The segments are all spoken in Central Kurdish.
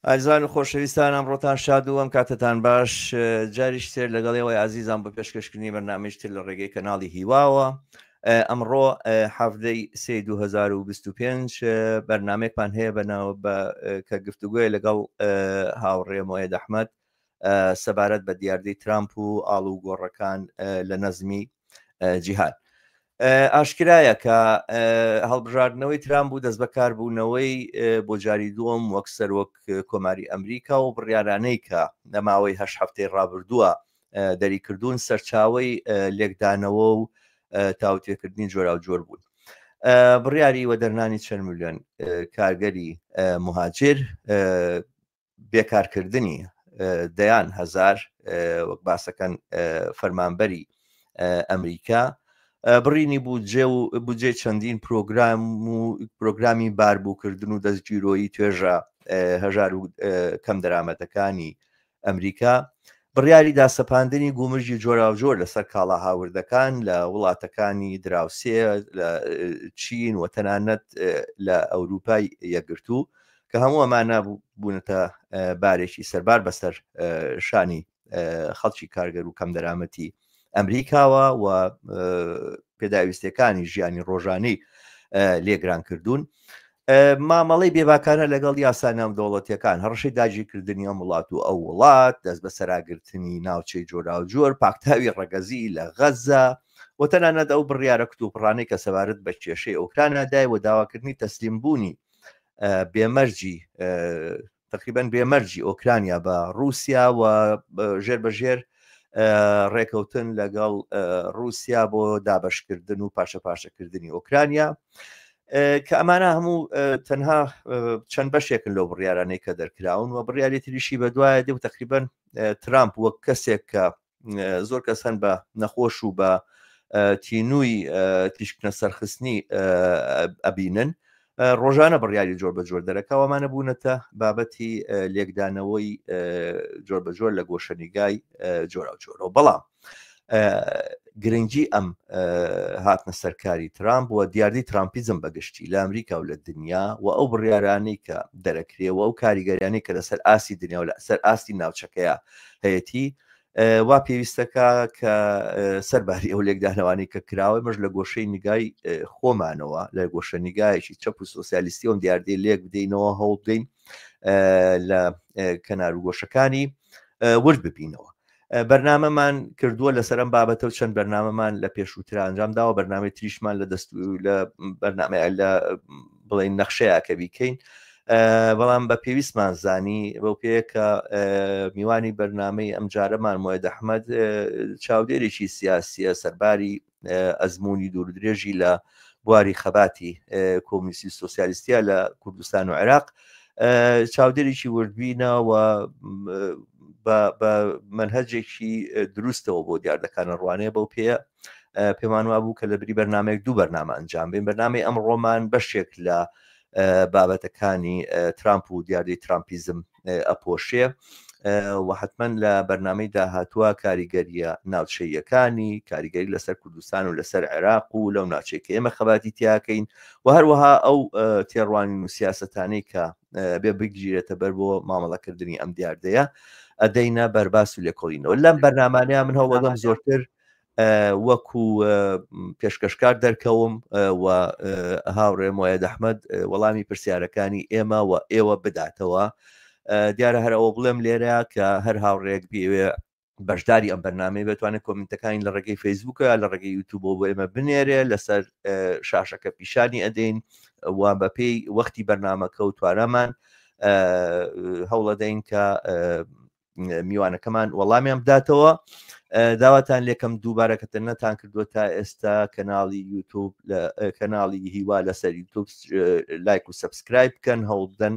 ئازان و خۆشەویستان ئەمڕۆتان شاد و ئەم کاتتان باش جاریش تر لەگەڵەوەی عزیزان بە پێشکەشکردنی بەرنامەیەشتر لە ڕێگەی کەناڵی هیواوە. ئەمڕۆ هەفتەی 2025 بەرنمێکمان هەیە بەناو کە گفتوگوۆی لەگەڵ هاوڕێم وحید ئەحمەد سەبارەت بە دیاردەی ترامپ و ئاڵ و گۆڕەکان لە نەزمی جیهاد. ئاشکرایە کە هەڵبژاردنەوەی ترامپ بوو دەست بەکاربوونەوەی بۆ جاری دووەم وەک سەرۆک کۆماری ئەمریکا و بڕیارانەی کە لە ماوەی هەش هەفتەی ڕابردووە دەریکردوون سەرچاوی لێکدانەوە و تاوتێکردنی جۆرا و جۆر بوون. بڕیاری وەدەرنانی چەند میلیۆن کارگەری مهاجر بێکارکردنی دەیان هەزار وەک باسەکەن فەرمانبەری ئەمریکا بڕینی بودجێ چەندین پرۆگرامی باربووکردن و دەستگیرۆیی توێژە هەژار و کەم دەرامەتەکانی ئەمریکا، بڕیاری داسەپاندنی گومژی جۆرا و جۆر لەسەر کاڵا هاوردەکان لە وڵاتەکانی دراوسێ لە چین و تەنانەت لە ئەوروپای یەکگرتوو کە هەموو ئەمانە بوونەتە بارێکی سەربار بەسەر شانی خەڵکی کارگەر و کەم دەرامەتی ئەمریکاوە و پێداویستەکانی ژیانی ڕۆژانەی لێگران کردوون. مامەڵەی بێباکانە لەگەڵ یاسا ناودەوڵەتیەکان هەڕەشەی داگیرکردنی ئەم وڵات و ئەو وڵات دەست بە سەراگرتنی ناوچەی جۆرا و جۆر پاکتاوی ڕەگەزی لە غەزە و تەنانەت ئەو بڕیارە کتوپڕانەی کە سەبارەت بە کێشەی ئۆکرانیادای و داواکردنی تەسلیمبوونی بێمەرجی تقریبەن بێمەرجی ئۆکرانیا بە رووسیا و ژێر بەژێر ڕێکەوتن لەگەڵ رووسیا بۆ دابشکردن و پاشەکردنی ئۆکرانیا کە ئەمانە هەموو تەنها چەند بەشێکن لەو بڕیارانەی کە دەرکراون و بڕیاری تریشی بەدوایە دێ و تقریبەن ترامپ وەک کەسێک کە زۆر کەس هەن بە نەخۆش و بە تینووی تیشکنە سەرخستنی ئەبینن ڕۆژانە بڕیاری جۆر بە جۆر دەرەکەوەمانە بوونەتە بابەتی لێکدانەوەی جۆر بە جۆر لە گۆشەنیگای جۆرا و جۆرەوە. بەڵام گرنگی ئەم هاتنە سەرکاری ترامپ و دیاردی ترامپیزم بەگشتی لە ئەمریکا و لە دنیا و ئەو بڕیارانەی کە دەرەکرێەوە و کاریگەریانەی کە لەسەر ئاسی دنیا و لەسەر ئاستی ناوچەکەیە هەیەی وا پێویستەکە کە سەرباری ئەو لێکدانەوانی کە کراوە مەش لە گۆشەی نیگای خۆمانەوە لە گۆشە نیگایەکی چەپ و سۆسیالیستی ئەم دیاردەی لێک بدەینەوە هەوڵ بدەین لە کەنار و گۆشەکانی ورد ببینەوە. بەرنامەمان کردووە لەسەرم بابەتە و چەند بەرنامەمان لە پێشووتر ئەنجام داوە بەرنامەی تریشمان لە دەست لە بەرنامە لە بڵێن نەخشەیە کە بیکەین، بەڵام بە پێویستمان زانی بەو پێیەکە میوانی بەرنامەی ئەمجارەمان وحید ئەحمەد چاودێرێکی سیاسیە سەرباری ئەزمموی دوور درێژی لە بواری خەباتی کۆمونیستی سۆسیالیستیە لە کوردستان و عێراق چاودێرێکی وردبینەوە بە منهەجێکی دروستەوە بۆ دیاردەکانە ڕوانەیە بەو پێمان وا بوو کە لە بری بەرنمەیەک دوو بەرنامە ئەنجام بین. بەرنامەی ئەم ڕۆمان بەشێک لە بابەتەکانی ترامپ و دیاردەی ترامپیزم ئەپۆشێ و حتمما لە بەرنامەی داهاتووە کاریگەریە ناوچەیەکانی کاریگەری لەسەر کوردستان و لەسەر عێراق و لەو ناوچەیەکە ئێمە خەباتی تیاکەین و هەروەها ئەو تێڕوانین و سیاسەتانەی کە بێ بگیرێتە بەر بۆ مامەڵەکردنی ئەم دیاردەیە ئەدەینە بەرباس و لێکۆڵینەوە. لەم بەرنامانەیە من هەوڵەدەم زۆرتر وەکو پێشکەشکار دەرکەوم و هاوڕێم وحید ئەحمەد وەڵامی پرسیارەکانی ئێمە و ئێوە بداتەوە. دیارە هەر ئەوە بڵێم لێرە کە هەر هاوڕێک بێوێ بەشداری ئەم بەرنامەی بتوانێت کۆمنتەکانی لە ڕێگەی فەیسبووکە لە ڕێگەی یوتیوبەوە بۆ ئێمە بنێرێ لەسەر شاشەکە پیشانی ئەدەین و بەپێی وەختی بەرنامەکە و توانەمان هەوڵەدەین کە میوانەکەمان وەڵامیان بداتەوە. داواتان لێکم دووبارە کە نەتان کردووە تا ئێستا کەناڵی یوتیوب کەناڵی هیوا لەسەر یوتیوب لایک و سەبسکرایب بکەن، هەوڵدەن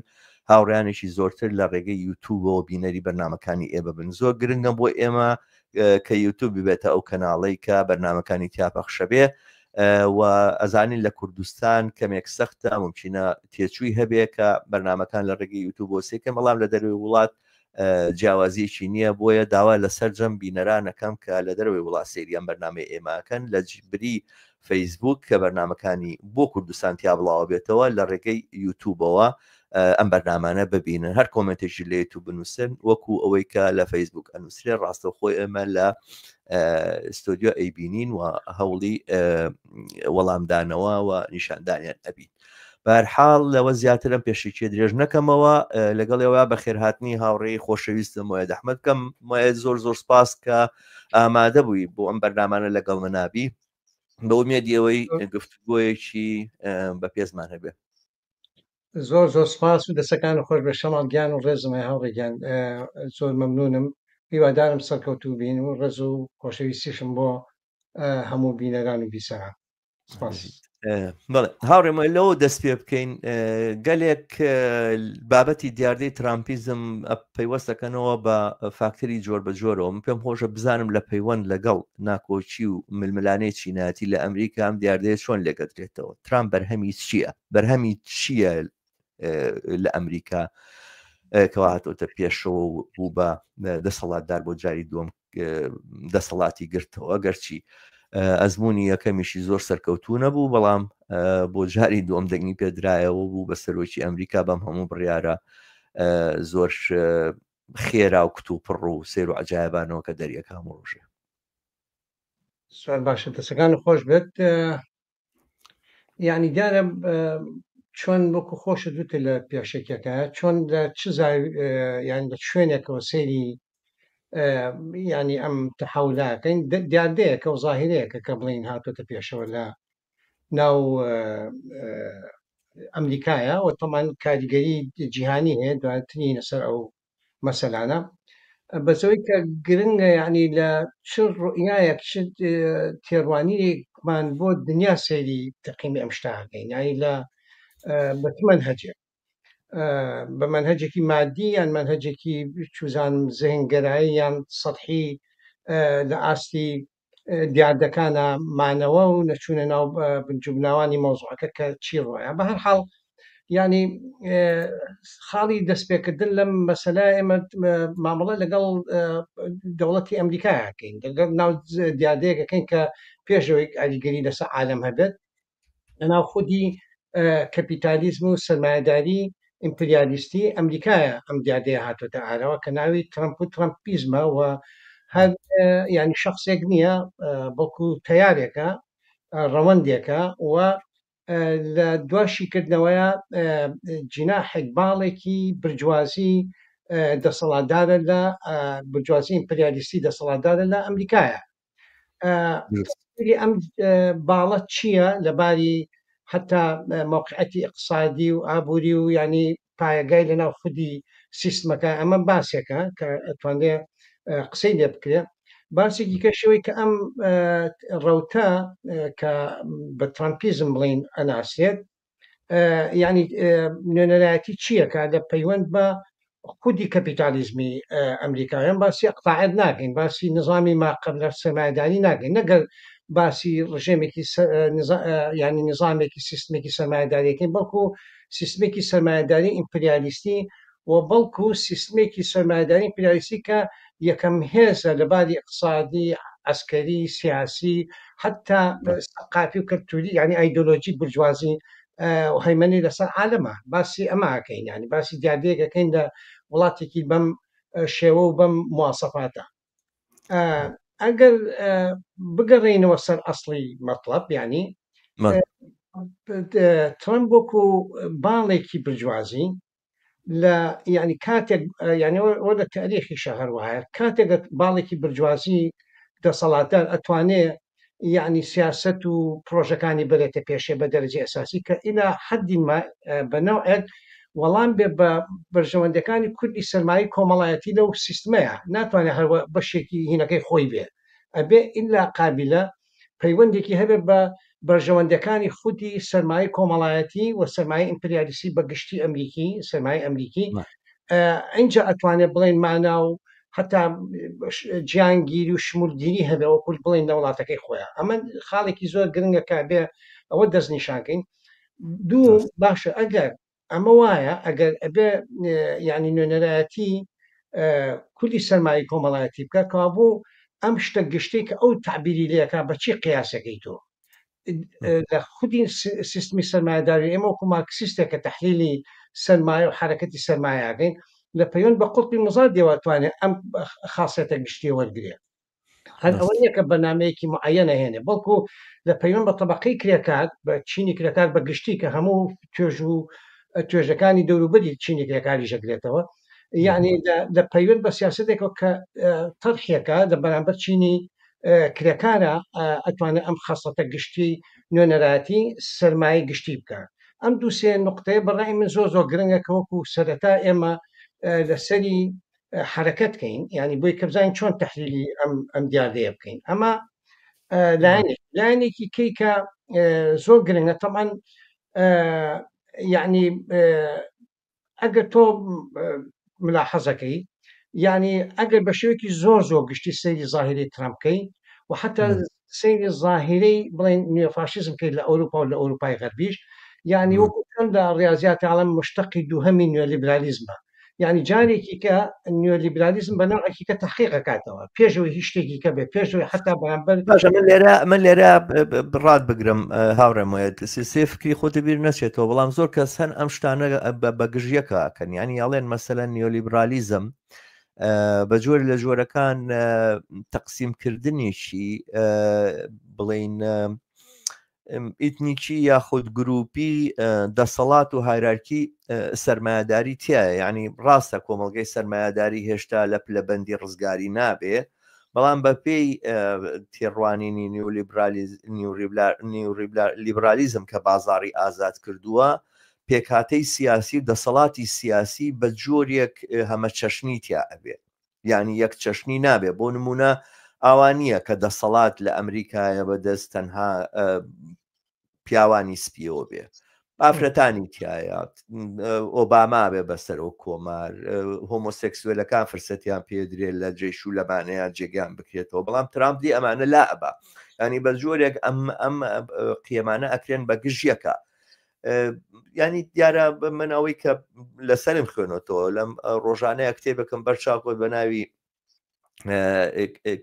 هاوڕیانێکی زۆرتر لە ڕێگەی یوتیوبەوە بینەری بەرنمەکانی ئێمە بن. زۆر گرنگە بۆ ئێمە کە یوتیوب ببێتە ئەو کەناڵەی کە بەرنمەکانی تیاپەخشە بێ و ئەزانین لە کوردستان کەمێک سەختە ممکنە تێچووی هەبێ کە بەرنمەکان لە ڕێگەی یوتیوب بۆ سێکەم، بەڵام لە دەروی وڵات جیاوازیەکی نییە، بۆیە داوا لەسەر جەم بینەرانەکەم کە لە دەروی وڵات سێریان بەرنامەی ئێماکەن لە جبری فەیسبوک کە بەرنمەکانی بۆ کوردستان تیا بڵاوە بێتەوە لە ڕێگەی یوتیوبەوە ئەم بەرنامانە ببینن هەر کۆمنتێکی لێت و بنووسن وەکو ئەوەی کە لە فەیسبوک ئەنووسێ ڕاستەخۆی ئێمە لە ستۆدیۆ ئەیبینین و هەوڵی وەڵامدانەوە و نیشاندانیان ئەبین بەرحاڵ لەوە زیاتر ئەم پێشێکی درێژ نەکەمەوە لەگەڵەوە بە خێرهاتنی هاوڕێی خۆشەویستم وە دەحمەد کەم زۆر زۆر سپاس کە ئامادە بووی بۆ ئەم بەرنامانە لەگەڵ منابی بە ئومێدیەوەی گفتگۆیەکی بە پێزمان هەبێ زۆر زۆر سپاس و دەسەکان خۆش بە شەماڵ گیان و ڕێزمای هاوڕێگیان زۆر مەمنونم هیوادارم سەرکەوتوو بین و ڕێز و خۆشەویستیشم بۆ هەموو بینەران و بیسەران هاوڕێمە لەوە دەست پێ بکەین گەلێک بابەتی دیاردەی ترامپیزم پەیوەستەکەنەوە بە فاکتەری جۆر بە جۆرەوە من پێم خۆشە بزانم لە پەیوەند لەگەڵ ناکۆچی و ململانەی چیناتی لە ئەمریکا ئەم دیاردەیە چۆن لێگەدرێتەوە ترامپ بەرهەمی چییە بەرهەمی چییە لە ئەمریکا کەوا هاتۆتە پێشەوە بوو بە دەسەڵاتدار بۆ جاری دووەم دەسەڵاتی گرتەوە گەرچی ئەزمموی یەکەمیشی زۆر سەرکەوتوو نەبوو بەڵام بۆ جاری دووەم دەنگی پێدرایەوە بوو بە سەرۆکی ئەمریکا بەم هەموو بڕیارە زۆر خێرا و کت و پڕ و سێر و عجایبانەوە کە دەریەکە هەموو ڕۆژێ سوال باشە دەسەکان خۆش بێت یعنی دیارە چۆن وەکو خۆشە دوتە لە پێشێکەکە چۆن لە چ یان لە شوێنێکەوە سەیری ینی ئەم تەحولاکەین دیاردەیەکە و زاهرەیەکە کە بڵین هاتوۆتە پێشەوە لە ناو ئەمریکایە و تەمان کاریگەری جیهانی هەیە دواتنی لەسەر ئەو مەسەلانە بەسەوەی کە گرنگە یعنی لە چ ڕوئایەک تێڕوانیمان بۆ دنیا سەیری تەقیمی ئەم شتاکەین یانی لە بەمەنهەجێک بە منهەجێکی مادی یان منهەجێکی چوزانم زەهنگەرایی یان سەطحی لە ئاستی دیاردەکانە مانەوە و نەچوونە ناو بنجوبناوانی مۆزوعەکە کە چی ڕۆیە بە هەر حاڵ ینی خاڵی دەستپێکردن لەم مەسەلە ئێمە مامەڵە لەگەڵ دەوڵەتی ئەمریکاکەین لەگەڵ ناو دیاردەیەکەکەین کە پێشەوەی ئالیگەری لەسەر عالەم هەبێت لەناو خودی کەپیتالیزم و سەرمایه‌داری ئیمپریالیستی ئەمریکایە ئەم دیاردەیە هاتوۆتە ئارەوە کە ناوی ترامپ و ترامپیزمە و هەر ینی شخصێک نییە بەڵکو تەیارێکە ڕەوەندێکە و لە دواشیکردنەوەیە جیناحێک باڵێکی برجوازی دەسەڵاتدارە لە برجوازی ئیمپریالیستی دەسەڵاتدارە لە ئەمریکایە ئەم باڵە چییە لەباری حتا موقعەتی اقتصادی و ئابووری و ینی پایەگای لەناو خودی سیستمەکە ئەمە باسێکە کە ئەتوانێت قسەی لێ بکرێت باسێکی کەشەوەی کە ئەم ڕەوتە کە بە ترامپیزم بڵین ئەناسێت ینی نوێنەرایەتی چییەکە لە پەیوەند بە خودی کەپیتالیزمی ئەمریکایان باسی قطاعەت ناکەین باسی نظامی ماقبلە سەرمایه‌داری ناکەین نەگەر باسی ڕژێمێکی ینی نظامێکی سیستمێکی سەرمایه‌داریەکەین بەڵکو سیستمێکی سەرمایه‌داری ئیمپریالیستی و بەڵکو سیستمێکی سەرمایه‌داری ئیمپریالیستی کە یەکەم هێزە لەباری اقتصادی عسکەری سیاسی حتا سەقافی و کەلتوری ینی ئایدۆلۆجی برجوازی هەیمەنی لەسەر عالەمە باسی ئەماکەین ینی باسی دیاردەیەکەکەین لە وڵاتێکی بەم شێوە و بەم مواسەفاتە ئەگەر بگەڕێینەوە سەر ئەسڵی مەطلب ینی ترامپ وەکو باڵێکی برجوازی لە ینی کاتێک یانیەوە لە تاریخی شەهر وایە کاتێک باڵێکی برجوازی دەسەڵاتدار ئەتوانێت یعنی سیاست و پرۆژەکانی بەرێتە پێشێ بە دەرەجی ئەساسی کە ئیلا حەدی بەنەوەک وەڵام بێ بە بەرژەوەندەکانی کوردی سەرمایی کۆمەڵایەتی لەو سیستمەیە ناتوانێت هەروە بەشێکی هینەکەی خۆی بێ ئەبێ ئیلا قابلە پەیوەندێکی هەبێ بە بەرژەوەندەکانی خودی سەرمایی کۆمەڵایەتی و سەرمایی ئیمپریالیستی بەگشتی ئەمریکی سەرمایی ئەمریکی اینجا ئەتوانێت بڵێن مانا و حتا گیانگیری و شمولگیری هەبێەوە کول بڵین لە وڵاتەکەی خۆیان ئەمە خاڵێکی زۆر گرنگە کابێ ئەوە دەستنیشانکەین دوو باشە ئەگەر ئەمە وایە ئەگەر ئەبێ ینی نوێنەرایەتی کولی سەرمایی کۆمەڵایەتی بکە کابوو ئەم شتە گشتی کە ئەو تعبیری لەکە بە چی قیاسەکەی تۆ لە خودی سیستمی سەرمایه‌داری ئێمە وەکو مارکسیستێکە تەحلیلی سەرمایە و حرەکەتی سەرمایەکەین لە پەیوەند بە قوڵبی مزار دێواتوانێت ئەم خاصێتە گشتی وەرگێ هەر ئەوە یەکە بەنامەیەکی معەنە هێنێ بەڵکو لە پەیوەند بە طبقەی کرێکار بە چینی کرێکار بە گشتی کە هەموو توێژ و توێژەکانی دەوروبەری چینی کرێکاری ژەگرێتەوە یعنی لە پەیوەند بە سیاسەتێکەوە کە تەرخێکە لە بەرامبەر چینی کرێکارە ئەتوانێت ئەم خاصەتە گشتی نوێنەراتی سەرمایە گشتی بکە ئەم دووسێ نقطەیە بەڕای من زۆر زۆر گرنگە کە وەکو سەرەتا ئێمە لەسەری حرەکەتکەین ینی بۆی کە بزانین چۆن تەحلیلی ئەم دیاردەیە بکەین ئەمە لایەنێکی کەیکە زۆر گرنگە تەمان یعنی ئەگەر تۆ ملاحەزەکەی ینی ئەگەر بە شێوەیەکی زۆر زۆر گشتی سەیری زاهیرەی ترامپکەی و حتا سەیری زاهیرەی بڵێن نیۆفاشیزم کەیت لە ئەوروپا و لە ئەوروپای غەربیش یعنی وەکو چەندە ڕاضیاتی عالەم مشتەقی دووهەمی نیۆلیبرالیزمە یعنی جارێکی کە نیۆلیبرالیزم بە نوعێکی کە تەحقیق ئەکاتەوە پێشەوەی هیچ شتێکی کە بێ پێشەوەی حتا بەرامبەر من لێرە بڕات بگرم هاوڕێم وایە سێ فکری خۆتی بیر نەچێتەوە بەڵام زۆر کەس هەن ئەم شتانە بە گژیەکە کەن ینی یاڵێن مەسەلەن نیۆلیبرالیزم بە جۆری لە جۆرەکان تەقسیمکردنیشی بڵین ئیتنیکی یاخود گروپی دەسەڵات و هایرارکی سەرمایهداری تایە ینی ڕاستە کۆمەڵگەی سەرمایهداری هێشتا لە پلەبەندی ڕزگاری نابێ بەڵام بە پێی تێڕوانینی لیبرالیزم کە بازاڕی ئازاد کردووە پێکهاتەی سیاسی و دەسەڵاتی سیاسی بە جۆرێک هەمە چەشنی تیا ئەبێ ینی یەک چەشنی نابێ بۆ نمونە ئاوانیە کە دەسەڵات لە ئەمریکایە بەدەست تەنها پیاوانی سپیەوە بێ ئافرەتانی تایە ئۆباما بێ بەسەر و کۆمار هۆمۆسێکسوێلەکان فرسەتیان پێدرێت لە جێش و لەبانەیە جێگیان بکرێتەوە بەڵام ترامپی ئەمانە لا ئەبا ینی بە جۆرێک ئەم قیەمانە ئەکرێن بە گژیەکە ینی دیارە من ئەوەی کە لەسەرم خوێنەوە لەم ڕۆژانەیە کتێبەکەم بەرچاوکۆت بە ناوی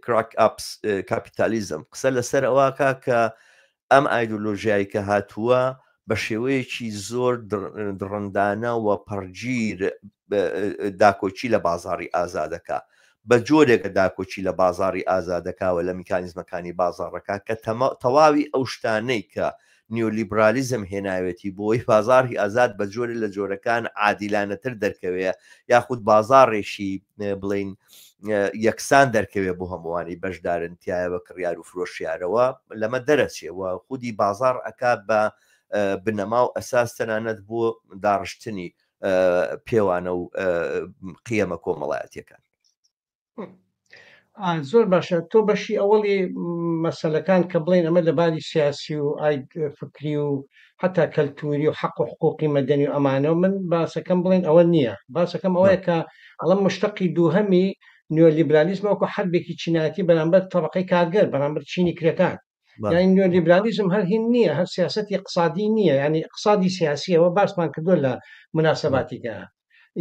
کراک ئاپس کاپیتالیزم قسە لەسەر ئەوەکە کە ئەم ئایدۆلۆژیایی کە هاتووە بە شێوەیەکی زۆر دڕندانە و پەرگیر داکۆچی لە بازاڕی ئازادەکە بە جۆرێکە داکۆچی لە بازاڕی ئازادەکەوە لە میکانیزمەکانی بازاڕەکە کە تەواوی ئەو شتانەی کە نیۆلیبرالیزم هێناوێتی بۆی بازاڕی ئازاد بە جۆرە لە جۆرەکان عادیلانەتر دەرکەوێ یاخود بازاڕێکی بڵین یەکسان دەرکەوێ بۆ هەمووانی بەشدارن تایە بە کڕیار و فرۆشیارەوە لەمە دەرەچێەوە خودی بازار ئەکات بە بنەما و ئەساس تەنانەت بۆ داڕشتنی پێوانە و قیەمە کۆمەڵایەتیەکان زۆر باشە تۆ بەشی ئەوەڵی مەسەلەکان کە بڵین ئەمە لەباری سیاسی و فکری و حتا کەلتوری و حەق و حقوقی مەدەنی و ئەمانە من باسەکەم بڵین ئەوە نییە باسەکەم ئەوەیە کە ئەڵەم مشتەقی دووهەمی نیۆلیبرالیزمەوەکو حربێکی چیناتی بەرامبەر تەبەقەی کارگەر بەرامبەر چینی کرێکار یعنی نیۆلیبرالیزم هەر هین نییە هەر سیاسەتی اقتصادی نییە ینی اقتصادی سیاسیەوە باسمان کردووە لە مناسباتیکە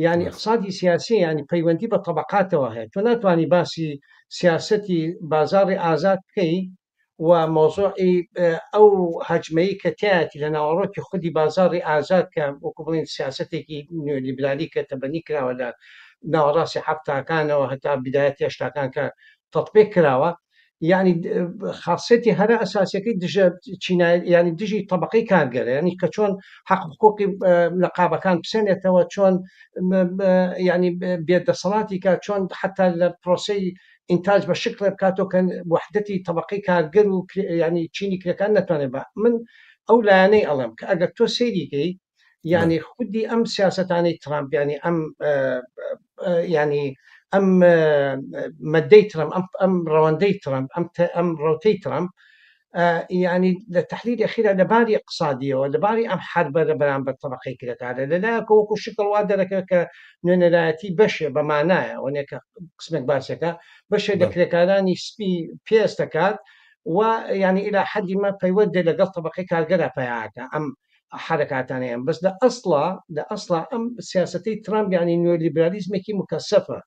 یعنی اقتصادی سیاسی ینی پەیوەندی بە طبقاتەوە هەیە تۆ ناتوانانی باسی سیاسەتی بازاڕی ئازاد بکەی و مۆزوعی ئەو هەجمەی کە تایەتی لە ناوەڕۆکی خودی بازاڕی ئازاد کە وەکو بڵین سیاسەتێکی نیۆلیبرالی کە تەبەنی کراوە لە ناوەڕاستی حەفتاکانەوە هەتا بدایەتی هێشتاکان کە تەطبیق کراوە یعنی خاصەتی هەرە ئەساسیەکەی دژە ینی دژی طبقەی کارگەرە ینی کە چۆن حەق حقوقی لەقابەکان بسێنێتەوە چۆن ینی بێدەسەڵاتی کە چۆن حتا لە پرۆسی ئینتاج بە شکل بکاتەوە کە وحدەتی طبقەی کارگەر و ینی چینی کرێکان ناتوانێت بە من ئەو لایەنەی ئەڵم کە ئەگەر تۆ سەیریکەی ینی خودی ئەم سیاسەتانی ترامپ ینی ینی ئەم مەدەی ترامپ ئەم ڕەوەندەی ترامپ ئەم ڕۆتەی ترامپ ینی لە تحلیلی ئەخیرا لەباری اقتصادیەوە لەباری ئەم حربە لە بەرامبەر طبقەی کرێکارە لەلایەکە وەکو شکڵ وا دەرەکە کە نوێنەرایەتی بەشێ بەمانایە وەنێکە قسمێک باسەکە بەشێ لە کرێکارانی سپی پێست دەکات و ینی ئیلا حەدی مە پەیوەندێ لەگەڵ طبقەی کارگەرە پەیاکە ئەم حرکاتانەیە بەس لە ئەسڵا ئەم سیاسەتەی ترامپ ینی نیۆلیبرالیزمێکی مکەسەفە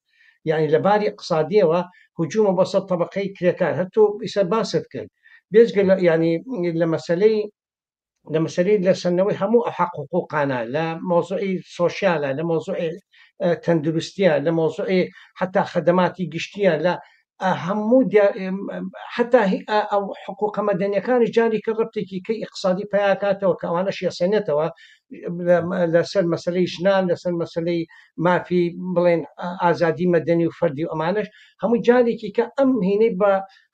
یعنی لەباری اقتصادیەوە هجوومە بەسەر طبقەی کرێکار هەرتۆ ئیسە باست کرد بێجگە ینی لە مەسلەی لە سنەوەی هەموو ئەو حەق حقوقانە لە مۆزوعی سۆشیالە لە مۆزوعی تەندروستیە لە مۆزوعی حتا خدماتی گشتیە لە هەموو حتا ئەو حقوقە مەدەنیەکانی جاری کە ڕبتێکی کەی اقتصادی پیاکاتەوە کە ئەوانەش یاسێنێتەوە لەسەر مەسلەی ژنان لەسەر مەسلەی مافی بڵێن ئازادی مەدەنی و فەردی و ئەمانش هەموو جارێکی کە ئەم هینەی بە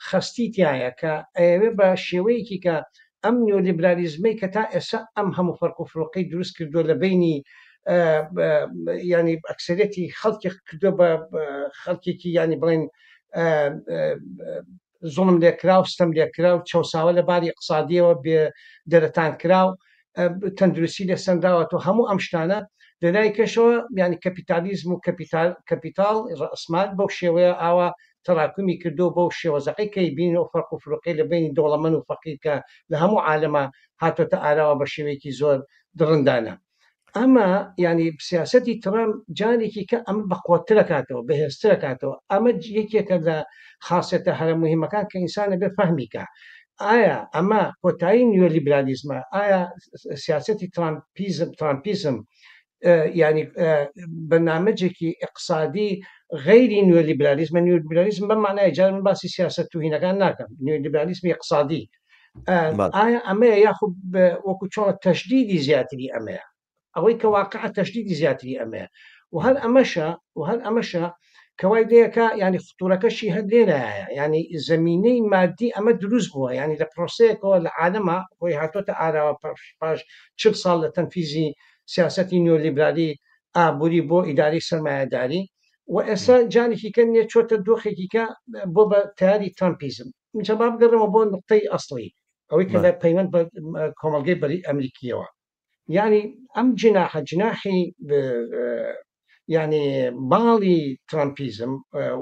خستیتیایە کە ئەوێ بە شێوەیەکی کە ئەم نیۆلیبرالیزمەی کە تا ئێستا ئەم هەموو فەرق و فڕۆقەی دروست کردووە لە بینی ینی ئەکسەرەتی خەڵکی کردو بە خەڵکێکی ینی بڵێن زوڵم لێکرا و ستەم لێکرا و چەساوە لە باری اقتصادیەوە بێ دەرەتان کرا و تەندروستی لە سنداوەوە هەموو ئەم شتانە لەلای کەشەوە ینی کەپیتالیزم و کەپیتال ڕسمات بەو شێوەیە ئاوا تەراکمی کردو بەو شێوەزەقی کەی بین و فەرق و فڕۆقی لە بینی دەوڵەمەند و فەقیرکە لە هەموو عالەمە هاتۆتە ئاراوە بە شێوەیەکی زۆر دڕندانە. ئەمە ینی سیاسەتی ترامپ جارێکی کە ئەمە بەقوترە کاتەوە بەهێزترە کاتەوە ئەمە یەکێکە لە خاصێتە هەرە مهمەکان کە ئینسانە بێ فەهمیکە ئایا ئەمە کۆتایی نیۆلیبرالیزمە ئایا سیاسەتی ترامپیزم ینی بەنامەجێکی اقتصادی غیری نیۆلیبرالیزمە نیۆلیبرالیزم بە معنای جار من باسی سیاست توهینەکان ناکەم نیۆلیبرالیزمی اقتصادی ئایا ئەمەیە یاخود وەکو چۆن تەشدیدی زیاتری ئەمەیە ئەوەی کە واقع تەشدیدی زیاتری ئەمەیە و هەر ئەمەشە کەوای لەیەکە ینی فتوورەکەشی هەر لێرایە ینی زمینەی مادی ئەمە دروست بووە ینی لە پرۆسەیەکەوە لە عالەمە خۆی هاتۆتە ئاراوە پاش 40 ساڵ لە تەنفیزی سیاسەتی نیۆلیبرالی ئابووری بۆ ئیداری سەرمایهداری و ئێستا جارێکی کە نێ چۆتە دۆخێکی کە بۆ بە تیاری ترامپیزم جەباب گەڕەوە بۆ نقطەی ئەسڵی ئەوەی کە لە پەیوەند بە کۆمەلگەی بەری ئەمریکیەوە ینی ئەم جناحی ینی باڵی ترامپیزم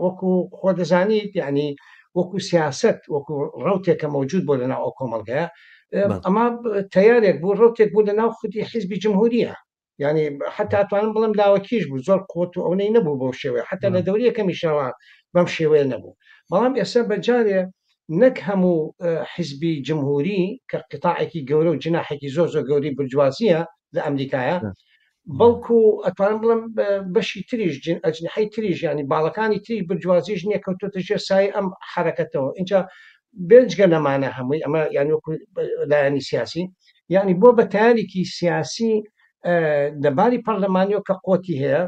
وەکو خۆ دەزانیت ینی وەکو سیاست وەکو ڕوتێکە مەوجود بۆ لەناو ئەو کۆمەلگەیە ئەمە تیارێک بوو ڕوتێک بوو لەناو خودی حیزبی جمهوریە ینی حتا توانم بڵم لاوەکیش بوو زۆر قوت و ئەوەی نەبوو بۆ شێوەیە حتا لە دەوری یەکەمیشەوە بەم شێوەیە نەبوو بەڵام ئێستا بەجارێ نەک هەموو حیزبی جمهوری کە قتاعێکی گەورە و جناحێکی زۆر زۆر گەوری برجوازیە لە ئەمریکایە بەڵکو ئەتوانم بڵم بەشی تریش ئەجنحەی تریش ینی باڵەکانی تری برجوازیش نییە کەوتۆتە ژێر سای ئەم حرەکەتەوە اینجا بێجگە لەمانە هەمووی ئەمە یانی وەکو لایەنی سیاسی ینی بۆ بە تاریکی سیاسی دەباری پەرلەمانیەوە کە قوتی هەیە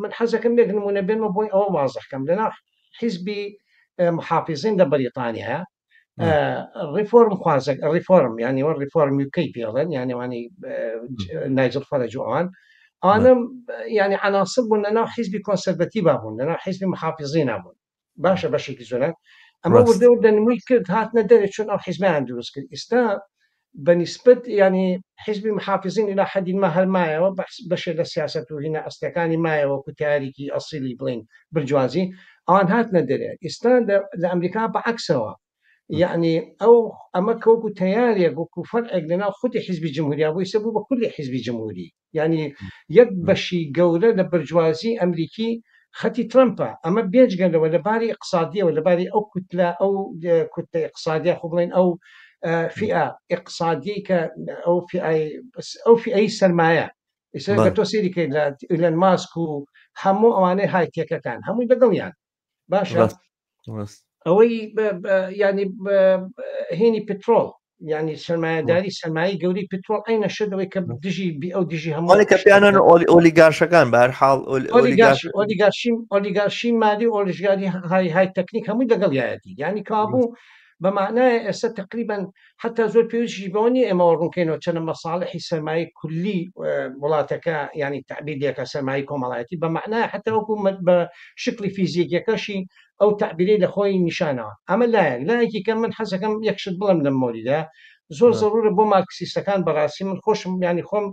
من حەزەکەم لێک نمونە بێنمە بۆی ئەوە وازەحکەم لەناو حیزبی محافظین لە بەریتانیا ریفۆرم ینی وە ریفۆرم یوکەی پێڵێن یانیوانی نایجل فەرەج ئەوان ئەوانم ینی عناسب بوون لەناو حیزبی کۆنسەرڤەتیڤ بوون لەناو حیزبی محافظین نبوون باشە بەشێکی زۆرە ئەمە وردە نمووی کرد هاتنە دەرێت چۆن ئەو حیزبیان دروست کرد ئێستا بەنسبەت ینی حیزبی محافظین إلى حد ما هەرمایەوە بەشێ لە سیاست و هینە ئەستەکانی مایەوە کوتیارێکی ئەسیلی بڵین برجوازی ئەوان هاتنە دەرێت ئێستا لە ئەمریکا بەعکسەوە یعنی ئەو ئەمە کەوەکو تیارێک وەکو فەرعێک لەناو خودی حیزبی جمهوریا بووی سە بوو بە کولی حیزبی جمهوری ینی یەک بەشی گەورە لە برجوازی ئەمریکی خەتی ترامپە ئەمە بێجگەلەوە لەباری اقتصادیەوە لەباری ئەو کوتلە ئەو کوتە اقتصادیە خو بڵێن ئەو فئە اقتصادی کە ئەو فئەی سەرمایە ئێستا تۆ سێری کرد لە ئیلۆن ماسک و هەموو ئەوانەی هایتێکەکان هەمووی لەگەڵیان باشە ئەوەی ینی هێنی پترۆل ینی سەرمایهداری سەرمایی گەوری پترۆل ئەینە شدەوەی کە دژی ئەو دژی هەموو کە پیانن ئۆلیگارشەکان بەهەرحاڵ ئۆلیگارشی مالی ئۆلیژگاری های تەکنیک هەمووی لەگەڵیایەتی ینی کابوو بە معنای ئێستا تقریبا حتا زۆر پێویستی بەوەنی ئێمەوە ڕوونکەینەوە چەنە مەساڵحی سەرمایی کولی وڵاتەکە ینی تعبیرێکە سەرمایی کۆمەڵایەتی بە معنای حتا وەکو بە شکلی فیزیکیەکەشی ئەو تعبیرەی لە خۆی نیشانەوە ئەمە لایەکی کە من حەزەکەم یەکشت بڵم لەم مۆریدا زۆر زەڕورە بۆ مارکسیستەکان بەڕاستی من خۆشم ینی خۆم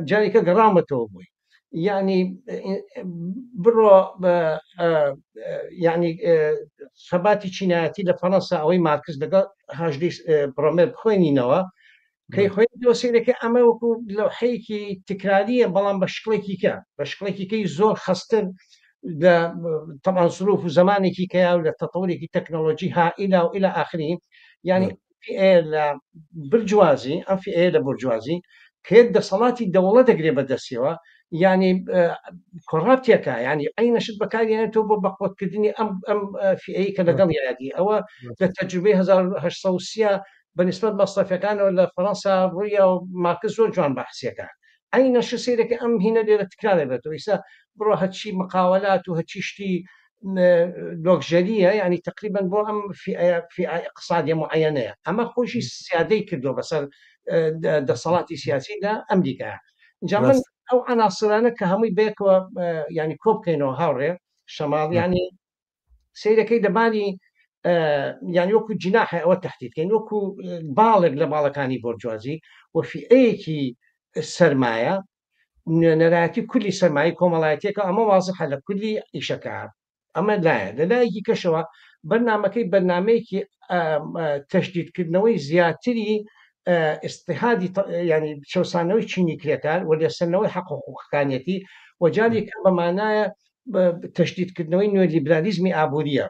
جارێکە گەڕامەتەوە بووی ینی بڕۆ ینی سەباتی چینایەتی لە فەڕەنسا ئەوەی مارکس لەگەڵ هاژدی بڕۆمێر بخوێنینەوە کەی خوێن دۆسێرەکە ئەمە وەکو لەوحەیەکی تکراریە بەڵام بە شکڵێکی کەی زۆر خستن طبعا ظروف و زمانێکی کەیا و لە تەطورێکی تەکنۆلۆژی هائیلا و إلى آخره يعني لە برجوازی ئەم فئەیە لە برجوازی کە دەسەڵاتی دەوڵەت دەگرێ بەدەستیەوە يعني کۆڕاپتێکە يعني عینەشت بەکارێنێتەوە بۆ بەقۆتکردنی ئەم فئەیە کە لەگەڵ یادی ئەوە لە تەجروبەی 1970 بەنسبەت مەصرفەکانەوە لە فەڕەنسا ڕوویە و مارکس زۆر جوان بەحسیەکە عینەش سیرەکە ئەم هینە لێرە تکرار دەبێتەوە ئیسا بڕۆ هەچی مقاولات و هەچی شتی لۆکژەریە يعني تقریبا بۆ ئەم فئە اقتصادی معەنەیە ئەمە خۆشی سیادەی کردو بەسەر دەسەڵاتی سیاسی لە ئەمریکا اینجا من ئەو عناصرانە کە هەمووی بێکەوە يعني کۆ بکەینەوە هاوڕێ شەماڵ يعني سیرەکەی دەبانی يعني وەکو جناحی ئەوە تهدیدکەین وەکو باڵێک لە باڵەکانی بۆرجوازی و فئەیەکی سەرمایە نەرایەتی کولی سەرمایی کۆمەڵایەتێکە ئەمە وازحە لە کولی ئیشەکە ئەمە لایە لەلایەکی کەشەوە بەرنامەکەی بەرنمەیەکی تەشدیدکردنەوەی زیاتری ئستیهادی يعني شەوسانەوەی چینی کرێکار و لێسەرنەوەی حەق و حقوقەکانیەتی وەجاری کە بەمانایە تەشدیدکردنەوەی نوێ لیبرالیزمی ئابوووریە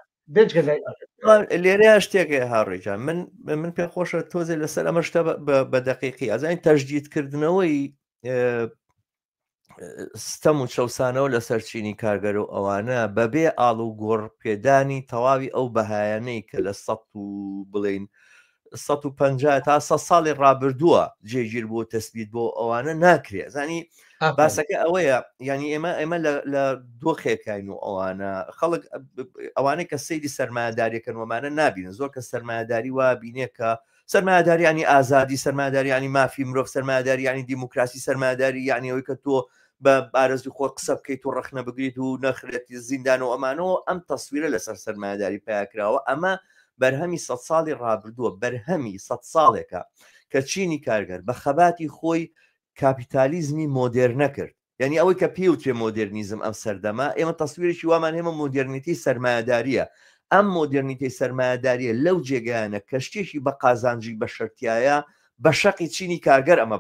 لێرە شتێکە هاڕێجان من پێ خۆشە تۆزێ لەسەر ئەمە شتە بە دەقیقی ئەزانین تەشدیدکردنەوەی ستەم و شەوسانەوە لەسەر چینی کارگەر و ئەوانە بەبێ ئاڵ و گۆڕ پێدانی تەواوی ئەو بەهایانەی کە لە 150 تا 100 ساڵی ڕابردووە جێگیر بۆ تەسبیت بۆ ئەوانە ناکرێ زانی باسەکە ئەوەیە ینی ئێمە لە دۆخێکین و ئەوانە خەڵک ئەوانەی کە سەیری سەرمایه‌داریەکەن وەمانە نابینن زۆر کە سەرمایه‌داری وا بینێ کە سەرمایه‌داری ینی ئازادی سەرمایه‌داری ینی مافی مرۆڤ سەرمایه‌داری ینی دیموکراسی سەرمایه‌داری یعنی ئەوەی کە تۆ بە بارەزی خۆ قسە بکەیت و ڕەخنە بگریت و نەخرێتی زیندان و ئەمانەوە ئەم تەسویرە لەسەر سەرمایه‌داری پیاکراوە ئەمە بەرهەمی 100 ساڵی ڕابردووە بەرهەمی 100 ساڵێکە کە چینی کارگەر بە خەباتی خۆی کاپیتالیزمی مۆدێرنە کرد یعنی ئەوەی کە پێوتێ مۆدررنیزم ئەم سەردەما ئێمە تەسویرێکی وامان هێمە مۆدررنیتی سەرمایه‌داریە ئەم مۆدررنیتی سەرمایه‌داریە لەو جێگایانە کە شتێکی بە قازانجی بە شەرتایە بە شەقی چینی کارگەر ئەمە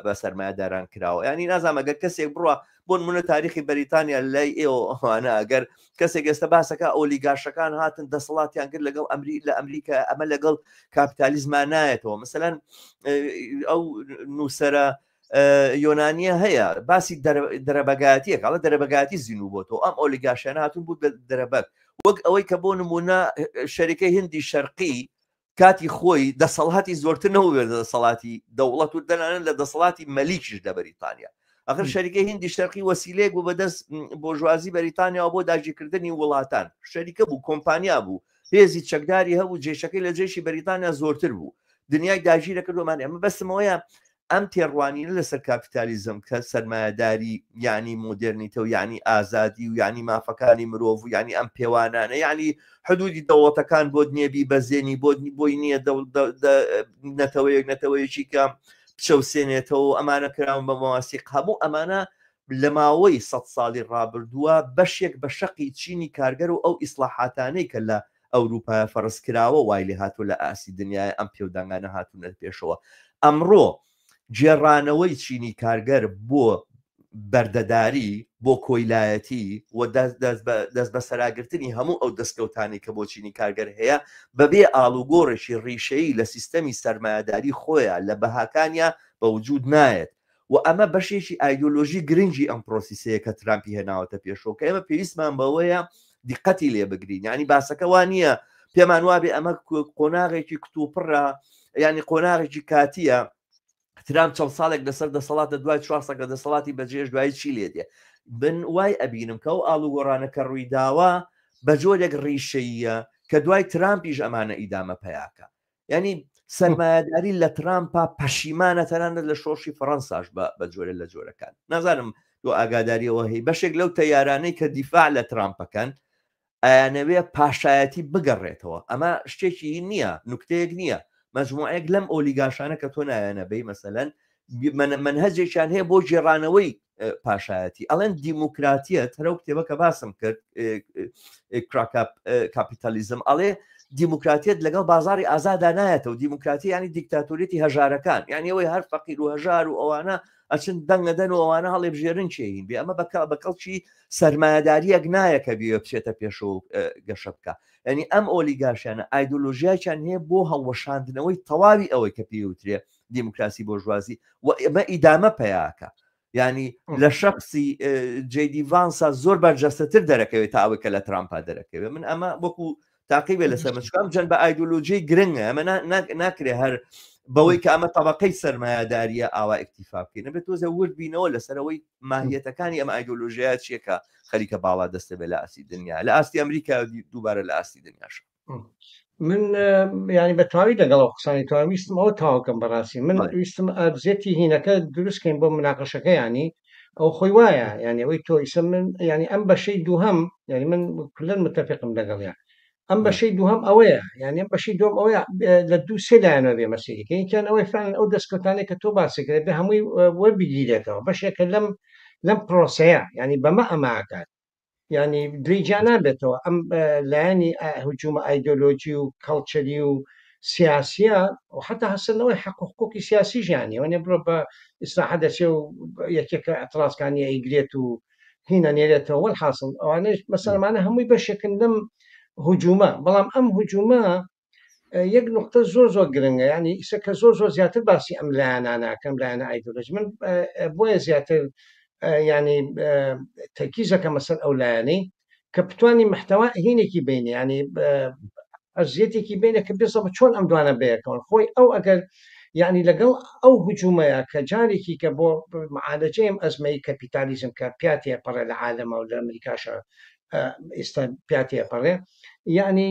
بە سەرمایه‌داران کراوە ینی نازانمەگە کەسێک بڕوە بۆ نمونە تاریخی بەریتانیا لای ئێوەوانە ئەگەر کەسێک ئێستا باسەکە ئۆلیگارشەکان هاتن دەسەڵاتیان کرد لەگەڵ لە ئەمریکا ئەمە لەگەڵ کاپیتالیزمان نایەتەوە مثلەن ئەو نووسەرە یۆنانیە هەیە باسی دەرەبەگاتیەک ئەڵە دەرەبەگاتی زیین بۆ تۆ ئەم ئۆلیگاشیانە هاتون بوو دەرەبەت وەک ئەوەی کە بۆ نمونە شەریکەی هندی شەرقی کاتی خۆی دەسەڵاتی زۆرتر نەوە دەسەڵاتی دەوڵەت و دەنانن لە دەسەڵاتی مەلیکیش لە بەریتانیا ئەخر شەریکەی هندی شەرقی وەسیلەیەک بوو بەدەست بۆژوازی بەریتانیاەوە بۆ داگیرکردنی وڵاتان شەریکە بوو کۆمپانیا بوو هێزی چەکداری هەبوو جێشەکەی لە جێشی بەریتانیا زۆرتر بوو دنیای داگیرە کردومان ئەمە بەسمەوەیە ئەم تێڕوانینە لەسەر کاپیتالیزم کە سەرمایه‌داری یعنی مۆدررنیتە و یعنی ئازادی و یعنی مافەکانی مرۆڤ و یعنی ئەم پێوانانە یعنی حدودی دەوڵەتەکان بۆ نێبی بەزێنی بۆی نییە نەتەوەیەکی کە بچەوسێنێتەوە ئەمانە کراون بە مەواسیق هەموو ئەمانە لە ماوەی 100 ساڵی ڕابردووە بەشێک بە شەقی چینی کارگەر و ئەو ئیسلاحاتانەی کە لە ئەوروپا فەرزکراوە وای لێ هاتوو لە ئاسی دنیای ئەم پێودانگانە هاتوونە پێشەوە ئەمڕۆ جێڕانەوەی چینی کارگەر بۆ بەردەداری بۆ کۆیلایەتی و دەست بە سەراگرتنی هەموو ئەو دەستکەوتانی کە بۆ چینی کارگەر هەیە بەبێ ئاڵوگۆڕێکی ڕیشەیی لە سیستەمی سەرمایه‌داری خۆیان لە بەهاکانیا بە وجود نایەت و ئەمە بەشێکی ئایدۆلۆژی گرنگی ئەم پرۆسیسەیە کە ترامپی هێناوەتە پێشەوە کە ئێمە پێویستمان بەوەیە دیقەتی لێ بگرین ینی باسەکە وانە پێمان وابێ ئەمە قۆناغێکی کتوپڕە ینی قۆناغێکی کاتیە ترام چەند ساڵێک لەسەر دەسەڵاتە دوای 4 سەکە دەسەڵاتی بەجێش دوای چی لێدێ بن وای ئەبینم کە ئەو ئاڵوگۆڕانەکە ڕوویداوە بە جۆرێک ڕیشەیە کە دوای ترامپیش ئەمانە ئیدامە پەیاکە ینی سەرمایه‌داری لە ترامپا پەشیمانە تەنانەت لە شۆڕشی فەڕەنساش بە جۆرە لە جۆرەکان نازانم دو ئاگاداریەوە هەیە بەشێک لەو تەیارانەی کە دیفاع لە ترامپەکەن ئەیانەوێ پاشایەتی بگەڕێتەوە ئەمە شتێکی نییە نوکتەیەک نییە مەجموعەیەک لەم ئۆلیگاشانە کە تۆ نایەنەبەی مەسەلەن منهەجێکیان هەیە بۆ جێڕانەوەی پاشایەتی ئەڵێن دیموکراتیە تەرە کتێبە کە باسم کرد کاپیتالیزم ئەڵێ دیموکراتیت لەگەڵ بازاری ئازادا نایەتەوە. دیموکراتی ینی دیکتاتوریەتی هەژارەکان، یعنی ئەوەی هەر فەقیر و هەژار و ئەوانە ئەچن دەنگەدەن و ئەوانە هەڵێ بژێرن چێین بێ. ئەمە بەکەڵکی سەرمایهداریەک نایە کە بێ بچێتە پێشەوە گەشە بکە. ینی ئەم ئۆلیگارشیانە ئایدۆلۆژیاچیان هەیە بۆ هەڵوەشاندنەوەی تەواوی ئەوەی کە پێوترێ دیموکراسی بۆژوازی و ئێمە ئیدامە پێیاکە. ینی لە شخصی جیدی ڤانسا زۆر بەرجەستەتر دەرەکەوێت تا ئەوەی کە لە ترامپا دەرەکەوێت. من ئەمە وەکو تاقیبێ لەسەر مشکام جەن بە ئایدۆلۆژی گرنگە، ئەمە ناکرێ هەر بەوەی کە ئەمە تەبەقەی سەرمایهداریە ئاوا ئیکتیفا بکەین، نەبێت تۆزە ورد بینەوە لەسەرەوەی ماهیەتەکانی ئەمە ئایدۆلۆژیا چیەکە خەریکە باڵا دەستە بێ لە ئاسی دنیا، لە ئاستی ئەمریکا دووبارە لە ئاستی دنیاش. من ینی بە تاوی لەگەڵ قسانی تۆ ویستم ئەوە تاواکەم بەڕاستی من ویستم ئەبزێتی هینەکە دروستکەین بۆ مناقەشەکە، ینی ئەو خۆی وایە، ینی ئەوەی تۆ ئیسم من ینی ئەم بەشەی دووهەم، ینی من کلەن متفقم لەگەڵیان. ئەم بەشەی دووهەم ئەوەیە، یعنی ئەم بەشی دوم ئەوەیە لە دوو سێ لایەنەوە بێ مەسیریکە. یەکیان ئەوەی فعلەن ئەو دەستکەوتانەی کە تۆ باسی کرێت بێ هەمووی وەربگیرێتەوە، بەشێکە لەم پرۆسەیە، ینی بەمە ئەماکات، ینی درێجیان نابێتەوە ئەم لایەنی هجوومە ئایدۆلۆجی و کەڵچەری و سیاسیە و حتا هەستنەوەی حقوقی سیاسی ژیانی وەنێ بڕۆ بە ئیسلاح دەچێ و یەکێکە ئەتراسکانی ئەیگرێت و هینە نێرێتەوە وەڵحاصل ئەوانەش مەسەلمانە هەمووی بەشێکن لەم هجوومە. بەڵام ئەم هجوومە یەک نقطە زۆر گرنگە، ینی ئیسەکە زۆر زیاتر باسی ئەم لایەناناکەم لایەنە ئایدۆلۆژی من بۆیە زیاتر ینی تەرکیزەکە مەسەر ئەو لایەنەی کە بتوانانی محتەوا هینێکی بینێ، ینی ئەرزیەتێکی بینە کە بێزە بە چۆن ئەم دوانە بەیەکەوە خۆی ئەو ئەگەر یعنی لەگەڵ ئەو هجوومەیە کە جارێکی کە بۆ معالەجەیم ئەزمەی کەپیتالیزم کە پیاتی پەڕێ لە عالەمە و لە ئەمریکاشە ئێستا پیاتی پەڕێ، یعنی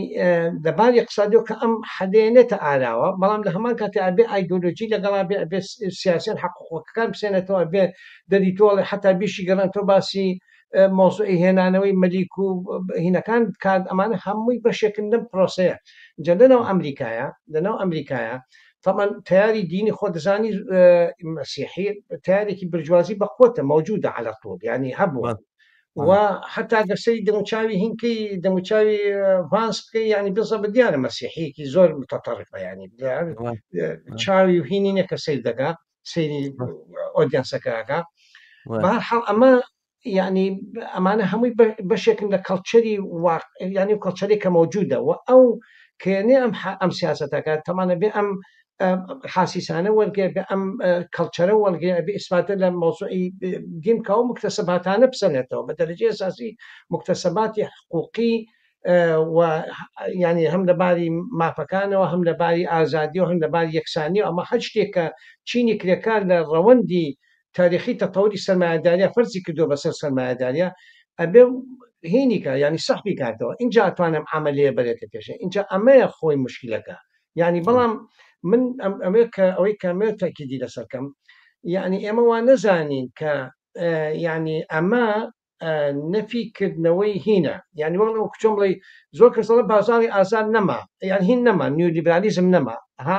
لەباری اقتصادیەوە کە ئەم حەدێنێتە ئاراوە، بەڵام لە هەمان کاتی ئەبێ ئایدۆلۆجی لەگەڵا بێ سیاسیان حقوقەکان بسێنێتەوە، بێ دەریتۆڵێ حتا بیشی گەڕێنەوە باسی مۆزوعی هێنانەوەی مەلیک و هینەکان کات ئەمانە هەمووی بەشێکن لەم پرۆسەیە. جا لەناو ئەمریکایە طبعا تیاری دینی خۆ دەزانی مەسیحی تیارێکی برجوازی بەخۆتە موجودە على طول، ینی هەبووە و حتا گەسەی دەموچاوی هینکەی دەموچاوی ڤانس بکەی ینی بزە بە دیارە مەسیحیەکی زۆر متەتەڕفە، ینی چاوی و هینینە کە سیر دەکا سەیری ئۆدیەنسەکەکە. بەهەرحاڵ ئەمە ینی ئەمانە هەمووی بەشێکن لە کەڵچەری ینی کەڵچەری کە موجودە و ئەو کێنێ ئەم سیاسەتەکە تەمانە بێ ئەم حاسیسانە وەرگێ بێ ئەم کەڵچەرە وەرگێ بێ ئیسپاتە لە مۆزوعی دیمکە و مکتەسەباتانە بسەنێتەوە بە دەرەجەی ئەساسی مکتەسەباتی حقوقی و ینی هەم لەباری مافەکانەوە هەم لەباری ئازادی و هەم لەباری یەکسانی و ئەمە هەر شتێکە چینی کرێکار لە ڕەوەندی تاریخی تەتەوری سەرمایهداریە فەرزی کردو بەسەر سەرمایهداریە ئەبێ هینیکە ینی سەحبی کاتەوە اینجا ئەتوانم عملیە بەرێتە پێشە اینجا ئەمەیە خۆی مشکلەکە. ینی بەڵام من ئەمریکا ئەوەی کامێ تاکیدی لەسەرکەم، یعنی ئێمە وا نەزانین کە ینی ئەمە نەفیکردنەوەی هینە، ینی وەڵ کچۆم بڵێ زۆر کەسەڵە بازاری ئازاد نەما، یان هین نەما نیۆلیبرالیزم نەما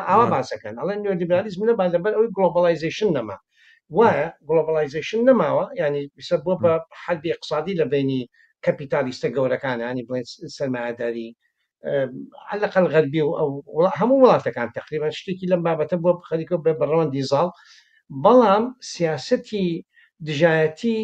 ئاوا باسەکەن ئەڵێ نیۆلیبرالیزم نەما لەبەر ئەوەی گلۆبەڵایزیشن نەما، وایە گلۆبەڵایزیشن نەماوە، ینی بیسە بۆ بە حەلبی اقتصادی لە بینی کەپیتالیستە گەورەکان، ینی بڵێن سەرمایهداری عەلەقەل غەربی و هەموو وڵاتەکان تقریبا شتێکی لەم بابەتە بۆ خەریکە بێ بەڕەوەندی زاڵ. بەڵام سیاسەتی دژایەتی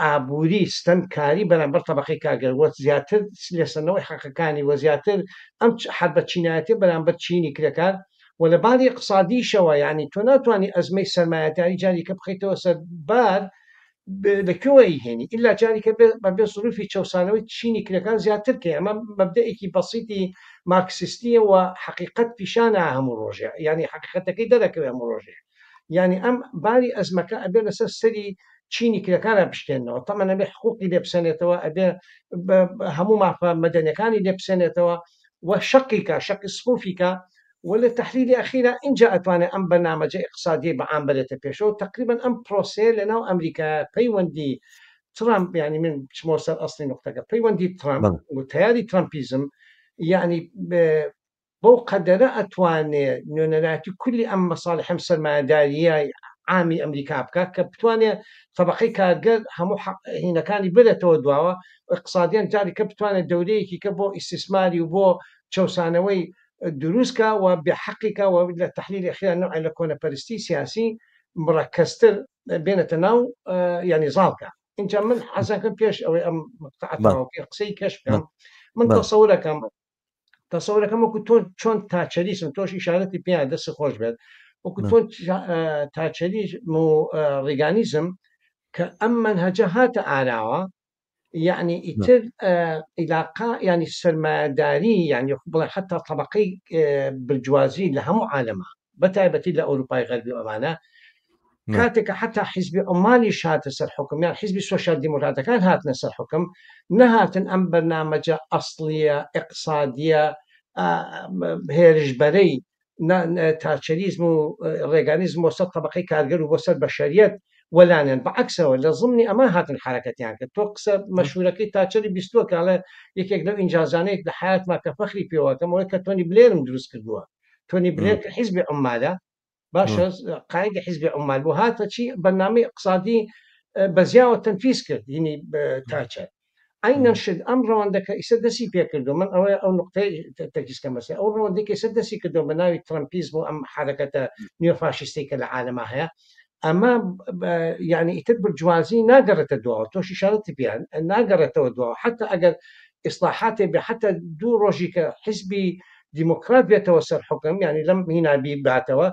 ئابووری ستەمکاری بەرامبەر تەبەقەی کارگەر وە زیاتر لێسەنەوەی حەقەکانی وە زیاتر ئەم حربە چینایەتی بەرامبەر چینی کرێکار و لەباری اقتصادیشەوە، ینی تۆ ناتوانانی ئەزمەی سەرمایهداری جاریکە بخەیتەوە سەر بار لەکوێوەی هێنی ئللا جاریکە بەبێ سروفی چەسانەوەی چینی کرێکان زیاتر کە ئەمە مەبدەئێکی بەسیتی مارکسیستیە و حقیقەت پیشانە هەموو ڕۆژێ، ینی حقیقەتەکەی دەرەکەوێ هەموو ڕۆژێ، ینی ئەم باری ئەزمەکە ئەبێ لەسەر سەری چینی کرێکانە بشتێنەوە تەمەنە بێ حقوقی لێبسەنێتەوە، ئەبێ هەموو مافە مەدەنیەکانی لێبسێنێتەوە و شەقیکە شەقی سپوفیکە ولا تحلیلی ئەخیرا اینجا ئەتوانێت ئەم بەنامەجە اقتصادی بەعام بێتە پێشەوە. تقریبا ئەم پرۆسەیە لەناو ئەمریکا پەیوەندی ترامپ، ینی من چمۆ سەر ئەسڵی نقطەکە پەیوەندی ترامپ و تیاری ترامپیزم، ینی بۆ قەدەرە ئەتوانێت نوێنەراتی کولی ئەم مەساڵح سەرمایهداریە عامی ئەمریکا بکە کە بتوانێت طبقەی کارگەر هەموو هینەکانی بێتەوە دواوە اقتصادیان جاریکە بتوانێت دەورەیەکی کە بۆ ئیسtismاری و بۆ چەسانەوەی دروستکە و بحقیکە و لە تحلیلی خیان نوع لە کۆنەپەرستی سیاسی مڕکەستر بێنێتە ناو ینی زاڵکە اینجا من حەزەکەم پێش ئەوەی ئەم مقتەعەتەوە قسەی کەش بکەم من تەسەورەکەم وەکو تۆ چۆن تاچەریسم تۆش ئیشارەتی پێیان دەست خۆش بێت وەکو تۆ تاچەریزم و ڕێگانیزم کە ئەم منهەجە هاتە ئاراوە يعني يتر علاقة يعني سرمایه‌داری يعني بڵێ حتى طبقەی برجوازی لە هەموو عالەمە بەتایبەتی لە ئەوروپای غەربی ئەوانە کاتێککە حتا حیزبی عمالی هاتە سەر حکم یان حیزبی سۆشیال دیموکراتەکان هاتنە سەر حکم نەهاتن ئەم بەرنامەجە ئەسڵیە ئیقتصادیە هێرشبەرەی تاچەریزم و ڕێگانیزم بۆ سەر طبقەی کارگەر و بۆ سەر بەشەریەت وەلانێن بەعکسەوە لە ضمنی ئەمە هاتن حرەکەتیان کرد تۆ قسە مەشهورەکەی تاچەری بیستووە کاڵە یەکێک لەو ئینجازانەیەک لە حیاتما کە فەخری پێوەکەمەوەی کە تۆنی بلێرم دروست کردووە تۆنی بلێر کە حیزبی عمالە باشە قایدی حیزبی عمال بۆ هاتە چی بەرنامەی اقتصادی بەزیاوە تەنفیز کرد ینی تاچە ئەینەن شت ئەم ڕەوەندەکە ئیسە دەستی پێکردو من ئەوەیە ئەو نقطەی تەکیسکە مەسە ئەو ڕەوەندێکی ئیسە دەستی کردو بە ناوی ترامپیزم و ئەم حرەکەتە نیۆفاشیستی کە لە عالەما هەیە ئەمە یعنی ئیتر برجوازی ناگەڕێتە دواوە تۆشی شارەتی پیان ناگەڕێتەوە دواوە حتا ئەگەر ئیسلاحاتێ بێ حتا دوو ڕۆژی کە حیزبی دیموکرات بێتەوە سەر حکم ینی لەم هینابی باتەوە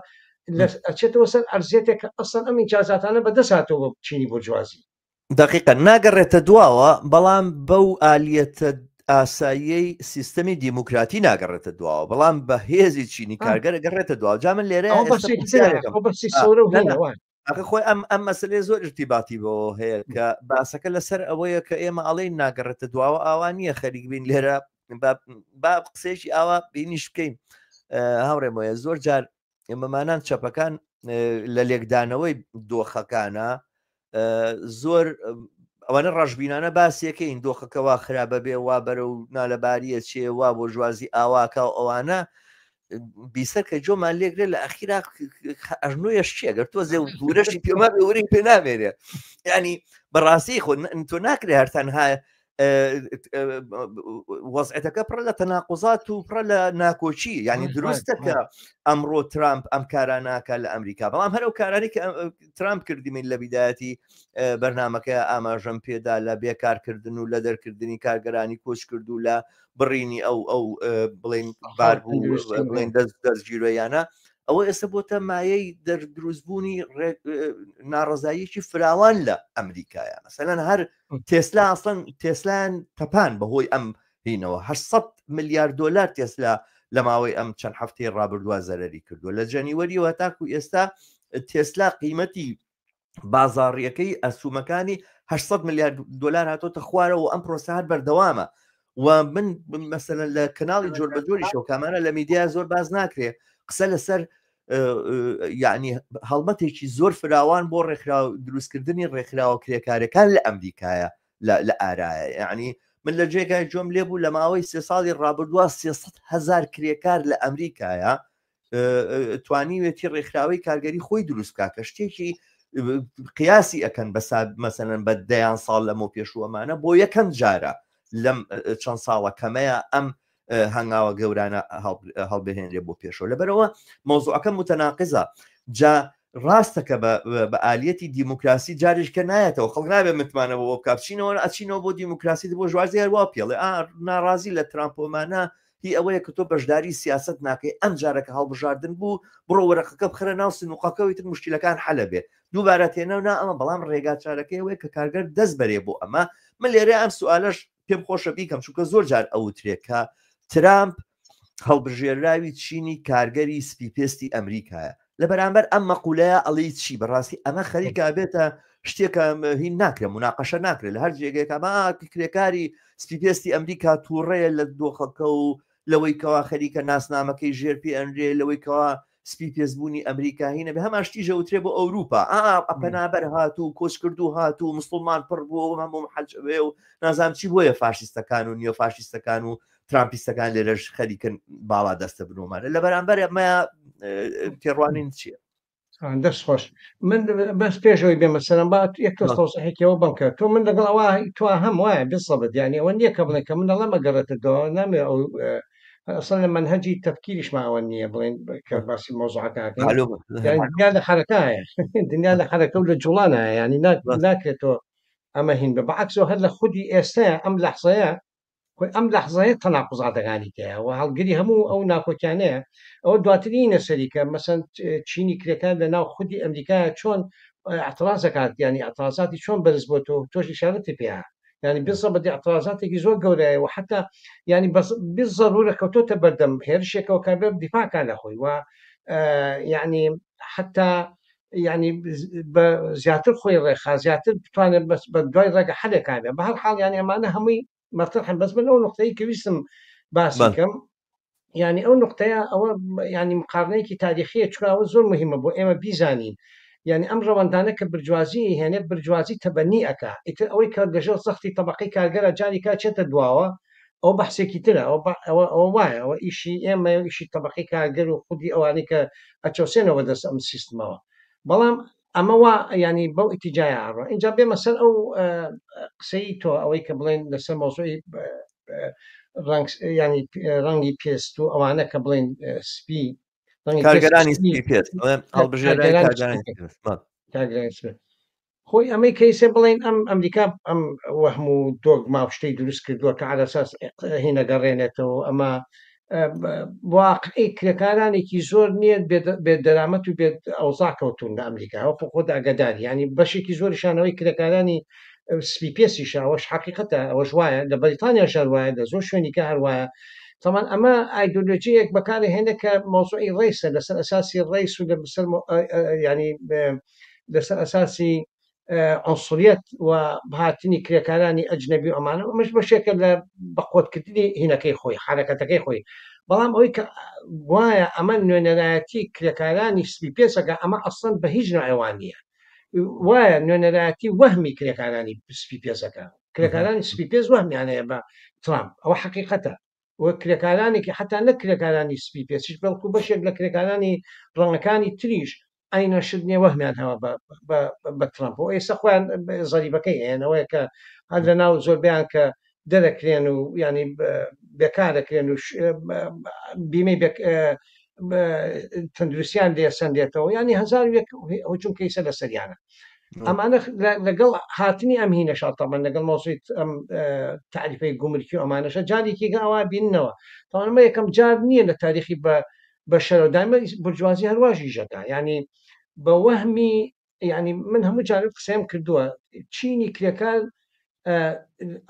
ئەچێتەوە سەر ئەرزێتێک کە ئەسڵ ئەم ئیجازاتانە بەدەساتەوە بۆ چینی بورجوازی دقیقا ناگەڕێتە دواوە بەڵام بەو ئالیەتە ئاساییەی سیستەمی دیموکراتی ناگەڕێتە دواوە بەڵام بە هێزی چینی کارگەرە گەڕێتە دواوە جا من لێرە خۆی ئەم مەسلێ زۆر ارتیباتی بۆ هەیە کە باسەکە لەسەر ئەوەیە کە ئێمە ئەڵێ ناگەڕێتە دواوە ئاوانیە خەریک بین لێرە با قسێکی ئاوا بینیش بکەین هاوڕێم وایە زۆر جار ئێمەمانان چەپەکان لە لێکدانەوەی دۆخەکانە زۆر ئەوانە ڕژبینانە باسیەکەین دۆخەکەوا خراپە بێ وا بەرە و نالەباریە چێ وا بۆ ژوازی ئاواکە و ئەوانە بیسەر کە جۆمان لێگرێت لە ئەخیرا ئەژنۆیەش چێگەر تۆ زێ دوورەشی پێما بێوەری پێ نامێنێ ینی بەڕاستی خۆ تۆ ناکرێ هەرتەنها وەزعەتەکە پڕە لە تەناقوزات و پڕە لە ناکۆچی ینی دروستە کە ئەمڕۆ ترامپ ئەم کاراناکە لە ئەمریکا بەڵام هەرو کارانی کە ترامپ کردیمین لە بیدایەتی بەرنمەکە ئاماژەم پێدا لە بێکارکردن و لە دەرکردنی کارگەرانی کۆچ کرد و لە بڕینی ئەو بڵێن باربوو بڵێن دەستگیرۆیانە ئەوە ئێستا بۆتە مایەی دەردروستبوونی ناڕزاییکی فراوان لە ئەمریکایە مەسەلەن هەر تێسلا ئەسڵەن تێسلایان تەپان بەهۆی ئەم هینەوە 800 میلیارد دلار تێسلا لە ماوەی ئەم چەند هەفتەی ڕابردووە زەرەری کردووە لە جەنیوەریەوە تاکو ئێستا تێسلا قیمەتی بازاڕیەکەی ئەسوومەکانی 800 میلیارد دلار هاتۆتە خوارەوە ئەم پرۆسە هەر بەردەوامە و من مەسەلەن لە کەناڵی جۆر بە جۆری شەوکامانە لە میدیا زۆر باز ناکرێ قسە لەسەر یعنی هەڵمەتێکی زۆر فراوان بۆ دروستکردنی ڕێکخراوە کرێکارەکان لە ئەمریکایە لە ئارایە یعنی من لە جێگای جۆم لێبوو لە ماوەی 3 ساڵی ڕابردووە 300,000 کرێکار لە ئەمریکایە توانیوێتی ڕێکخراوەی کارگەری خۆی دروستکە کە شتێکی قیاسی ئەەکەن مەسەلەن بە دەیان ساڵ لەمە پێشووەمانە بۆ یەکەم جارە لەم چەند ساڵە کەمەیە ئەم هەنگاوە گەورانە هەڵبهێنرێ بۆ پێشەوە لەبەرەوە مۆزوعەکە متەناقزە جا ڕاستەکە بە ئالیەتی دیموکراسی جاریشکە نایەتەوە خەڵک نابێ متمانەوە بۆ بکچینەوە ئەچینەوە بۆ دیموکراسی بۆ ژوازی هەروە پێڵێ ناڕازی لە ترامپۆمانە هی ئەوەیە کە تۆ بەشداری سیاست ناکەی ئەم جارەکە هەڵبژاردن بوو بڕۆ وەرەقەکە بخرە ناو سنووقەکەوی تر مشکلەکان حەلە بێ دووبارە تێنەوە ئەمە بەڵام ڕێگا چارەکەی ئەوەیە کە کارگەر دەست بەرێ بۆ ئەمە من لێرە ئەم سوالەش پێم خۆشە بیکەم چونکە زۆر جار ئەوترێکە ترامپ هەڵبژێراوی چینی کارگەری سپیپێستی ئەمریکایە لە بەرامبەر ئەم مەقولەیە ئەڵی چی بەڕاستی ئەمە خەریکا بێتە شتێکە هین ناکرێت مناقەشە ناکرێت لە هەر جێگەیەکە کرێکاری سپیپێستی ئەمریکا تووڕەیە لە دۆخەکە و لەوەی کەوا خەریکە ناسنامەکەی ژێر پێ ئەنرێ لەوەی کەوا سپیپێسبوونی ئەمریکا هینە بە هەماشتی ژەوترێ بۆ ئەوروپا ئەپەنابەر هاتوو کۆچ کردو هاتوو مسلمان پڕ بوو هەموو حەجبێ و نازام چی بۆیە فاشیستەکان و نیۆ فاشیستەکان و ترامپیستەکان لێرەش خەریکن باڵا دەستە بنۆمانە لە بەرامبەر ئەمە تێڕوانین چییە دەست خۆش من بەس پێشەوەی بێمە سەرم با یەک تۆستەحێکەوە بم کرد تۆ من لەگەڵ ئەوە تو هەم وایە بسەبت یانی ئەوە نییە کە بڵێ کە من دەڵێ مەگەڕێتە دۆ نامێ ئەو ئەسڵ لە منهەجی تەفکیریشمان ئەوە نییە بڵێن کە باسی مۆزوعەکەکەین معلومة يعني دنیا لە حرەکایە دنیا لە حرەکە و لە جوڵانایە ینی ناکرێتەوە ئەمە هین بە بەعکسەوە هەر لە خودی ئێستەیە ئەم لەحزەیە ئەم لەحزەیە تەناقوزاتەکانی تەیە و هەڵگری هەموو ئەو ناکۆکیانەیە ئەوە دواترینە سەریکە مەسەن چینی کرێکان لە ناو خودی ئەمریکایە چۆن اعتراض دەکات ینی ئەترازاتی چۆن بەرز بۆ تۆش ئیشارەتی پێ يعني بصە بەدی ئەترازاتێکی زۆر گەورەیە و حتا ینی بس ضرورە کەوتۆتە بەردەم هێرشێکەوە کابێ دیفاکان لە خۆی و يعني حتا يعني زیاتر خۆی ڕێخا زیاتر بتوانێت بەس بە دوای ڕێگە حلێکانە بە هەر حاڵ ینی ئەمانە هەمووی مەرتەحن بەس من ئەو نقطەی کە ویستم باسی کەم يعني ئەو نقطەیە ئەوە ینی مقارنەیەکی تاریخیە چکاوە زۆر مهمە بۆ ئێمە بیزانین يعني ئەم ڕەوەندانە کە برجوازی هێنێ برجوازی تەبەنی ئەکا ئیتر ئەوەی کە لەژێر سەختی طبقەی کارگەرە جاری کا چێتە دواوە ئەو بەحسێکی ترە ئەوە وایە ئەوە ئیشی ئێمە ئیشی طبقەی کارگەر و خودی ئەوانەی کە ئەچۆسێنەوە دەست ئەم سیستمەوە بەڵام ئەمە وا ینی بەو ئیتیجای ئاڕە اینجا بێمە سەر ئەو قسەی تۆ ئەوەی کە بڵێن لەسەر مۆزوعی ینی ڕەنگی پێست و ئەوانە کە بڵێن سپی کارگەرانی پێست خۆی ئەمەی کەیسێ بڵێن ئەم ئەمریکا ئەم وەهم و دۆگما شتەی دروست کردووە کە عەلەساس هینەگەڕێنێتەوە ئەمە واقعی کرێکارانێکی زۆر نییە بێت دەرامەت و بێت ئەوزا کەوتون لە ئەمریکا ئەو خۆدا ئەگەداری ینی بەشێکی زۆریشانەوەی کرێکارانی سپی پێسیشە ئەوەش حقیقەتە ئەوەش وایە لە بەریتانیا شار وایە لە زۆر شوێنیکە هەروایە طبعا ئەمە ئایدۆلۆژیەک بەکاری هێنە کە مۆزوعی ڕیسە لەسەر ئەساسی ڕیس و ینی لەسەر ئەساسی عنصریەت و هاتنی کرێکارانی ئەجنەبی ئەمانە مش بەشێکە لە بەقۆتکردنی هینەکەی خۆی حرەکەتەکەی خۆی بەڵام ئەوەی کە وایە ئەمە نوێنەرایەتی کرێکارانی سپی پێسەکە ئەمە ئەسڵەن بە هیچ نوعێوان نییە وایە نوێنەرایەتی وەهمی کرێکارانی سپی پێسەکە کرێکارانی سپی پێز وەهمیانەیە بە ترامپ ئەوە حقیقەتە وە کرێکارانێکی حتا نە کرێکارانی سپی پێسیش بەڵکو بەشێک لە کرێکارانی ڕەنگەکانی تریش ئەینە شتنیە وەهمیان هەوە بە ترامپ و ئێستا خۆیان زەریبەکەی هێنەوەیە کە هەر لە ناو زۆربیان کە دەرەکرێن و ینی بێکار دەکرێن و بیمەی تەندروستیان لێ سندێتەوە ینی هزار هجوم کەیسە لە سەریانە ئەمانە لەگەڵ هاتنی ئەم هینە شاتەمە لەگەڵ مۆزوعی ئەم تعریفەی گومرکی و ئەمانەشە جارێکی ئەوە بیننەوە تاوانمە یەکەم جار نییە لە تاریخی بە شەرۆدایمە برجوازی هەرواشی ژەکە ینی بە وەهمی ینی من هەموو جارێک قسەم کردووە چینی کرێکار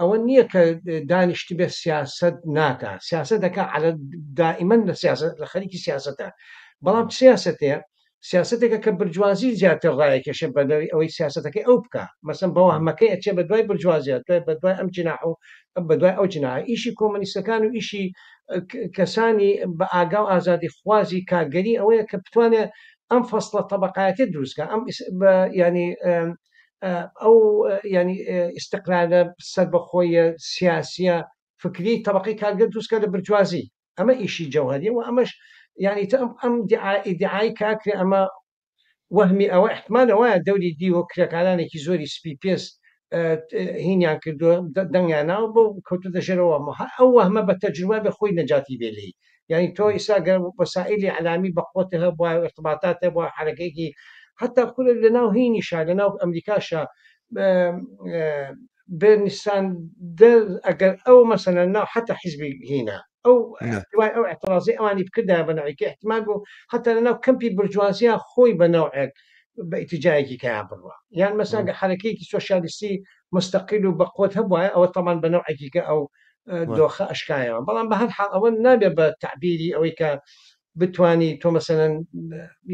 ئەوە نییە کە دانیشتی بێ سیاست ناکە سیاست دەکە على دائیمەن لە سیاست لە خەریکی سیاستە بەڵام سیاستەیە سیاستێکە کە برجوازی زیاتر ڕایەکێشە بەدەوی ئەوەی سیاستەکەی ئەو بکە مەسەن بە وەهمەکەی ئەچێ بە دوای برجوازیات بە دوای ئەم جناح و بە دوای ئەو جناح ئیشی کۆمۆنیستەکان و ئیشی کەسانی بە ئاگا و ئازادی خوازی کارگەری ئەوەیە کە بتوانێت ئەم فەصلە طبقاتی دروستکە ئەم ینی ئەو ینی ئیستقلالە سەربەخۆیە سیاسیە فکری طبقی کارگەر دروستکە لە برجوازی ئەمە ئیشی جەوهەریە و ئەمەش يعني ئەم ئیدعای کاکرێ ئەمە وەهمی ئەوە احتمالە وایە دەوری دیوە کرێکارانێکی زۆری سپی پێس هینیان کردووە دەنگیانناوە بۆ کەوتە دەژێرەوە ئەو وەهمە بە تەجروبە بە خۆی نەجاتی بێلی یعنی تۆ ئیساگەر وەسائلی علامی بەقوتە هەبووە ارتباطاتە بۆ حرەکەیەکی حتا خولە لە ناو هینیشا لە ناو ئەمریکاشە بێنیسان ئەگەر ئەو مەسەنە ناو حتا حیزبی هینە ئەو دوای ئەو اعتراضی ئەوانی بکردا بە ناویکە احتمال بوو حتا لە ناو کەمپی برجوازیە خۆی بە ناوعێک بە ئیتیجایەکی کایان بڕوە یان مەساگە حرەکەیەکی سۆشیالیستی مستەقیل و بەقوت هەبووە ئەوە تەمان بە ناوعێکی کە ئەو دۆخە ئەشکایەوە بەڵام بە هەر حاڵ ئەوە نابێت بە تعبیری ئەوەی کە بتوانی تۆ مەسەن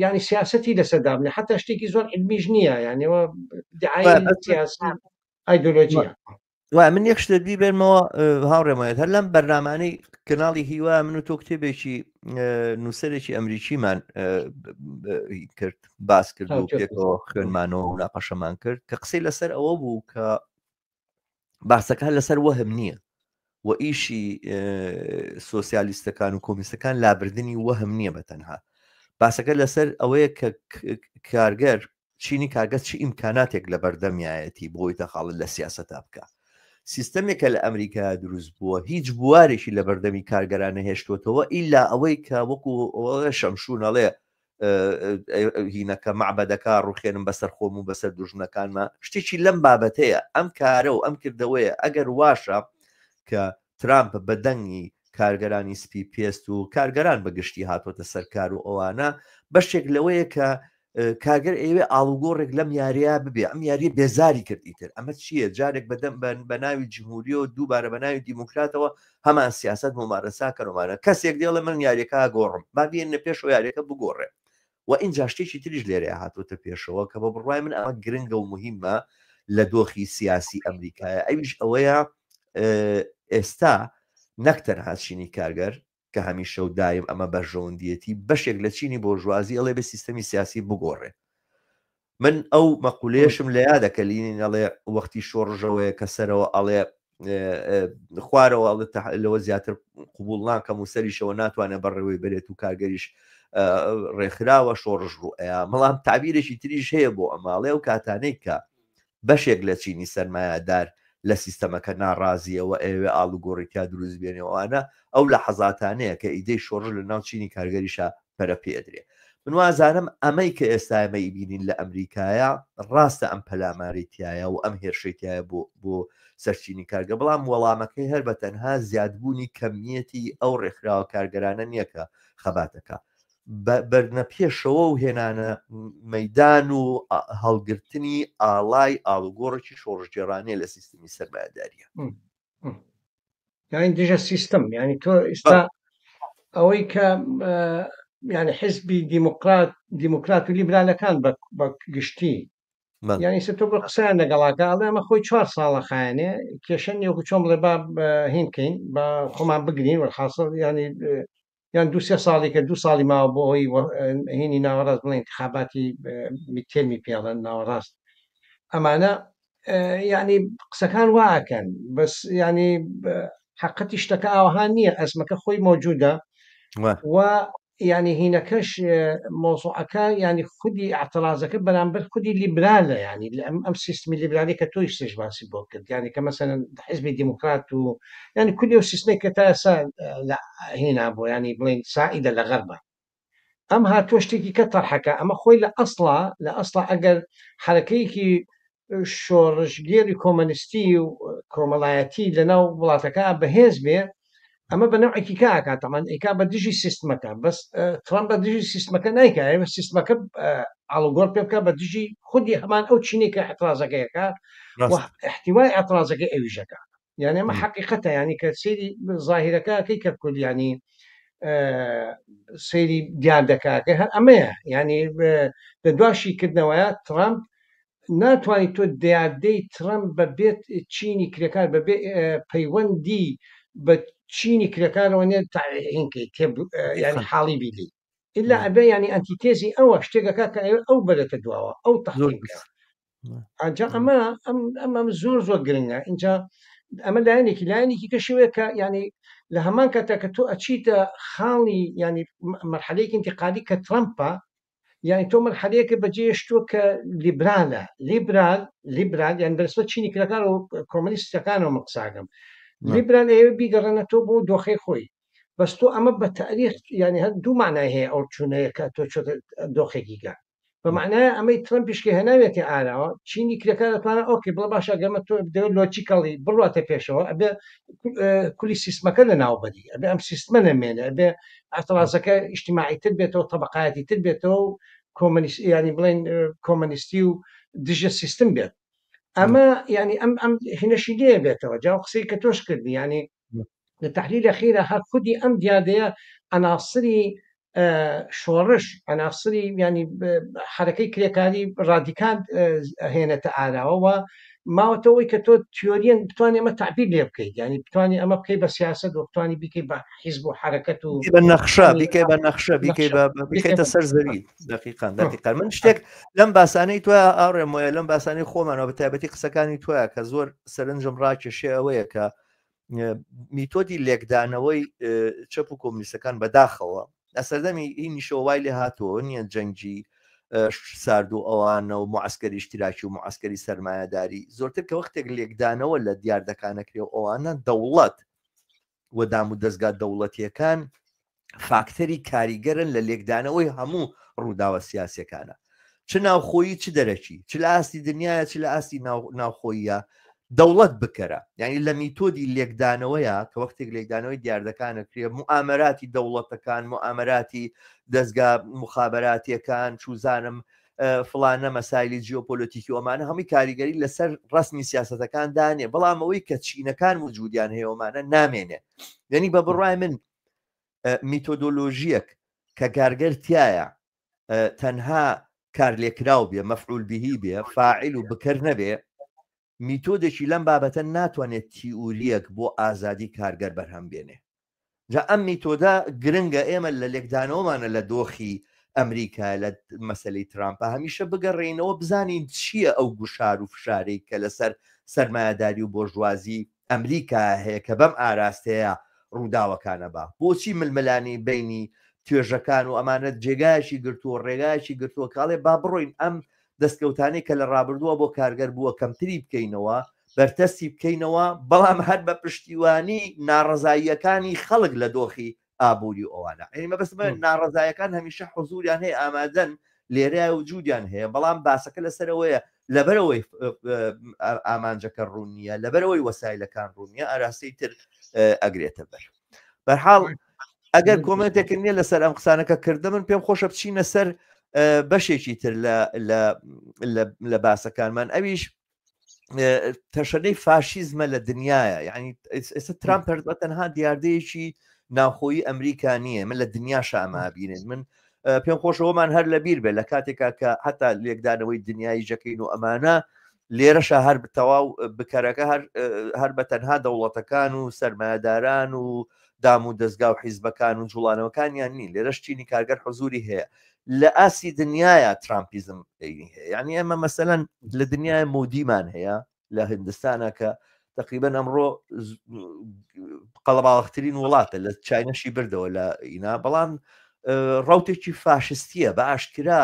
ینی سیاسەتی لەسەردابنێ حتا شتێکی زۆر علمیش نییە یانیەوە دعای سیاسی ئایدۆلۆژیە وای من یەک شتە بیبێنمەوە هاوڕێمەوێت هەر لەم بەرنامانەی کەناڵی هیوا من و تۆ کتێبێکی نووسەرێکی ئەمریکیمان کرد باس کرد و پێکەوە خوێنمانەوە و ناقەشەمان کرد کە قسەی لەسەر ئەوە بوو کە باسەکان لەسەر وەهم نییە و ئیشی سۆسیالیستەکان و کۆمیستەکان لابردنی وەهم نییە بەتەنها باسەکە لەسەر ئەوەیە کە کارگەر چینی کارگەر چی ئیمکاناتێک لە بەردەمیایەتی بۆی دەخاڵت لە سیاسەتا بکە سیستەمێکە لە ئەمریکا دروست بووە هیچ بوارێکی لە بەردەمی کارگەرانە هێشتوتەوە ئیلا ئەوەی کە وەکو شەمشونەڵێ هینەکە معبەدەکە ڕوخێنم بەسەر خۆم و بەسەر دوژنەکانمە شتێکی لەم بابەتەیە ئەم کارە و ئەم کردەوەیە ئەگەر واشە کە ترامپ بەدەنگی کارگەرانی سپی پێست و کارگەران بەگشتی هاتوۆتە سەرکار و ئەوانە بەشێک لەوەیە کە کارگەر ئێوێ ئاڵوگۆڕێک لەم یاریە ببێ ئەم یاریە بێزاری کردیتر ئەمە چییە جارێک بەدەم بە ناوی جمهوری و دووبارە بە ناوی دیموکراتەوە هەمان سیاست ممارەسا کەرۆمانە کەسێک دێڵە من یاریەکە گۆڕم با بێنە پێشەوە یاریەکە بگۆڕێ و اینجا شتێکی تریش لێرە هاتوۆتە پێشەوە کە بە بڕوای من ئەمە گرنگە و مهمە لە دۆخی سیاسی ئەمریکایە ئەویش ئەوەیە ئێستا نەکتەنها چینی کارگەر کە هەمیشە و دایم ئەمە بەژەوندیەتی بەشێک لە چینی بۆژوازی ئەڵێ بە سیستەمی سیاسی بگۆڕێ من ئەو مەقولێشم لە یادەکەلینی ئەڵێ وەختی شۆڕژەوەیە کە سەرەوە ئەڵێ خوارەوە لەوە زیاتر قوبوڵنان کەم و سەریشەوە ناتوانێت بەڕێوەی بێت و کارگەریش ڕێکخراوە شۆڕژ ڕوئەیە مەڵام تعبیرێکی تریش هەیە بۆ ئەماڵێ و کاتانەی کە بەشێک لە چینی سەرمایهدار لە سیستەمەکە ناڕازیەوە ئێوێ ئاڵوگۆڕیتیا دروست بێنێەوەوانە ئەو لە حەزاتانەیە کە ئیدەی شۆڕ لە ناو چینی کارگەریشە پەرە پێدرێ من وازانم ئەمەی کە ئێستا ئەمەی بینین لە ئەمریکایە ڕاستە ئەم پەلاماریتایە و ئەم هێرشێتایە بۆ سەرچینی کارگە بەڵام وەڵامەکەی هەر بە تەنها زیادبوونی کەمیەتی ئەو ڕێکخراوە کارگەرانە نییە کە خەباتەکە بەرنە پێشەوە و هێنانە مەدان و هەڵگرتنی ئاڵای ئاڵوگۆڕێکی شۆڕژگێڕانەیە لە سیستمی سەرمایهداریە یانی دیژە سیستم ینی تۆ ئێستا ئەوەی کە ینی حزبی دیموکرات و لیبرالەکان بە گشتی ینی س تۆ بە قسەیان لەگەڵاکە ئەڵێ ئەمە خۆی 4 ساڵە خایەنێ کێشە نیوەکو چۆم لێ با هینکەین بە خۆمان بگرین وەحاصل ینی یان 2 ساڵی کە 2 ساڵی ماوە بۆ ئەوی هینی ناوەڕاست بڵێن انتخاباتی تێمی پێڵەن ناوەڕاست ئەمانە ینی قسەکان واکەن بەس ینی حقەتی شتەکە ئاوەها نییە ئەسمەکە خۆی مۆجودە و ینی هینەکەش مۆزوعەکە ینی خودی ئاعتراازەکە بەرامبەر خودی لیبرالە ینی ئەم سیستمی لیبرالی کە تۆی سێژ باسی بۆ کرد ینی کە مەسەن حزبی دیموکرات و ینی کولی و سیستمی کە تا ئێستا هێنا بۆ ینی بڵێن سائیدە لە غەربە ئەم هاتووە شتێکی کە تەرحەکە ئەمە خۆی لە ئەسڵا ئەگەر حرەکەیەکی شۆڕژگێری کۆمەنیستی و کۆمەڵایەتی لەناو وڵاتەکە بەهێز بێ ئەمە بە نەوعێکی کاکات تەمان ئیکا بە دژی سیستمەکە بەس ترامپ بە دژی سیستمەکە نایکە سیستمەکە ئاڵوگۆڕ پێ بکە بە دژی خودی هەمان ئەو چینێکە احترازەکەیەکە احتیوای ئاعتراازەکەی ئەویژەکە یعنی ئەمە حقیقەتە ینی کە سێری ظاهیرەکەکەی کە کوردیانی سەیری دیار دەکاکە هەر ئەمەیە ینی لە دواشی کردنەوەیە ترامپ ناتوانانی تۆ دیاردەی ترامپ بە بێت چینی کرێکار بەبێ پەیوەندی بە چینی کرێکارەوە نێ هینکەی ینی حاڵی بیلی ئللا ئەبێ ینی ئەنتیتێزی ئەوە شتێکەکە کە ئەو بەرەتە دواوە ئەو تەحقیقە ئەجا ئەمە زۆر گرنگە اینجا ئەمە لایەنێکی کەشوەیە کە ینی لە هەمان کاتە کە تۆ ئەچیتە خاڵی ینی مەرحەلەیەکی انتقادی کە ترامپە یعنی تۆ مرحلەیەکە بەجێشتووە کە لیبرالە لیبرال یان بەرسبە چینی کرەکان و کۆمەنیستەکانەوە مەقساگەم لیبرال ئێوە بیگەڕێنەوە بۆ دۆخەی خۆی بەس تۆ ئەمە بە تاریخ ینی هەر دوو معنای هەیە ئەو چوونەیە کە تۆ چۆتە دۆخێکیگە بەمعنای ئەمەی ترامپیشکی هێناوێتی ئاراوە چینی کرەکانەتوانە ئۆکی بڵە باشە گەمە تۆ بدەوێت لۆجیکەڵی بڕاتە پێشەوە ئەبێ کولی سیستمەکە لە ناوبەری ئەبێ ئەم سیستمە نەمێنە ئەبێ ئاعتراازەکە ئیجتیماعیتر بێتەوە تەبەقایەتیتر بێتەوە و کۆمەنیستی ینی بڵێن کۆمەنیستی و دژە سیستم بێت ئەمە ینی ئەم هینەشی لێ بێتەوە جا قسەی کە تۆش کردی ینی لە تحلیل ئەخیرە هەر خودی ئەم دیادەیە ئەناسری شۆڕش ئەناسری ینی حرەکەی کرێکاری ڕادیکال هێنێتە ئاراوە ماوەتەوەی کە تۆ تیۆریەن بتوانێت ئەمە تعبیر لێ بکەیت ینی بتوانانی ئەمە بکەی بە سیاست و بتوانانی بیکەی بە حیزب و حرەکەت و بە نەخشە بیکەی بە نەخشە بیکەیتە سەر زەوی دقیقان من شتێک لەم باسانەی توە ئاڕێم وایە لەم باسانەی خۆمانەوە بە تایبەتی قسەکانی توە کە زۆر سەرنجم ڕاکێشێ ئەوەیە کە میتۆدی لێکدانەوەی چەپ و کۆمونیستەکان بەداخەوە لە سەردەمی هینیشەوە وای لێ هاتووە نییە جەنگی سارد و ئەوانە و معسکەری اشتراکی و معسکەری سەرمایهداری زۆرتر کە وەختێک لێکدانەوە لە دیاردەکانەکرێ و ئەوانە دەوڵەت وەدام و دەستگا دەوڵەتیەکان فاکتەری کاریگەرن لە لێکدانەوەی هەموو ڕووداوە سیاسەکانە چ ناوخۆیی چ دەرەکی چ لە ئاستی دنیاە چ لە ئاستی ناوخۆیە دەوڵەت بکەرە یعنی لە میتۆدی لێکدانەوەیە کە وەختێک لێکدانەوەی دیاردەکانەکرێ معامەراتی دەوڵەتەکان معامەراتی دەستگا مخابراتیەکان چوزانم فلانە مەسایلی جیۆپۆلیتیکی ئەمانە هەمووی کاریگەری لەسەر ڕسمی سیاسەتەکان دانێ بەڵام ئەوەی کە چینەکان وجودیان هەیەمانە نامێنێ یعنی بە بڕای من میتۆدۆلۆژیەک کە کارگەر تایە تەنها کار لێکراو بێ مەفعول بهی بێ فاعل و بکەر نەبێ میتۆدێکی لەم بابەتە ناتوانێت تیئوریەک بۆ ئازادی کارگەر بەرهەم بێنێ جا ئەم میتۆدا گرنگە ئێمە لە لێکدانەوەمانە لە دۆخی ئەمریکا لە مەسلەی ترامپە هەمیشە بگەڕێنەوە بزانین چییە ئەو گوشار و فشارەی کە لەسەر سەرمایهداری و بۆژوازی ئەمریکا هەیە کە بەم ئاراستەیە ڕووداوەکانە با بۆچی ململانی بینی توێژەکان و ئەمانە جێگایشی گرتووە ڕێگایشی گرتووە کاڵێ با بڕۆین ئەم دەستکەوتانی کە لە ڕابردووە بۆ کارگەر بووە کەمتری بکەینەوە بەرتەستی بکەینەوە بەڵام هەر بە پشتیوانی ناڕزاییەکانی خەڵک لە دۆخی ئابووری ئەوانە ئەمە بەس ناڕزایەکان هەمیشە حزوریان هەیە ئامادەن لێرە وجودیان هەیە بەڵام باسەکە لەسەرەوەیە لەبەرەوەی ئامانجەکە ڕوونیە لەبەرەوەی وەسایلەکان ڕوونیە ئاراستەی تر ئەگرێتە بەر بەرحاڵ ئەگەر کۆمنتێکن نیە لەسەر ئەم قسانەکە کردە من پێم خۆشە بچینە سەر بەشێکی تر لە باسەکانمان ئەویش تەشەنەی فاشیزمە لە دنیاە یعنی ئێستا ترامپ تەنها دیاردەیەکی ناوخۆیی ئەمریکا نییە من لە دنیا شامابینێت من پێم خۆشەوەمان هەر لە بیر بێ لە کاتێکا کە حتا لێکدانەوەی دنیای ژەکەین و ئەمانە لێرەشە هەر تەواو بکەرەکە هەر بە تەنها دەوڵەتەکان و سەرمایهداران و دام و دەستگا و حیزبەکان و جوڵانەوەکانیان نین لێرەش چینی کارگەر حزوری هەیە لە ئاسی دنیاە ترامپیزم یعنی ئەمە مەسەلەن لە دنیای مودیمان هەیە لە هندستانە کە تقریبان ئەمڕۆ قەڵەباڵغترین وڵاتە لە چاینەشی بردەوە لە ئینا بەڵام ڕوتێکی فاشستیە بە ئاشکرا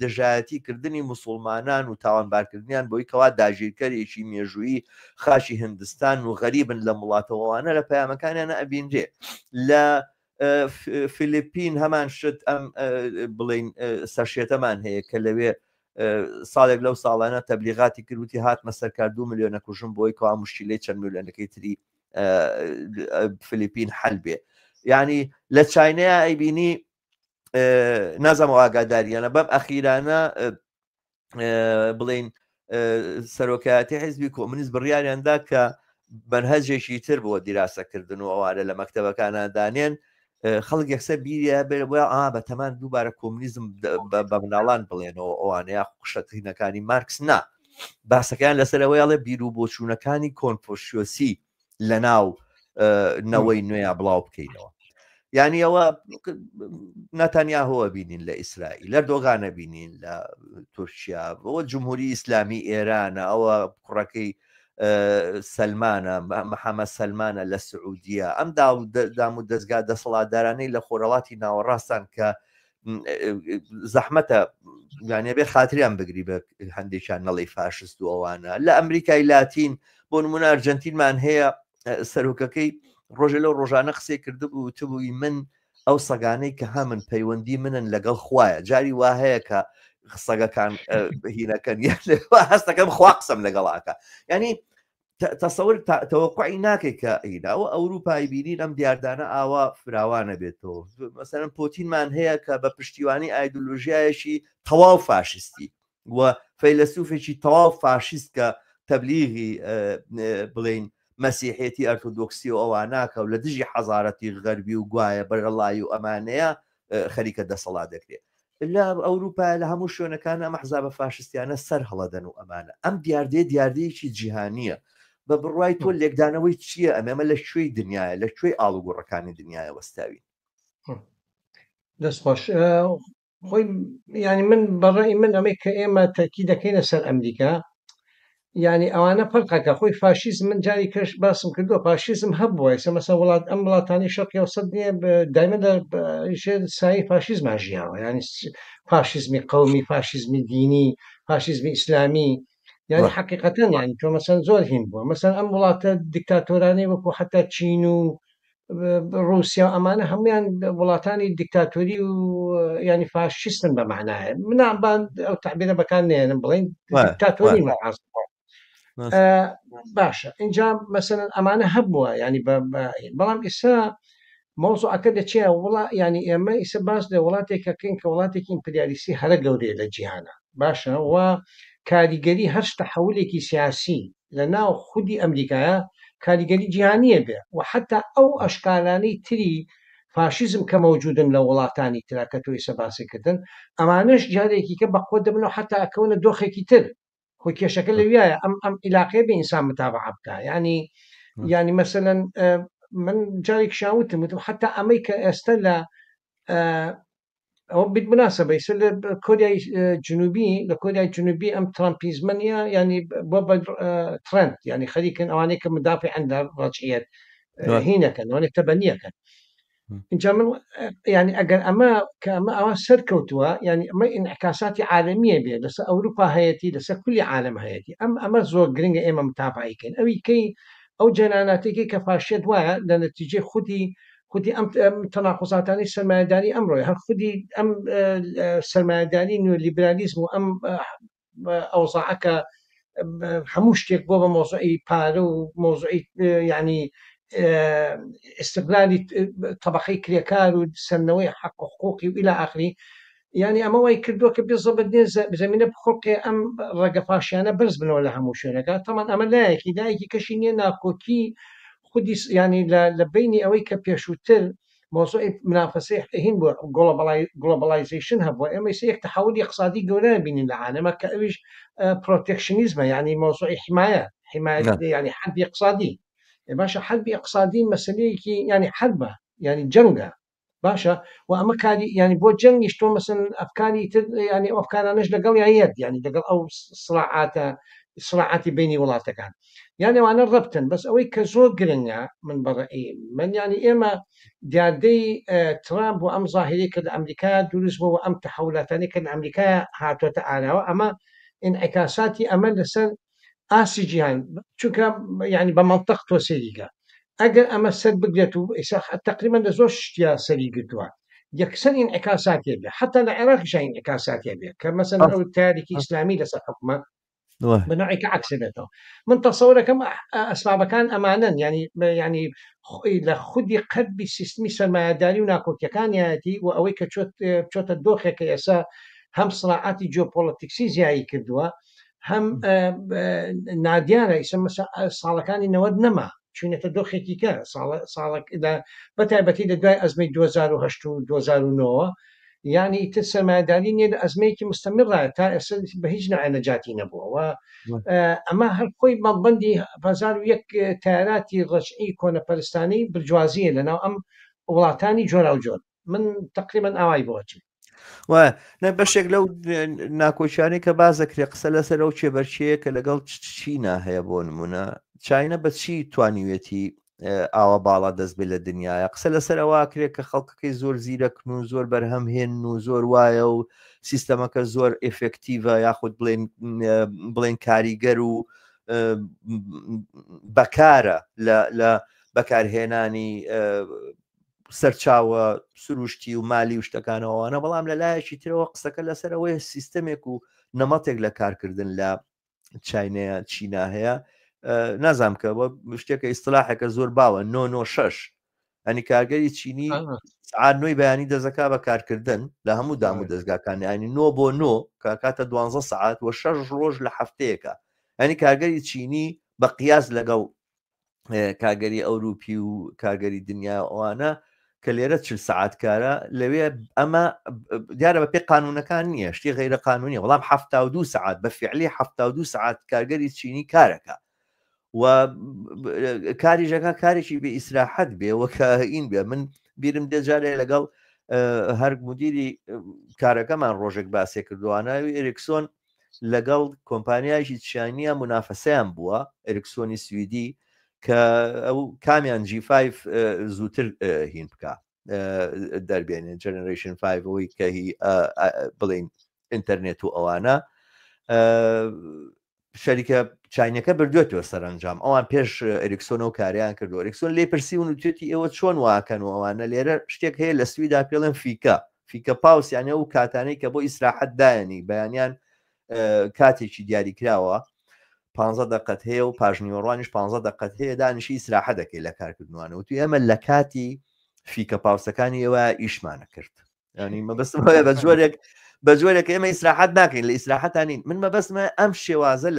دژایەتی کردنی مسلمانان و تاوانبارکردنیان بۆی کەوا داژیرکەرێکی مێژوویی خاشی هندستان و غەریبن لە وڵاتەوەوانە لە پەیامەکانیانە ئەبینرێ لە فیلیپین هەمان شت ئەم بڵین سەرشێتەمان هەیە کە لەوێ ساڵێک لەو ساڵانە تەبلیغاتی کردوتی هاتمە سەرکار 2 ملیۆنە کوژم بۆی کەوا مشکلەی چەند میلیۆنەکەی تری فیلیپین حل بێ یعنی لە چاینەیە ئەیبینی نازەمەوە ئاگاداریانە بەم ئەخیرانە بڵین سەرۆکایەتی حیزبی کۆمونیست بڕیاریاندا کە بەنهەجێکی تر بۆ دیراسەکردن و ئەوانە لە مەکتەبەکانە دانێن خەڵک یەکسەر بیریە بێ بە تەمان دووبارە کۆمونیزم بە مناڵان بڵێنەوە ئەوانەیە قشەتینەکانی مارکس نا باسەکان لەسەرەوەیڵێ بیر و بۆچوونەکانی کۆنفۆشیۆسی لە ناو نەوەی نوێیە بڵاو بکەینەوە یعنی ئەوە نەتەنیاهۆوە بینین لە ئیسرائیل لە دۆغانە بینین لە تورکیا بۆ جمهوری ئیسلامی ئێرانە ئەوە کوڕەکەی سلمانە محەممەد سلمانە لە سعودیە ئەم دام و دەستگا دەسەڵاتدارانەی لە خۆرەڵاتی ناوەڕاستان کە زەحمەتە یانێ بێ خاتریان بگری بە هەندێکیان نەڵی فاشست و ئەوانە لە ئەمریکای لاتین بۆ نمونە ئەرجەنتینمان هەیە سەرۆکەکەی ڕۆژە لەو ڕۆژانە قسەی کردبوو وتبووی من ئەو سەگانەی کە هەمن پەیوەندی منن لەگەڵ خوایە جاری وا هەیە کە سەگەکان هینەکەن هەستەکەم خوا قسەم لەگەڵاکە ینی تەسەور تەوەقعی ناکەی کە ئیدا ئەو ئەوروپای بینین ئەم دیاردانە ئاوا فراوانە بێتەوە مەسەرەن پۆتینمان هەیە کە بە پشتیوانی ئایدۆلۆژیایەکی تەواو فاشستی و فەیلسوفێکی تەواو فاشیست کە تەبلیغی بڵین مەسیحێتی ئەرتۆدۆکسی و ئەواناکە و لە دژی حەزارەتی غەربی و گوایە بەرەڵای و ئەمانەیە خەریکە دەسەڵات دەکرێت لە ئەوروپا لە هەموو شوێنەکان ئەمە حزابە فاشستیانە سەر هەڵەدەن و ئەمانە ئەم دیاردەیەکی جیهانیە بە بڕوای تۆ لێکدانەوەی چییە ئەمەمە لە شوێی دنیاە لە کوێی ئاڵوگۆڕەکانی دنیاە وەستاوی دەستخۆش خۆی ینی من بەڕێی من ئەمەی کە ئێمە تەکی دەکەینە سەر ئەمریکا ینی ئەوانە فەرقەکە خۆی فاشیزم من جاری کەش باسم کردووە پاشیزم هەبووە ئێستا مەسە وڵات ئەم وڵاتانی شەڕقی سەد نیە دایمە سایی فاشیزمان ژیاوە ینی فاشیزمی قومی فاشیزمی دینی فاشیزمی ئیسلامی ینی حقیقەتەن ینی تۆ مەسەن زۆر هین بووە مەسەن ئەم وڵاتە دیکتاتۆرانەی وەکو حتا چین و رووسیا ئەمانە هەمویان وڵاتانی دیکتاتۆری و ینی فاشیستن بە معناە منابان ئەو تعبیرە بەکان نێنم بڵین دیکتاتۆری مەڕاست باشە اینجا مەسەن ئەمانە هەبووە ینی بەڵام ئێستا مۆزوعەکە دەچێ وڵات ینی ئێمە ئیسە باس لە وڵاتێکەکەین کە وڵاتێکی ئیمپریالیستی هەرە گەورەیە لە جیهانە باشە و کاریگەری هەر تەحولێکی سیاسی لە ناو خودی ئەمریکایە کاریگەری جیهانیە بێ و حتا ئەو ئەشکالانەی تری فاشیزم کە مەوجودن لە وڵاتانی ترا کە تۆی سەباسیکردن ئەمانش جارێکی کە بەخۆ دەبنەوە حتا ئەکەونە دۆخێکی تر خۆ کێشەکە لەویایە ئەم عیلاقەیە بە ئینسان متابعە بکە ینی مەسەلەن من جارێک شاوتم وتم حتا ئەمەی کە ئێستا لە ئەوە بیت مناسبە ئیسە لە کۆریای جنوبی لە کۆریای جنوبی ئەم ترامپیزمەنیە ینی بۆ بە ترند ینی خەریکن ئەوانەی کە مدافع عندە ڕەجعیەت هینەکەن ئەوانێک تەبەنیەکەن اینجا من ینی ئەگەر ئەمە کە ئەمە ئەوە سەرکەوتووە ینی ئەمە ئینعکاساتی عالمیە بێت لەسەر ئەوروپا هەیەی لەسەر کولی عالم هەیەی ئەمە زۆر گرنگە ئێمە متابعیکەین ئەوی کەی ئەو جەناناتێکی کە فاشێت وایە لە نەتیجێ خودی ئەم تەناقوزاتانی سەرمایه‌داری ئەمڕۆی هەر خودی ئەم سەرمایه‌داری نیۆلیبرالیزم و ئەم ئەوزاعەکە هەموو شتێک بۆ بە مۆزوعی پارە و مۆزوعی ینی استقلالی طبقەی کرێکار و سەرنەوەی حق و حقوقی و إلى آخره ینی ئەمە وای کردووە کە بێزەبەت زمینە بخۆڵقێ ئەم ڕێگە پاشیانە برز بنەوە لە هەموو شوێنەکە تەمان ئەمە لایەکی کەشی نییە ناکۆکی خودی ینی لە بینی ئەوەی کە پێشووتر مۆزوعی منافسەی هین بووە گلۆبەلایزیشن هەبووە ئێمە یەک تەحولی اقتصادی گەورە بینین لە عالەمە کە ئەویش پرۆتێکشنیزمە ینی مۆزوعی حمایە ینی حربی اقتصادی باشە حربی اقتصادی مەسلەیەکی ینی حربە ینی جەنگە باشە و ئەمە کاری ینی بۆ جەنگیش تۆ مەسن ئەفکاری تر ینی ئەفکارانش لەگەڵ یەت ینی لەگەڵ ئەو سڵاعاتی بینی وڵاتەکان یان ئەوانە ڕەبتن بەس ئەوەی کە زۆر گرنگە من بەڕێی من ینی ئێمە دیادەی ترامپ و ئەم زاهرەیە کە لە ئەمریکا دروست بووە ئەم تەحولاتانەی کە لە ئەمریکا هاتوۆتە ئاراوە ئەمە ئینعکاساتی ئەمە لەسەر ئاسی جیهان چونکە ینی بە مەنطق تۆ سەریگە ئەگەر ئەمە سەر بگرێت و ئێستا تقریبا لە زۆر شتیا سەری گرتووە یەکسەر ئینعکاساتێ بێ حتا لە عێراقیش ئینعکاساتێ بێ کە مەسەلا ئەو تاریکی ئیسلامی لەسەر حکومە بنوعێکە عکسێتەوە من تەسەورەکەم ئەسبابەکان ئەمانن ینی لە خودی قەربی سیستمی سەرمایه‌داری و ناکۆکیەکانیەتی و ئەوەی کە چۆتە دۆخێکە ئێستا هەم سڵاعاتی جیۆپۆلیتیکسی زیایی کردووە هەم نادیارە ئیسە ساڵەکانی 90 نەما چونێتە دۆخێکی کە ساڵک بەتایبەتی لە دوای ئەزمەی 2008 و 2009 ینی ئیتر سەرمایه‌داری نیە لە ئەزمەیەکی مستەمرڕایە تا ئێستا بە هیچ نوعێ نەجاتی نەبووە ئەمە هەر خۆی مەڵبەندی 2001 تایاراتی ڕەجعی کۆنەپەرستانی برجوازیە لەناو ئەم وڵاتانی جۆرا و جۆر من تقریبا ئاوای بۆچی بەشێک لەو ناکۆچیانی کە بازەکرێ قسە لەسەر ئەو چێبەرچەیە کە لەگەڵ چینا هەیە بۆ نمونە چاینە بە چی توانیوێتی ئاوە باڵا دەست بێ لە دنیاە قسە لەسەر ئەوواکرێت کە خەڵکەکەی زۆر زیرەکن و زۆر بەرهەمهێن و زۆر وایە و سیستەمەکە زۆر ئفکتیڤە یاخود بڵێن کاریگەر و بەکارە لە بەکارهێنانی سەرچاوە سروشتی و مالی و شتەکانەوەوانە بەڵام لە لایەکی ترەوە قسەکە لەسەرەوەی سیستەمێک و نەمەتێک لە کارکردن لە چینا هەیە نازام کە بۆ شتێکە ئیستلاحەکە زۆر باوە 996 ئەنی کارگەری چینی سعات نۆی بەیانی دەزەکا بە کارکردن لە هەموو دام و دەستگاکانی ینی 9 بۆ 9 کاتە 12 سعات و 6 ڕۆژ لە هەفتەیەکە ئەنی کارگەری چینی بە قیاس لەگەڵ کارگەری ئەوروپی و کارگەری دنیا ئەوانە کە لێرە 40 سعات کارە لەوێ ئەمە دیارە بە پێ قانونەکان نییە شتی غیرە قانونیە بەڵام 72 سعات بە فعلی 72 سعات کارگەری چینی کارەکە و کاریژەکە کارێکی بێ ئیسراحەت بێ وەکە ئین بێ من بیرم دەجارێ لەگەڵ هەر مدیری کارەکەمان ڕۆژێک باسێ کردواناوی ئێرێکسۆن لەگەڵ کۆمپانیایشی چینیە منافەسەیان بووە ئەرکسۆنی سوئدی کە ئەو کامیان G5 زووتر هین بکە دەربێنێن جەنەرێشن 5 ئەوەی کە هی بڵین ئینتەرنێت و ئەوانە شەریکە چینەکە بردوێتەوە سەرنجام ئەوان پێش ئەرکسۆنە و کاریان کردو ئەرکسۆن لێ پرسی و توێتی ئێوە چۆن واکەن و ئەوانە لێرە شتێک هەیە لە سویدا پێڵێن فیکە پاوسیانە و کاتانەی کە بۆ ئیسراحەت دایانی بەیانیان کاتێکی دیاریکراوە 15 دقت هەیە و پاژنیوەڕوانیش 15 دقت هەیە دانیشی ئیسراحە دەکەی لە کارکردنوانە و تو ئێمە لە کاتی فیکە پاوسەکانی ئێوە ئیشمانە کرد ینی مەبەستم بە جۆرێک ئێمە ئیسراحەت ناکەین لە ئیسراحەتانین من مەبەستمە ئەم شێوازە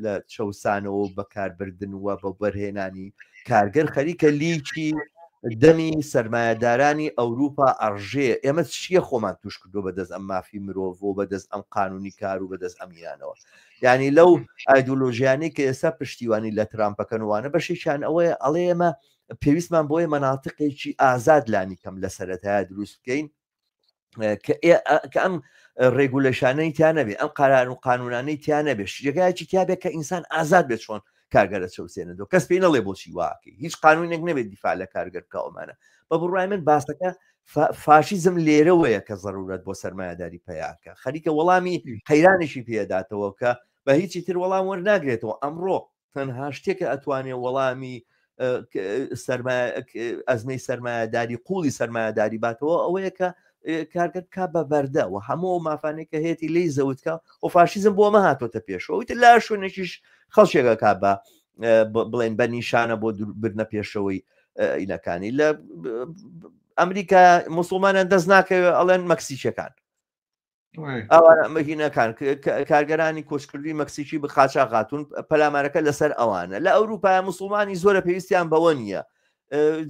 لە چەسانەوە و بەکاربردن وە بە بەرهێنانی کارگەر خەریکە لیکی دەمی سەرمایهدارانی ئەوروپا ئەڕژێ ئێمە چییە خۆمان توش کردو بەدەست ئەم مافی مرۆڤ و بەدەست ئەم قانونی کار و بەدەست ئەمیانەوە ینی لەو ئایدۆلۆژیانی کە ئێستا پشتیوانی لە ترامپەکەنوانە بەشێکیان ئەوەیە ئەڵێ ئێمە پێویستمان بۆیە مەناڵتقێکی ئازاد لانی کەم لە سەرەتایە دروست بکەین کە ئەم ڕێگولەشانەی تیان نەبێ ئەم قاران و قانونانەی تیان نەبێ شتێکایکی تیابێت کە ئینسان ئازاد بێت چۆن کارگەرە چەوسێنەوە کەس پێی نەڵێ بۆچی واکەی هیچ قانونێک نەبێت دیفاع لە کارگەر بکەومانە بە بڕای من باسەکە فاشیزم لێرەوەیە کە ضرورەت بۆ سەرمایهداری پیاکە خەریکە وەڵامی قەیرانێکی پێداتەوە کە بە هیچی تر وەڵام وەرناگرێتەوە ئەمڕۆ تەنها شتێکە ئەتوانێت وەڵامی ئەزمەی سەرمایهداری قوڵی سەرمایهداری باتەوە ئەوەیە کە کارگەر کا بە بەردە و هەموو مافانێکە هەیەی لی زەوتکە و فاشیزم بۆ مە هاتۆتە پێشەوەیت لا شوێنێکیش خەڵکێکە کا بە بڵێن بە نیشانە بۆ بردنە پێشەوەی ئینەکانی لە ئەمریکا موسڵمانیان دەست ناکەوێت ئەڵێن مەکسیکەکان ئەوانە مەهینەکان کارگەرانی کۆچکردوی مەکسیکی بخاچا هاتوون پەلامارەکە لەسەر ئەوانە لە ئەوروپای موسڵمانی زۆرە پێویستیان بەوە نییە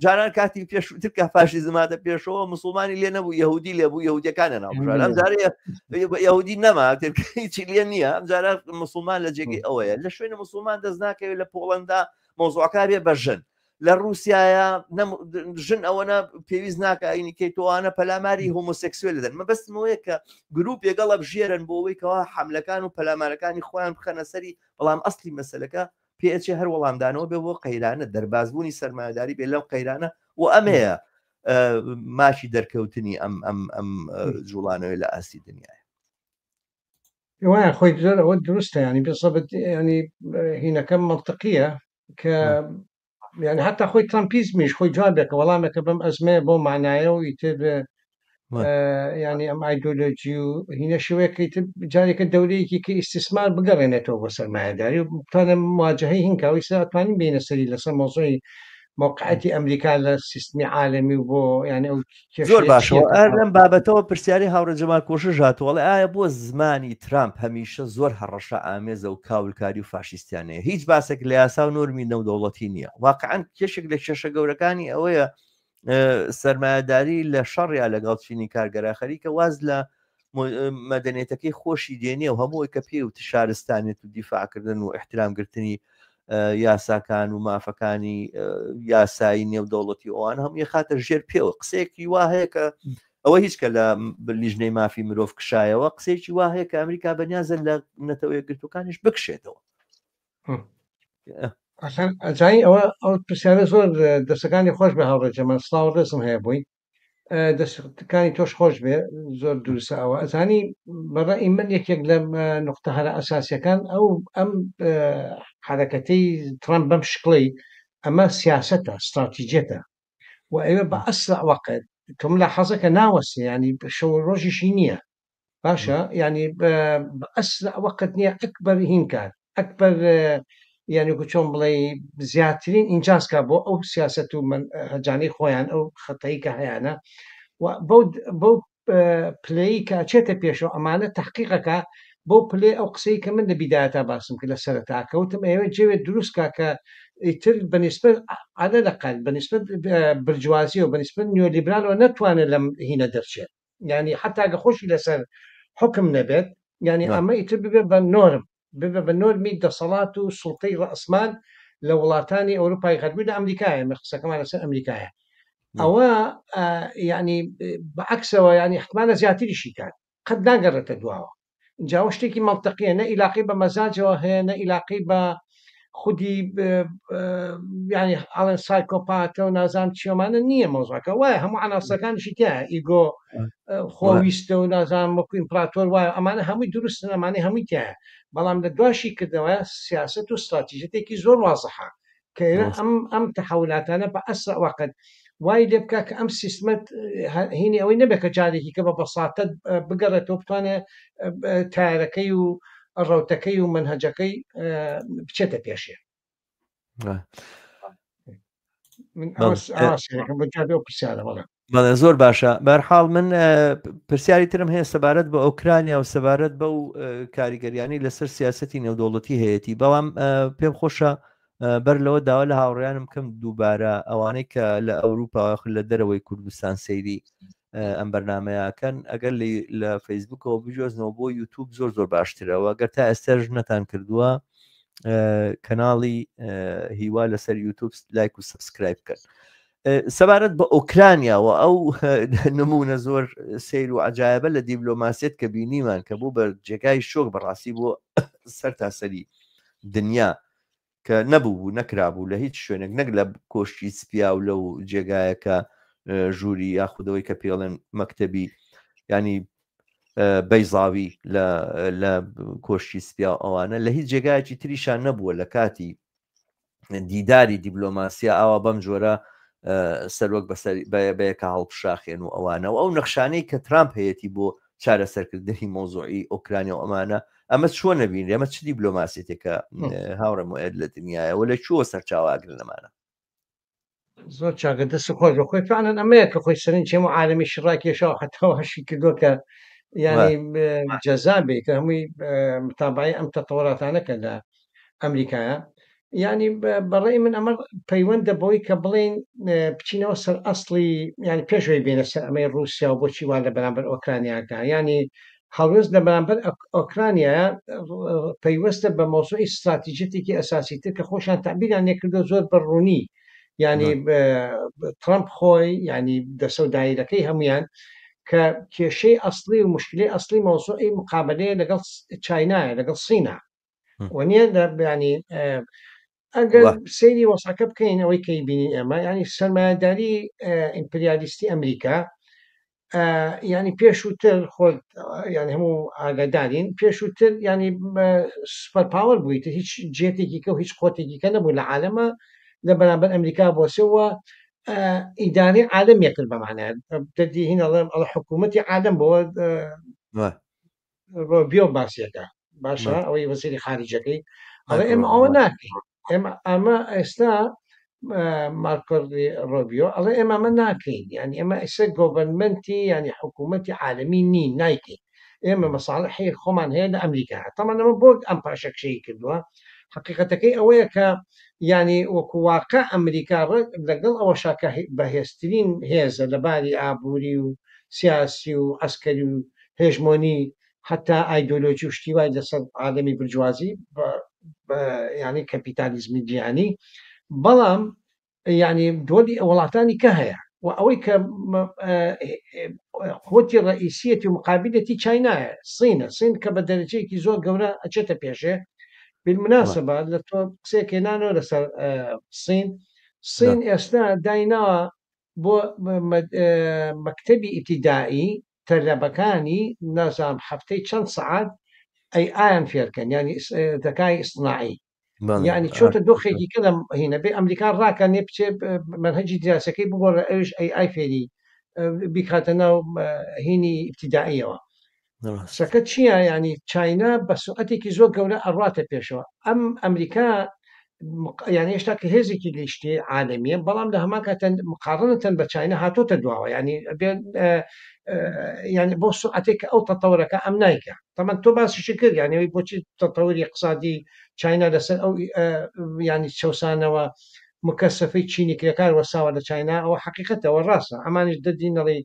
جاران کاتی پێشتر کە فاشیزماتە پێشەوە موسڵمانی لێ نەبوو یهودی لێبوو یهودیەکانە ناوژار ئەم جارەیە یهودی نەما هیچی لێ نییە ئەم جارە موسڵمان لە جێگەی ئەوەیە لە شوێنە موسڵمان دەست ناکەوێت لە پۆڵەندا مۆزوعەکە بێ بە ژن لە رووسایە ژن ئەوەنە پێویست ناکە ئاینیکەی تۆوانە پەلاماری هۆمۆسێکسوێل دەن مەبەستمەوەیە کە گروپ ێگەڵە بژێرن بۆ ئەوەی کەەوە حملەکان و پەلامارەکانی خۆیان بخەنە سەری بەڵام ئەسلی مەسلەکە پێچێ هەر وەڵامدانەوە بێ بۆ قەیرانە دەربازبوونی سەرمایهداری بێ لەو قەیرانە و ئەمەیە ماشی دەرکەوتنی ئەم جوڵانەوەی لە ئاسی دنیاە وایە خۆی زۆر ئەوە دروستە ینی بێسەبەت ینی هینەکەم منطقیە کە يعني حتى خوي ترامبيزميش خوي جابك والله ما كبم أزمة بو معناه ويتب يعني أم أيديولوجي هنا شوية كيتب جاري كدولي كي استثمار بقرنة تو بس ما داري وكان مواجهين هنكا ويسا تواني بين السري لسه موضوعي موقعتي أمريكا للسيستم عالمي وبو يعني أو زۆر باشەوە لەم بابەتەوە پرسیاری هاوڕە جەمال کۆشش هاتووەڵێ ئایا بۆ زمانی ترامپ هەمیشە زۆر هەڕەشە ئامێزە و کاولکاری و فاشیستیانەیە هیچ باسێک لە یاسا و نۆرمی نەودەوڵەتی نییە واقعاً کێشێک لە کێشە گەورەکانی ئەوەیە سەرمایهداری لە شەڕیا لەگەڵ چینی کارگەرە خەریکە واز لە مەدەنێتەکەی خۆشی دێنێ و هەمووی کە پێ وتە شارستانێت و دیفاعکردن و احترامگرتنی یاساکان و مافەکانی یاسایی نێودەوڵەتی ئەوان هەمووی خاتە ژێر پێوە قسەیەکی وا هەیە کە ئەوە هیچ کە لە لیژنەی مافی مرۆڤ کشایەوە قسێکی وا هەیە کە ئەمریکا بەنیازە لە نەتەوە یەکگرتوەکانیش بکشێتەوە ئەجایی ئەو پرسیارە زۆر دەستەکانی خۆش بە هاوڕێ جەمال سڵاو ڕێزم هەیە بووی دەستەکانی تۆش خۆش بێ زۆر دروستە ئەوە ئەزانی بەڕای من یەکێک لە نقطە هەرە ئەساسیەکان ئەو ئەم حرەکەتەی ترامپ بەم شکڵی ئەمە سیاسەتە استراتیجێتە و ئەوێ بە ئەسرع وەقت تۆم لە حەزەکە ناوەسێ ینی شەو ڕۆژیشی نییە باشە ینی بە ئەسرع وەقت نییە ئەکبەر هینکات ئەکبەر يعني چۆن بڵێ زیاترین ئینجازکە بۆ ئەو سیاست و هەجانەی خۆیان ئەو خەتایی کە هەیەە بۆ پلەی کە چێتە پێشەوە ئەمانە تحقیقەکە بۆ پلێ ئەو قسەی کە من لە بیداەتا باسم کرد لە سەرەتاکەوتم ئێوە جێوێت دروستکە کە ئیتر بەنسبەت عادە لەقل بەنسبەت برجوازی و بەنسبەت نیۆلیبرالەوە نەتوانێت لەم هینە دەرچێت ینی حتاگە خۆشی لەسەر حکم نەبێت ینی ئەمە ئیتر ببێ بە نۆرم ببە بە نۆرمی دەسەڵات و سوڵتەی ڕئسمان لە وڵاتانی ئەوروپای غەربی لە ئەمریکایە مەخسەکەمان لەسەر ئەمریکایە ئەوە ینی بەعکسەوە ینی احتمالە زیاتریشی کات قەت ناگەڕێتە دواوە جاوە شتێکی منطقیە، نە عیلاقی بە مەزاجەوە هەیە، نە عیلاقی بە خودی ینی ئاڵێن سایکۆپاتە و نازانم چێمانە نییە مۆزەکە وایە هەموو عناسەکانشی تایە ئیگۆ خۆویستە و نازانم وەکو ئیمپراتۆر وایە ئەمانە هەمووی دروستن ئەمانەی هەمووی تایە بەڵام لە دواشی کردەوە سیاست و استراتیژەتێکی زۆر وازەحە کە ئەم تەحولاتانە بە ئەسرع وەقت وای لێ بکە کە ئەم سیستمەت هینی ئەوەی نەبێت کە جارێکی کە بە بەساتە بگەڕێتەوە بتوانێت تارەکەی و ڕوتەکەی و منهەجەکەی بچێتە پێشێ بەڵێ زۆر باشە بەرحاڵ من پرسیاری ترم هەیە سەبارەت بە ئۆکرانیا و سەبارەت بە و کاریگەریانی لەسەر سیاسەتی نێودوڵەتی هەیەی بەڵام پێم خۆشە بەر لەوە داوا لە هاوڕێیانم کەم دووبارە ئەوانەی کە لە ئەوروپا لە دەرەوەی کوردستان سەیری ئەم بەرنمەیەکەن ئەگەر لە فەیسبوکەوە بجۆزنەوە بۆ یوتیوب زۆر باشترەوە گەر تا ئێستاژ نەتان کردووە کەناڵی هیوا لەسەر یوتیوب لایک و سبسکرایب کرد سەبارەت بە ئۆکرانیاوە ئەو نمونە زۆر سیر و عجایبە لە دیبلۆماسیەت کە بینیمان کە بوو بە جێگای شۆک بەڕاستی بۆ سەر تاسەری دنیا کە نەبوو نەکرابوو لە هیچ شوێنێک نەک لە کۆشتی سپیا و لەو جێگایەکە ژووری یاخودەوەی کە پێڵێن مەکتەبی ینی بەیزاوی لە کۆشتی سپیا ئەوانە لە هیچ جێگایەکی تریشان نەبووە لە کاتی دیداری دیبلۆماسیە ئاوا بەم جۆرە سەرۆک بەیەکە هەڵبشاخێن و ئەوانەوە ئەو نەخشانەی کە ترامپ هەیەی بۆ چارەسەرکردنی مۆزوعی ئۆکرانیا و ئەمانە ئەمە چۆن نەبین ئەمە چ دیبلۆماسیێتێکە هاوڕێم وێت لە دنیاە لە چووە سەرچاواگرن لەمانە زۆر چاگە دەست خۆش بە خۆی فعلەن ئەمەیە کە خۆی سەرنج چێم و عالمی شڕاکێشەوە حتەوە هەشی کردووە کە ینی جەزابێ کە هەمووی متابعی ئەم تەتەوەراتانەکە لە ئەمریکایە ینی بەڕێی من ئەمە پەیوەندە بەوەی کە بڵێن بچینەوە سەر ئەسڵی ینی پێشوەی بێنە سەر ئەمەی رووسیا و بۆچی وا لە بەرامبەر ئۆکرانیاکە ینی هەڵوێست لە بەرامبەر ئۆکرانیا پەیوەستە بە مۆزوعی استراتیژێتێکی ئەساسی تر کە خۆشیان تعبیران نێکردو زۆر بەڕوونی ینی ترامپ خۆی ینی دەسەوداییەکەی هەمویان کە کێشەی ئەسڵی و مشکلی ئەسڵی مۆزوعی مقابلەیە لەگەڵ چاینایە لەگەڵ سینە وەنیە ینی ئەگەر سەیری وەساکە بکەین ئەوەی کەی بینی ئێمە ینی سەرمایه‌داری ئیمپریالیستی ئەمریکا ینی پێشووتر خۆت ینی هەموو ئاگادارین پێشووتر ینی سوپەر پاوەر بوویتە هیچ جێتێکی کە و هیچ قۆتێکی کە نەبوو لە عالەمە لە بەرامبەر ئەمریکا بۆسەوە ئیداری عالەمیە کرد بەمانە دەردی هین ئەڵە حکوومەتی عالەم بۆ ڕۆبیۆ باسیەکە باشە ئەوەی وەزیری خارجەکەی ئەڵێ ئێمە ئەوە ناکەین ئەمە ئێستا مارکۆ ڕۆبیۆ ئەڵێ ئێمە ئەمە ناکەین ینی ئەمە ئێستا گۆڤەرنمنتی ینی حکوومەتی عالەمی نین نایکەین ئێمە مەساڵحی خۆمان هەیە لە ئەمریکا تەمەنەوە بۆ ئەم پاشەکشەی کردووە حقیقەتەکەی ئەوەیە کە ینی وەکوواقع ئەمریکا لەگەڵ ئەوە شاکە بەهێزترین هێزە لەباری ئابووری و سیاسی و ئەسکەری و هێژمۆنی حتا ئایدۆلۆجی و شتیوای لەسەر ئادەمی برجوازی ینی کەپیتالیزمی جیهانی بەڵام ینی دۆلی وڵاتانی کە هەیە و ئەوەی کە قوتی ڕئیسیەتی و مقابلەتی چاینایە سین کە بە دەرەجەیەکی زۆر گەورە ئەچێتە پێشێ بالمناسبە لە تۆ قسێکێنانەوە لەسەر سین ئێستا دایناوە بۆ مەکتەبی ئیبتیدایی تەلەبەکانی نازام هەفتەی چەند سەعات ئایان فێرکەن ینی دەکای ئیصطناعی ینی چۆتە دۆخێکی کە لەم هینە بێ ئەمریکا ڕاکە نێ بچێ مەنهەجی دیاسەکەی بگۆڕە ئەوش ئای فێری بیکاتە ناو هینی ئیبتیدائیەوە سەکە چییە ینی چاینا بە سوعەتێکی زۆر گەورە ئەڕاتە پێشەوە ئەم ئەمریکا یعنی هێشتا کە هێزێکی گەیشتێ عالمیە بەڵام لە هەمان کاتە مقارنەتەن بە چاینا هاتۆتە دواوە ینی ینی بۆ سوعەتێک ئەو تەتەورەکە ئەم نایکە تەمەەن تۆ باسیشی کرد یانەوەی بۆچی تەتەوری اقتصادی چاینا لەسەر ئەو ینی چەسانەوە مکەسفەی چینیکرەکان وەساوە لە چاینا ئەوە حقیقەتەوە ڕاستە ئەمانش دەدینەڵی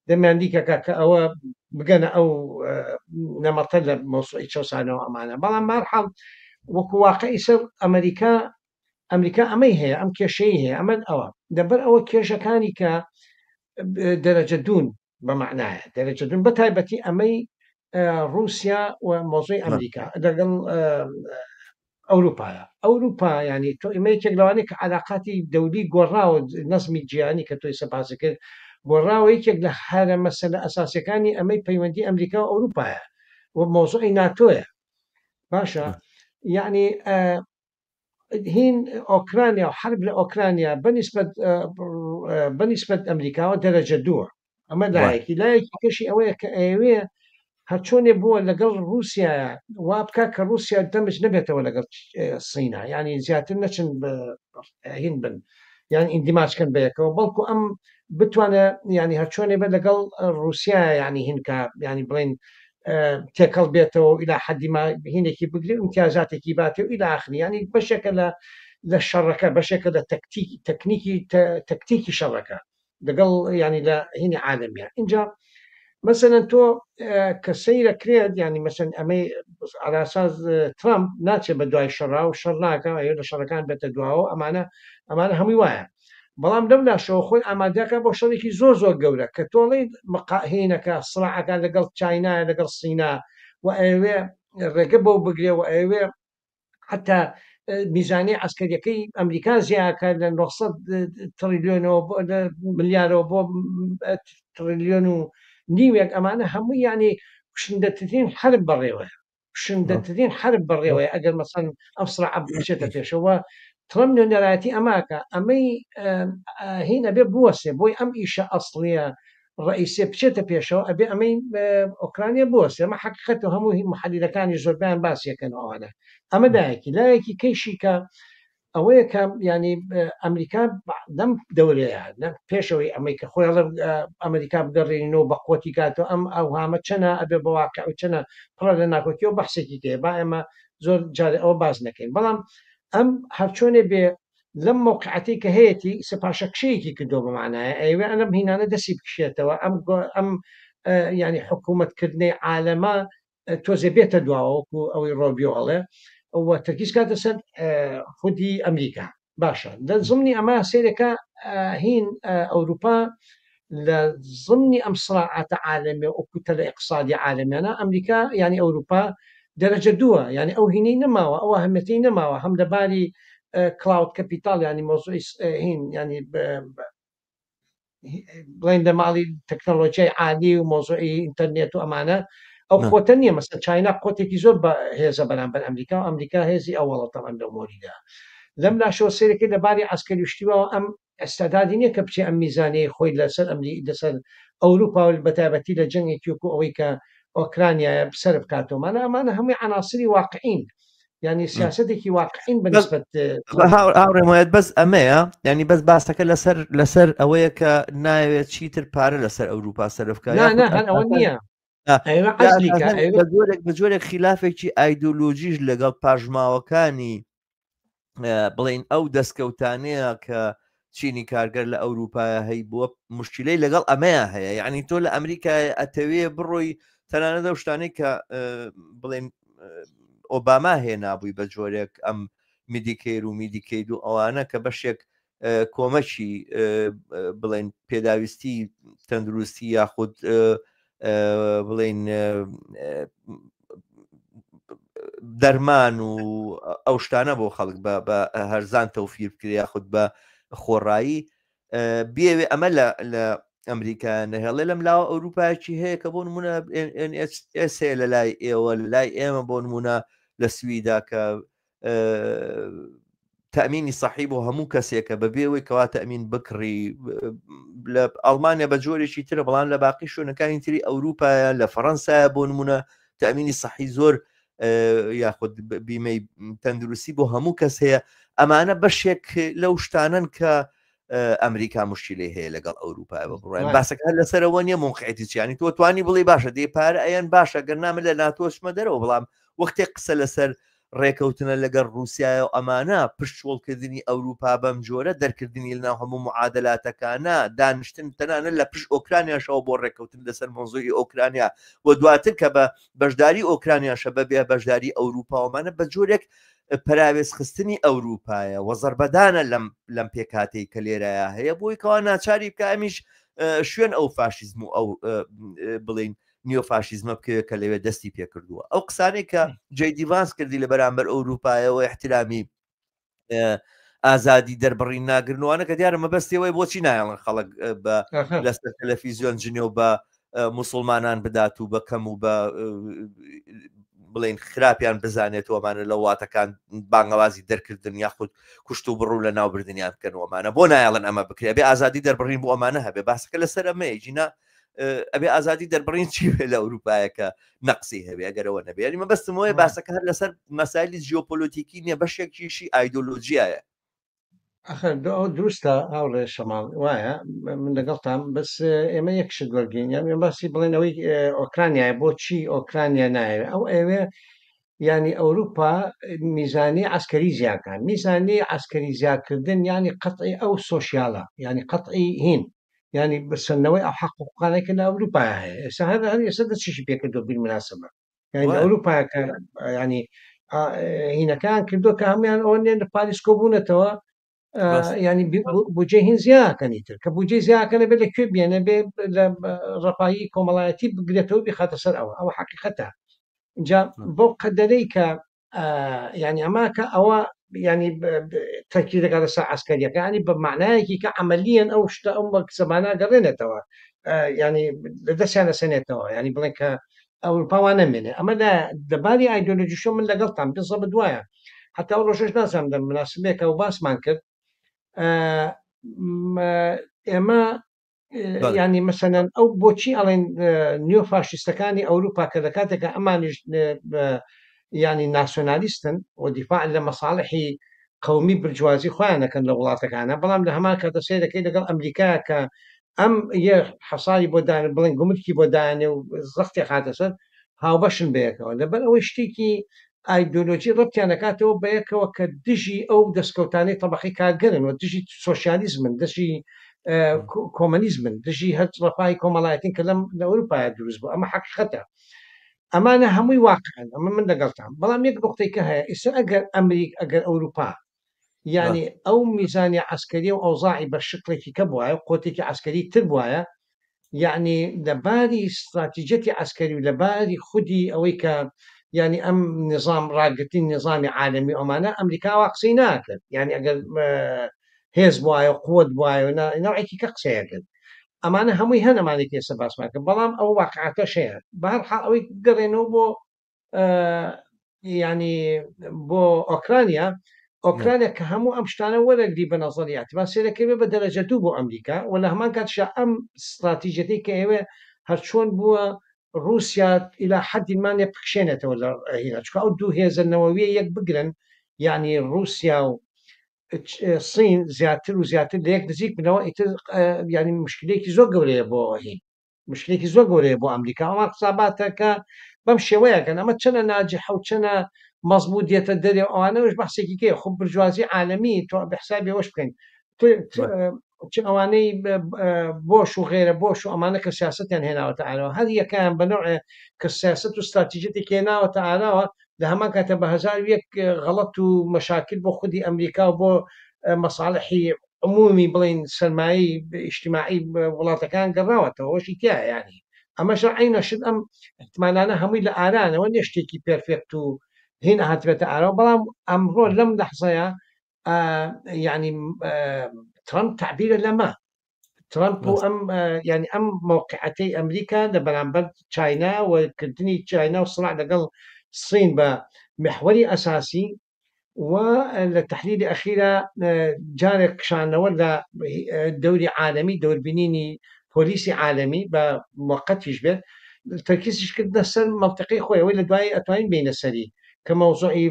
دەمیاندیکەکە کە ئەوە بگەنە ئەو نەمەتە لە مۆسوعی چەسانەوە ئەمانە بەڵام مارحەڵ وەکو واقعی سەر ئەمریکا ئەمەی هەیە ئەم کێشەی هەیە ئەمە ئەوە دەبەر ئەوە کێشەکانی کە دەرەجە دوون بەمعنایە دەرەجە دوون بە تایبەتی ئەمەی رووسیا و مۆزۆی ئەمریکا لەگەڵ ئەوروپا ینی تۆ ئمەیەکێک لەوانەیە کە علااقاتی دەولی گۆڕاوە نەزمی جیهانی کە تۆی سەپاسی کرد گۆڕاوە یەکێک لە هەرە مەسەلە ئەساسیەکانی ئەمەی پەیوەندی ئەمریکا و ئەوروپایە و مۆزۆی ناتۆیە باشە یعنی هین ئۆکرانیا و حرب لە ئۆکرانیا بەنسبەت ئەمریکاوە دەرەجە دووە ئەمە لایەکی کەشی ئەوەیە کە ئەوێ هەرچۆنێ بووە لەگەڵ رووسایە وا بکە کە رووسیا دەمج نەبێتەوە لەگەڵ سینا ینی زیاتر نەچن هین بن یان ئیندیماچکەن بەیەکەوە بەڵکو ئەم بتوانێت ینی هەرچۆنێ بە لەگەڵ رووسیا ینی هینکە ینی بڵین تێکەڵ بێتەوە ئیلا حەدیما هینێکی بگرێت امتیازاتێکی باتێ و ئیلا ئاخری ینی بەشێکە لە شەڕەکە بەشێکە لە تەکنیکی شەڕەکە لەگەڵ ینی لە هینی عالمیە اینجا مثلەن تۆ کە سەیرەکرێت ینی مەسەن ئەمەی ئاراساز ترامپ ناچێت بە دوای شەڕا و شەڕ ناکە لە شەڕەکان بێتە دواوە ئەمانە هەمووی وایە بەڵام لەم لاشەوە خۆی ئامادەکە بۆ شەڕێکی زۆر گەورە کە تۆڵی مقاهینەکە سڕعەکە لەگەڵ چاینایە لەگەڵ سینا و ئەوێ ڕێگە بۆ بگرێ و ئەوێ حتا میزانی عسکەریەکەی ئەمریکا زیاکە لە 900 تریلیۆنەوە ملیارەوە بۆ تریلیۆن و نیوێک ئەمانە هەموو ینی شندەترین حرب بەڕێوەیە شندەترین حرب بەڕێوەیە ئەگەر مەسەن ئەم سڕعە بچێتە پێشەوە ترامپ نوێنەرایەتی ئەماکە ئەمەی هین ئەبێ بوەسێ بۆی ئەم ئیشە ئەسڵیە ڕئیسێ بچێتە پێشەوە ئەبێ ئەمەی ئۆکرانیا بوەسێ ئەمە حقیقەت و هەموو محەلیلەکانی زۆربیان باسیەکەن ئەوانە ئەمە دایەکی لایەکی کەیشی کە ئەوەیە کە ینی ئەمریکا لەم دەورەیە پێشەوەی ئەمەی کە خۆی ئەمریکا بگەڕێنەوە بە قوتی کاتەوە ئەم ئەوهامە چەنە ئەبێ بەواقع و چەنە پڕە لە ناکۆکیەوە بەحسێکی تێ با ئێمە زۆر جارێ ئەوە باز نەکەین بەڵام ئەم هەرچۆنێ بێ لەم موقعەتی کە هەیەی سەپاشەکشەیەکی کردۆ بەمانایە ئەوێ ئەم هینانە دەسی بکشێتەوە ئەم ینی حکوومەتکردنی عالەمە تۆزێ بێتە دواوەکو ئەوەی ڕۆبیۆڵێ ئەوە تەرکیز کاتە سەر خودی ئەمریکا باشە لە زمنی ئەمە سێرەکە هین ئەوروپا لە زمنی ئەم سڵاعاتە عالەمێ ئۆکوتە لە اقتصادی عالەمیانە ئەمریکا ینی ئەوروپا دەرەجە دووە ینی ئەو هینەی نەماوە ئەوە هەمەتی نەماوە هەم لەباری کلااود کەپیتال ینی مۆزۆی هین ینی بڵین لە ماڵی تەکنۆلۆژیای عالی و مۆزۆی ئینتەرنێت و ئەمانە ئەو قۆتە نییە مەسەن چاینا قۆتێکی زۆر بە هێزە بەرامبەر ئەمریکا و ئەمریکا هێزی ئەوڵەتەوەن لە مۆریدا لەم لاشەوە سێرەکەی لەباری عسکەری شتیوەوە ئەم ئەستادادی نییە کە بچێ ئەم میزانەیە خۆی لەسەر لەسەر ئەوروپا و بەتابەتی لە جەنگێکی وەکو ئەوەی کە ئۆکرانیایە بسەر بکاتۆمانە ئەمانە هەمووی عناسری واقعین ینی سیاسەتێکی واقعین بەنسبەت هاوڕێمایەت بەس ئەمەیە ینی بەس باسەکە لەسەر ئەوەیە کە ناوێت چیتر پارە لەسەر ئەوروپا سەرفکە ئەوە نییە بە جۆرێک خلافێکی ئایدۆلۆژیش لەگەڵ پاژماوەکانی بڵین ئەو دەستکەوتانەیە کە چینی کارگەر لە ئەوروپایە هەی بووە مشکلەی لەگەڵ ئەمەیە هەیە یعنی تۆ لە ئەمریکای ئەتەوێ بڕۆی تەنانەت ئەو شتانەی کە بڵێن ئۆباما هێنابووی بە جۆرێک ئەم میدیکەیر و میدیکەید و ئەوانە کە بەشێک کۆمەکی بڵێن پێداویستی تەندروستی یاخود بڵێن دەرمان و ئەو شتانە بۆ خەڵک بە هەرزان تەوفیر بکرێ یاخود بە خۆڕایی بێوێ ئەمە لە ئەمریکا نەهێڵێ لەم لاوە ئەوروپایەکی هەیە کە بۆ نمونە NHS لە لای ئێوە لە لای ئێمە بۆ نمونە لە سویدا کە تەمینی سەحی بۆ هەموو کەسێکە بەبێەوەی کەوا تەمین بکڕی لە ئەڵمانیا بە جۆرێکی ترە بەڵام لە باقی شوێنەکانی تری ئەوروپایە لە فەڕەنسایە بۆ نمونە تەمینی سەحی زۆر یاخود بیمەی تەندروستی بۆ هەموو کەس هەیە ئەمانە بەشێک لەو شتانن کە ئەمریکا مشکلی هەیە لەگەڵ ئەوروپای بڕێن باسەکە لەسەرەوە نیە منقعیتی چیانی تۆ توانی بڵێ باشە دێ پارە ئەیان باشە گەرنامە لە ناتۆشمە دەرەوە بەڵام وەختێک قسە لەسەر ڕێکەوتنە لەگەڵ رووسایە و ئەمانە پشتوڵکردنی ئەوروپا بەم جۆرە دەرکردنی لەناو هەموو معادلاتەکانە دانیشتن تەنانە لە پشت ئۆکرانیاشەوە بۆ ڕێکەوتن لەسەر مۆزۆی ئۆکرانیا و دواتر کە بە بەشداری ئۆکرانیاشە بەبێ بەشداری ئەوروپاوەمانە بە جۆرێک پراوێزخستنی ئەوروپایە وە زەربەدانە لەم پێکاتەی کە لێرەیە هەیە بۆی کەوا ناچاری بکە ئەمیش شوێن ئەو فاشیزم و ئەو بڵین نیۆفاشیزمە بکەوێت کە لەوێ دەستی پێکردووە ئەو قسانەی کە جێدی ڤانس کردی لە بەرامبەر ئەوروپایەوە احترامی ئازادی دەربڕین ناگرنوانە کە دیارە مەبەستیەوەی بۆچی نایڵن خەڵک بە لەسەر تەلەڤیزیۆن جنێ و بە موسڵمانان بدات و بەکەم و بە بڵێن خراپیان بزانێتەوەمانە لە وڵاتەکان بانگەوازی دەرکردن یاخود کوشت و بڕوو لە ناوبردنیان بکەنەوەمانە بۆ نایڵن ئەمە بکرێ بێ ئازادی دەربڕین بۆ ئەمانە هەبێ باسەکە لەسەر ئەمەیە جینا ئەبێ ئازادی دەربڕین چی لە ئەوروپایەکە نەقسی هەبێ ئەگەرەوە نەبێ ینی مەبەستمەوەی باسەکە هەر لەسەر مەسایلی ژیۆپۆلیتیکی نییە بەشێکیشی ئایدۆلۆژیایە ئەو دروستە هاوڵێ شەماڵ وایە من لەگەڵتان بەس ئێمە یەکشت وەرگین ئێمە باسی بڵێن ئەوەی ئۆکرانیایە بۆچی ئۆکرانیا نایە ئەو ئێوێ ینی ئەوروپا میزانی عسکەری زیاکان میزانی عسکەری زیاکردن ینی قەتعی ئەو سۆشیالە ینی قەتعی هین ینی بسنەوەی ئەو حقوقانێکە لە ئەوروپا هەیە ئێستا هەر ئێستا دەچیشی پێکردو بیرمناسبە ینی ئەوروپاکە ینی هینەکان کردو کە هەمویان ئەوە لە پاریسکۆ بوونەتەوە ینی بجێ هین زیاکەنی تر کە بجێ زیاکەنە بێت لەکوێ بێنە بێ لە ڕەپایی کۆمەڵایەتی بگرێتەوە بخاتە سەر ئەوە حقیقەتە اینجا بۆ قەدەرەی کە ینی ئەماکە ئەوە ینی تەرکی دەکاتە سەر عسکەریەکە ینی بە معنایەکی کە عملیان ئەو شتە ئەو زەمانە گەڕێنێتەوە ینی لە دەستیان لەسێنێتەوە ینی بڵێن کە ئەوروپاوان نامێنێ ئەمە لە دەباری ئایدۆلۆژیشۆ من لەگەڵتان پێزە بدوایە حتا ئەو ڕۆژەش نازانم دە مناسبێکە و باسمان کرد ئێمە ینی مەسەنەن ئەو بۆچی ئەڵێن نیۆ فاشیستەکانی ئەوروپا کە لە کاتێکە ئەمانیش ینی ناسیۆنالیستن و دیفاع لە مەساڵحی قومی برجوازی خۆیانەکەن لە وڵاتەکانە بەڵام لە هەمان کاتە سێرەکەی لەگەڵ ئەمریکا کە ئەم یە حەساری بۆ دان بڵێن گومرکی بۆ دانێ و زەختی خاتە سەر هاوبەشن بەیەکەوە لەبەر ئەوەی شتێکی ئایدۆلۆژی ڕەتیانەکاتەوە بەیەکەوە کە دژی ئەو دەستکەوتانی تەبەقی کارگەرن و دژی سۆسیالیزمن دژی کۆمەنیزمن دژی هەر ڕەپای کۆمەڵایەتین کە لە ئەوروپای دروست بوو ئەمە حقیقەتە ئەمانە هەمووی واقعن ئەمە من لەگەڵتان بەڵام یەک نقطەی کە هەیە ئێستا ئەگەر ئەمریک ئەگەر ئەوروپا ینی ئەو میزانی عسکەری و ئەوزاعی بە شکلێکی کە بواە قوتێکی عسکەری تر بواە یعنی لەباری استراتیجەتی عسکەری و لەباری خودی ئەوەی کە ینی ئەم نظام ڕاگررتین نظامی عالمی ئەمانە ئەمریکا وا قسەی ناکرد ینی ئەگەر هێز وایە قوت وایە ناوعێکی کە قسەیە کرد ئەمانە هەمووی هەنەمانێک ئێستا باسمان کرد بەڵام ئەو واقعاتە شەیە بەهەرحاڵ ئەوەی گەڕێنەوە بۆ ینی بۆ ئۆکرانیا ئۆکرانیا کە هەموو ئەم شتانە وەرەگری بە نەزەریاتی با سێرەکەوێ بە دەرەجە دوو بۆ ئەمریکا و لە هەمان کاتشا ئەم استراتیژەتی کە ئێوێ هەرچۆن بووە رووسیا إلى حد ما بخشێنێتەوە لە هێنا چکە ئەو دوو هێزنەوەویە یەک بگرن ینی رووسیا و سین زیاتر و زیاتر لە یەک نزیک بنەوە ئیتر ینی مشکلێکی زۆر گەورەیە بۆ هین مشکلێکی زۆر گەورەیە بۆ ئەمریکا ئەوان قساباتەکە بەم شێوەیەکەن ئەمە چەنە ناجح و چەنە مەزبوط دێتە دەرێ ئەوانەوەش بەحسێکی کێ خۆ برجوازی عالەمی تۆ بەحسابی ئەوەش بکەین ئەوانەی بۆش و غێرە بۆش و ئەمانە کە سیاستیان هێناوەتە ئالەوە هەر یەکیان بەنوع کە سیاست و استراتیژێتێکی هێناوەتە ئالاوە لە هەمان کاتە بە هەزار یەک غەڵەت و مەشاکل بۆ خودی ئەمریکا و بۆ مەساڵحی عمومی بڵین سەرمایی ئیجتیماعی وڵاتەکان گەڕاوەتەوە ئەوەشی تایە ینی ئەمەش عینەشت ئەم احتمالانە هەمووی لە ئارانەوە نێ شتێکی پێرفێکت و هین هاتبێتە ئارەوە بەڵام ئەمڕۆ لەم لەحزەیە ینی ترامپ تعبیرە لەمە ترامپ و ئەم ینی ئەم موقعەتەی ئەمریکا لە بەرامبەر چاینا و کردنی چاینا و سڵع لەگەڵ سین بە محوەری ئەساسی و لە تحلیلی ئەخیرە جارێک کشانەوە لە دەوری عالەمی دەوربینینی پۆلیسی عالەمی بە موقەتیش بێت تەرکیزش کردە سەر منطقەی خۆیەوەی لە دوای ئەتوانین بینە سەری کە مەوزوعی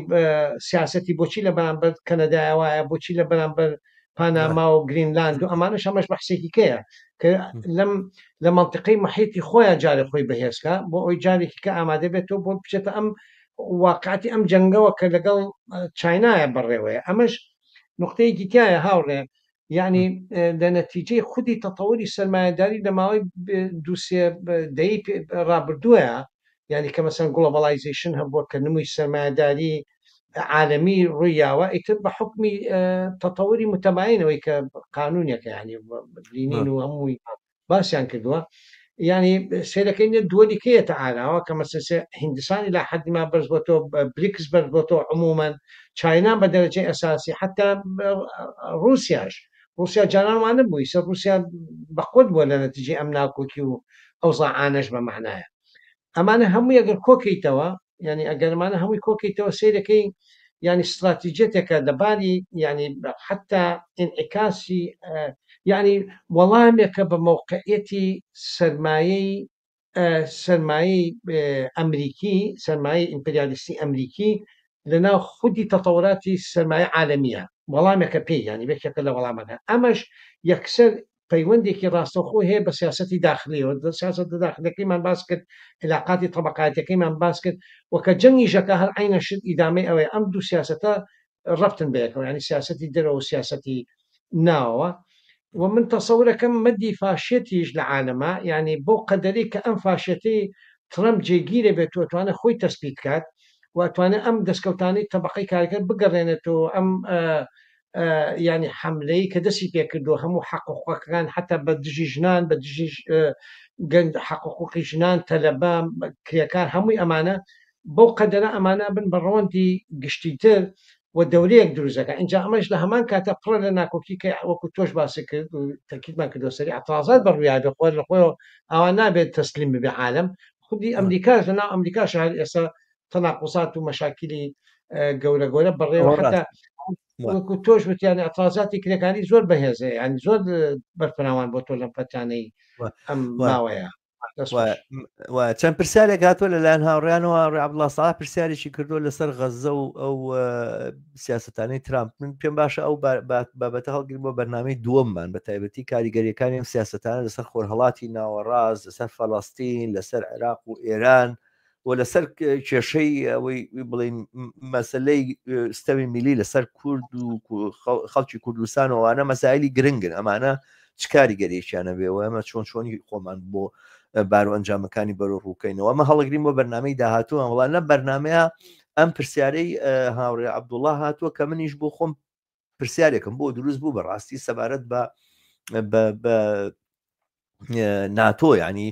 سیاسەتی بۆچی لە بەرامبەر کەنەدایەوەیە بۆچی لە بەرامبەر پاناما و گرینلاند و ئەمانش هەمەش بەحسێکی کەیە کە لە منطقەی محیتی خۆیان جارێک خۆی بەهێزکە بۆ ئەوی جارێکی کە ئامادە بێتەوە بۆ بچێتە ئەم واقعاتی ئەم جەنگەوە کە لەگەڵ چاینایە بڕێوەیە ئەمەش نقطەیەکی تایە هاوڕێ یعنی لە نەتیجەی خودی تەتەوەری سەرمایه‌داری لە ماوەی دووسێ دەی ڕابردووە ینی کە مەسەن گلۆباڵایزیشن هەبووە کە نمووی سەرمایه‌داری عالەمی ڕوویاوە ئیتر بە حکمی تەتەوەری متەماینەوەی کە قانونێکە ینی لینین و هەمووی باسییان کردووە يعني سيركين الدولي كي يتعالى كما هندسان إلى حد ما برزبطو بريكس برزبطو عموما تشاينا بدرجة أساسية حتى روسيا جانان ما نبوي روسيا بقود ولا نتيجة أمناكو كيو أوضاع عانش بمعناها أما أنا هم يقر كوكي توا يعني أقل ما أنا هم كوكي توا سيركي يعني استراتيجيتك دبالي يعني حتى انعكاسي يعني وڵامێکە بە مووقعەتی سەرمایەی ئەمریکی سەرمایە ئیمپریالیستی ئەمریکی لەناو خودی تەتەوراتی سەرمایە عالەمیە وەڵامێکە پێی ینی بێکێکە لە وەڵامەکە ئەمەش یەکسەر پەیوەندێکی ڕاستەخۆ هەیە بە سیاسەتی داخلیەوە سیاست داخلەکەیمان باس کرد علاقاتی طبقاتەکەیمان باس کرد وەکە جەنگیژەکە هەر عینە شت ئیدامەی ئەوەی ئەم دوو سیاسەتە ڕفتن بەیەکەوە ینی سیاسەتی دەرەوە و سیاسەتی ناوەوە ومن تصورك مدي فاشيتيش لعالمه يعني بو قدري كأم فاشيتي ترامب جيجيري بيتو اتوانا خوي تثبيت كات واتوانا ام دسكوتاني طبقي كاركر بقرينتو ام يعني حملي كدسي بيكدو همو حقوق كان حتى بدجي جنان بدجي حقوق جنان طلبه كريكار همو امانه بو قدر امانه بن بروندي قشتيتر والدولية دروزەکە اینجا ئەمەش لە هەمان کاتە پڕە لە ناکۆکیکە وەکو تۆش باسی کرد و تەکیدمان کردو سەری ئەترازات بەڕوویادە خۆر لە خۆی ئەوان نابێت تەسلیم ببێ عالم خودی ئەمریکاش لەناو ئەمریکاش هەر ئێستا تەناقوسات و مەشاکلی گەورە گەورە بەڕێوە حتا وەکو تۆش وتیانە ئەترازاتی کرێکانی زۆر بەهێزە ینی زۆر بەرپەناوان بۆ تۆ لەم پەتانەی ئەم ماوەیە چەند پرسیارێک هاتووە لەلایەن هاوڕیانەوە عەبدوڵڵا ساڵح پرسیارێکی کردووە لەسەر غەزە و ئەو سیاسەتانەی ترامپ من پێم باشە ئەو بابەتە هەڵگرین بۆ بەرنامەی دووەممان بە تایبەتی کاریگەریەکانی ئەم سیاسەتانە لەسەر خۆرهەڵاتی ناوەڕاست لەسەر فەڵەستین لەسەر عێراق و ئێران و لەسەر کێشەی ئەوەی بڵین مەسەلەی ستەوی میلی لەسەر کورد و خەڵکی کوردستان ئەوانە مەسایلی گرنگن ئەمانە چ کاریگەریەکیانە بێەوە ئەمە چۆنی خۆمان بۆ بارو ئەنجامەکانی بەرە ڕووکەینەوە ئەمە هەڵگرین بۆ بەرنامەی داهاتووە وڵانە بەرنمەیە ئەم پرسیارەی هاوڕێ عەبدوڵڵا هاتووە کە منیش بۆ خۆم پرسیارێکم بۆ دروست بوو بەڕاستی سەبارەت بە ناتۆ ینی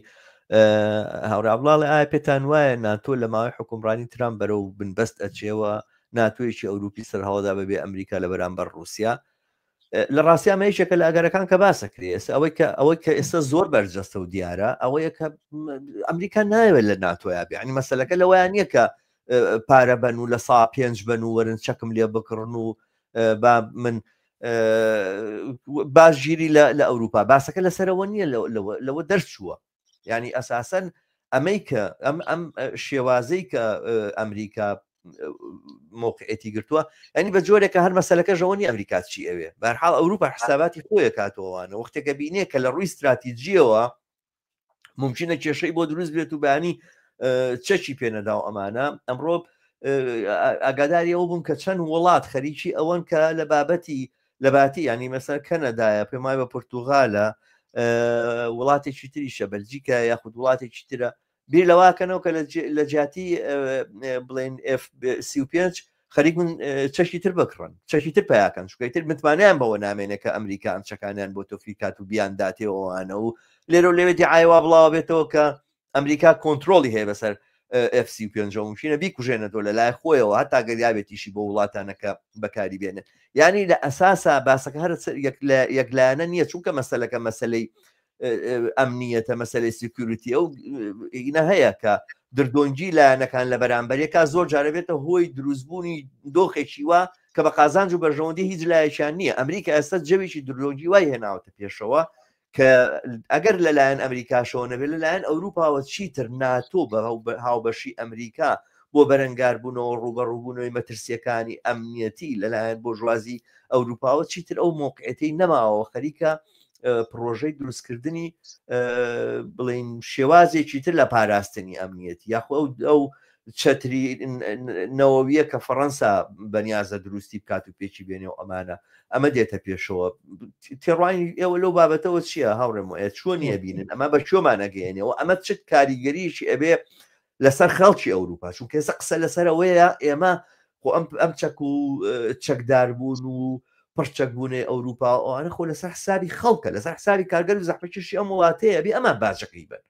هاوڕێ عەبدوڵڵا ئایا پێتان وایە ناتۆ لە ماوەی حکومڕانی ترامپ بەرەو بنبەست ئەچێەوە ناتۆیەکی ئەوروپی سەرهەڵدا بەبێ ئەمریکا لە بەرامبەر رووسیا لە ڕاستی ئەمەیشێکە لە ئەگەرەکان کە باسەکرێ ئەوەی کە ئێستا زۆر بەرجەستە و دیارە ئەوەیە کە ئەمریکا ناوێت لە ناتۆیا بێ ینی مەسەلەکە لەوەیان نییە کە پارە بن و لە سا 5 بن و وەرن چەکم لێ بکڕن و من باشگیری لە ئەوروپا باسەکە لەسەرەوە نییە لەوە دەرچووە ینی ئەساسەن ئەمەی کە ئەم شێوازەی کە ئەمریکا موقعەتی گرتووە ینی بە جۆرێکە هەر مەسەلەکە ژەوەنی ئەمریکا چی ئەوێ بەرحاڵ ئەوروپا حساباتی خۆیە کاتەوەوانە وەختێکە بینێ کە لە ڕووی استراتیجیەوە ممکنە کێشەی بۆ دروست بێت و بەیانی چەکی پێنەدا و ئەمانە ئەمڕۆ ئاگاداری ئەو بووم کە چەند وڵات خەریکی ئەوەن کە لە بابەتی ینی مەسەر کەنەدایە پێم وای بە پورتوغالە وڵاتێکی تریشە بەلجیکا یاخود وڵاتێکی ترە بیر لەواکەنەوە کە لە جیاتی بڵێن F35 خەریک من چەشی تر بکڕن چەشی تر پیاکەن شکەیتر متمانیان بەوە نامێنێت کە ئەمریکان چەکانیان بۆ تۆفیکات و بیان داتێەوەوانە و لێرە لێوێتی ئایوا بڵاو بێتەوە کە ئەمریکا کۆنتترۆلی هەیە بەسەر F35 مشینە بیکوژێنێتەوە لە لای خۆیەوە هەتا گەریابێتیشی بۆ وڵاتانەکە بەکاری بێنێت ینی لە ئەساسا باسەکە هەر یەکلایەنە نییە چونکە مەسەلەکە مەسلەی ئەمنیەتە مەسلەی سکیوریتی ئەو ئینە هەیە کە دردۆنجی لایەنەکان لە بەرامبەرێکا زۆر جارەبێتە هۆی دروستبوونی دۆخێکی وا کە بە قازانج و بەژەوەندی هیچ لایەکیان نییە ئەمریکا ئێستا جەوێکی دردۆنجی وای هێناوەتە پێشەوە کە ئەگەر لەلایەن ئەمریکاشەوە نەبێت لەلایەن ئەوروپاوە چیتر ناتۆ بە هاوبەشی ئەمریکا بۆ بەرەنگاربوونەوە ڕوبەڕووبوونەوەی مەترسیەکانی ئەمنیەتی لەلایەن بۆ ژوازی ئەوروپاوە چیتر ئەو موقعەتەی نەماوە خەریکە پرۆژەی دروستکردنی بڵین شێوازێکی تر لە پاراستنی ئەمنیەتی یاخۆ ئەو چەتری نەوەویە کە فەڕەنسا بەنیازە دروستی بکات و پێچی بێنێ و ئەمانە ئەمە دێتە پێشەوە تێڕوانی ئێوە لەو بابەتەوە چییە هاوڕێم وایە چۆنیە بینن ئەمە بە چۆمانەگەێنەوە ئەمە چت کاریگەریشی ئەبێ لەسەر خەڵکی ئەوروپا چون کێسە قسە لەسەرەوەیە ئێمە خۆ ئەم چەک و چەکداربوون و پڕچەکبوونێ ئەوروپا ئەوانە خۆ لەسەر حسابی خەڵکە لەسەر حسابی کارگەر و زەحمەتکێشی ئەم وڵاتەیە بێ ئەمە باجەکەی بن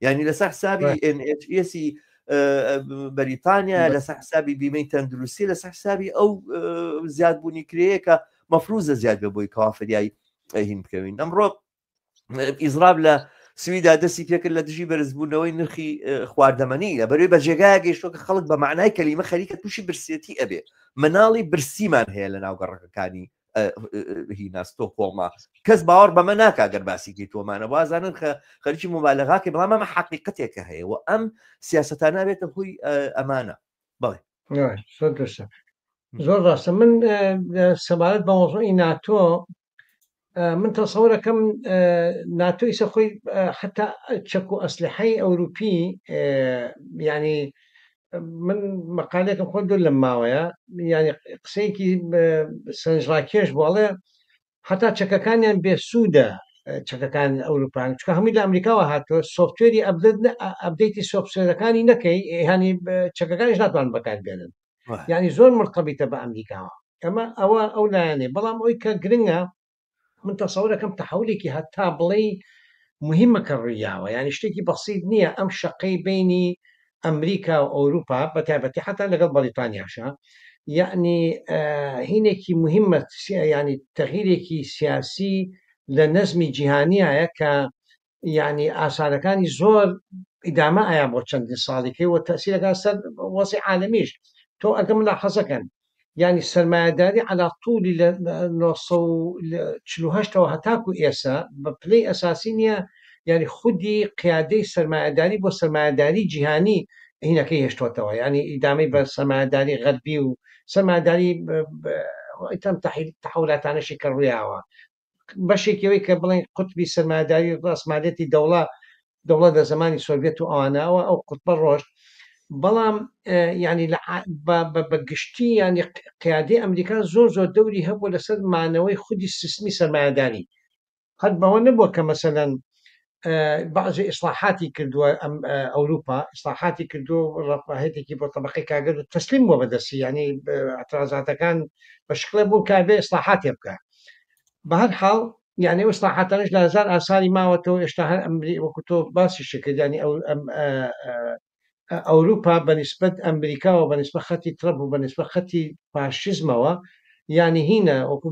ینی لەسەر حسابی NHS بەریتانیا لەسەر حسابی بیمەی تەندروستی لەسەر حسابی ئەو زیادبوونی کرەیە کە مەفروزە زیاد بە بۆی کەوافریایی هین بکەوین. ئەمڕۆ ئیزراب لە سویدا دەستی پێکرد لە دژی بەرزبوونەوەی نرخی خواردەمەنی لە بەروی بە جێگایە گەیشتۆکە خەڵک بە معنای کەلیمە خەریکە تووشی برسێتی ئەبێ مناڵی برسیمان هەیە لە ناو گەڕەکەەکانی هیناستۆ کۆما کەس باوەڕ بەمە ناکا گەر باسیکی تۆمانە وازانن خەریکی مبالغاکە بەڵام ئەمە حقیقەتێکە هەیە و ئەم سیاسەتانە بێتە هۆی ئەمانە. بڵێ زۆر ڕاستە. من سەبارەت بە مۆزوعی ناتۆ من تەسەوڕەکەم ناتۆ ئیسە خۆی حتا چەک و ئەسلحەی ئەوروپی ینی من مەقالێکم خۆ دوور لەم ماوەیە ینی قسەیەکی سنجڕاکێش بۆڵێ حتا چەکەکانیان بێسوودە چەکەکان ئەوروپان چکە هەمووی لە ئەمریکاوە هاتووە سۆفتێری ئەبدەیتی سۆفسێرەکانی نەکەی ینی چەکەکانیش ناتوان بەکاربێنن ینی زۆر مرتبطە بە ئەمریکاوە. ئەمە ئەوە ئەو لایەنێ بەڵام ئەوی کە گرنگە من تەسەوڕەکەم تەحولێکی هەتا بڵێ مهمەکە ڕوویاوە ینی شتێکی بەسیط نییە ئەم شەقەی بینی ئەمریکا و ئەوروپا بەتایبەتی حتا لەگەڵ بەریتانیاشە یعنی هینێکی مهمە ینی تەغییرێکی سیاسی لە نەزمی جیهانیایە کە ینی ئاسارەکانی زۆر ئیدامە ئایا بۆ چەندین ساڵێکی و تەسیرەکە سەر وەسی عالمیش تۆ ئەگەم لا حەزەکەن ینی سەرمایهداری على طولی لە 1940ەوە هەتاکو ئێسا بە پلەی ئەساسی نییە ینی خودی قیادەی سەرمایهداری بۆ سەرمایهداری جیهانی هینەکەی هێشتوتەوە ینی ئیدامی بە سەرمایهداری غەربی و سەرمایهداری ئیتەم تەحولاتانەشی کە ڕوویاوە بەشێکەوەی کە بڵێن قوتبی سەرمایهداری ڕاستمالێتی دەوڵەت لە زمانی سۆڤێت و ئەوانەوە ئەو قوتبە ڕۆژ بەڵام ینی بەگشتی ینی قیادەی ئەمریکا زۆر دەوری هەبوو لەسەر مانەوەی خودی سیستمی سەرمایهداری هەر بەوە نەبووە کە مەسەلەن بعضی ئیسلاحاتی کردووە ئەوروپا ئیسلاحاتی کردو ڕەفاهێتێکی بۆ طبقەی کارگر تەسلیم بووە بەدەستی ینی ئەترازاتەکان بە شکڵە بوو کابێ ئیسلاحاتی بکە. بە هەر حاڵ یعنی ئیسلاحاتانش لە هەزار ئاساری ماوەتەوە ئێشتا هەر ئەمری وەکو تۆ باسی شکرد ینی ئەوروپا بەنسبەت ئەمریکا و بەنسبە خەتی ترەمپ و بەنسبە خەتی فاشیزمەوە ینی هینە وەکو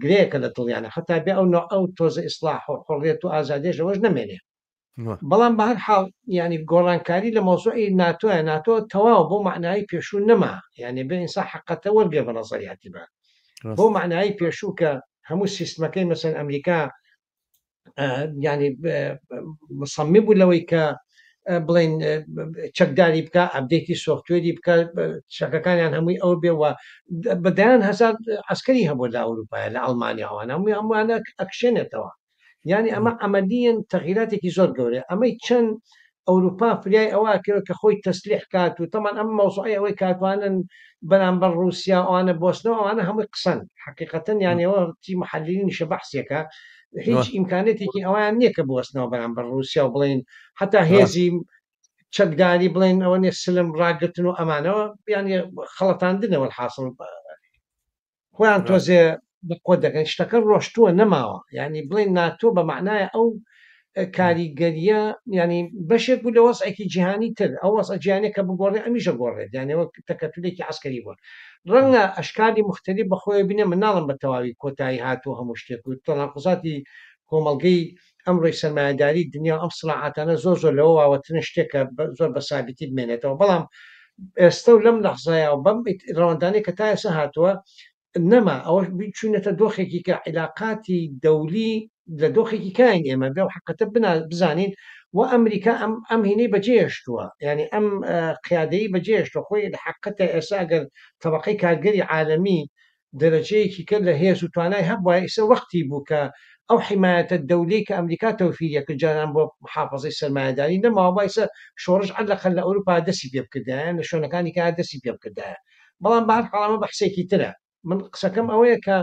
گرەیەکە لە دڵیانە حتا بێ ئەو تۆزە ئیسلاح و حڕیەت و ئازادیش لەوەش نەمێنێ. بەڵام بە هەر حاڵ ینی گۆڕانکاری لە مۆزوعی ناتۆیە ناتۆ تەواو بۆ معنایی پێشوو نەما ینی بێ ئینسان حقەتە وەرگێ بە نەزەریاتی بە بۆ معنایی پێشوو کە هەموو سیستمەکەی مەسەن ئەمریکا ینی مصمم بوو لەوەی کە بڵێن چەکداری بکە ئەبدەیتی سۆفتوێری بکە چەکەکانیان هەمووی ئەو بێوە بەدایان هەزار عسکەری هەبوو لە ئەوروپای لە ئەڵمانیاوان هەمووانە ئەکشێنێتەوە ینی ئەمە ئەمەدیەن تەغییراتێکی زۆر گەورەیە ئەمەی چەند ئەوروپا فریای ئەوە کرد کە خۆی تەسلیح کات و تەمان ئەم مەوزوعی ئەوەی کاتوانن بەرامبەر رووسیا ئەوانە بۆستنەوە ئەوانە هەمووی قسەن حقیقەتەن یانەوە تی محللینیشە بەحسێکە هیچ ئیمکانێتێکی ئەویان نییە کە بوەستنەوە بەرامبەر رووسیا و بڵین حتا هێزی چەکداری بڵێن ئەوە نێ سلم ڕاگرتن و ئەمانەوە ینی خەڵەتاندنەوە حاصل خۆیان تۆزێ بەقۆ دەکەن شتەکە ڕۆشتووە نەماوە ینی بڵێن ناتۆ بە معنایە ئەو کاریگەریە ینی بەشێک بوو لە وەسعێکی جیهانی تر ئەو وەسع جیهانی کە بگۆڕێ ئەمیشە گۆڕێت یانەوە تەکەتولێکی عسکەری بووە ڕەنگە ئەشکالی مختلف بەخۆی بینێ مناڵم بە تەواوی کۆتایی هاتووە هەموو شتێک و تەناقزاتی کۆمەڵگەی ئەمڕۆی سەرمایهداری دنیا ئەم سڵاعاتانە زۆر لەوە واوەترن شتێکە زۆر بە سابیتی بمێنێتەوە بەڵام ئێستا و لەم لەحزایە و بەم ڕەوەندانەی کە تا ئێستا هاتووە نەما ئەوە چوونەتە دۆخێکی کە عیلاقاتی دەولی لە دۆخێکی کاین ئێمە بێ و حقەتە بزانین و ئەمریکا ئەم هینەی بەجێهێشتووە ینی ئەم قیادەیی بەجێهێشتووە خۆی لە حقەتە ئێستا ئەگەر تەبەقەی کارگەری عالەمی دەرەجەیەکی کرد لە هێز و توانای هەبووە ئێستا وەختی بوو کە ئەو حمایەتە دەولەی کە ئەمریکا تەوفیریە کرد جاران بۆ محافظەی سەرمایهداری نەماوە بایسە شۆڕش عەدلەقەن لە ئەوروپا دەستی پێ بکردایە لە شوێنەکانی کە دەستی پێ بکردایە بەڵام بە هەر حاڵ ئەمە بەحسێکی ترە من قسەکەم ئەوەیە کە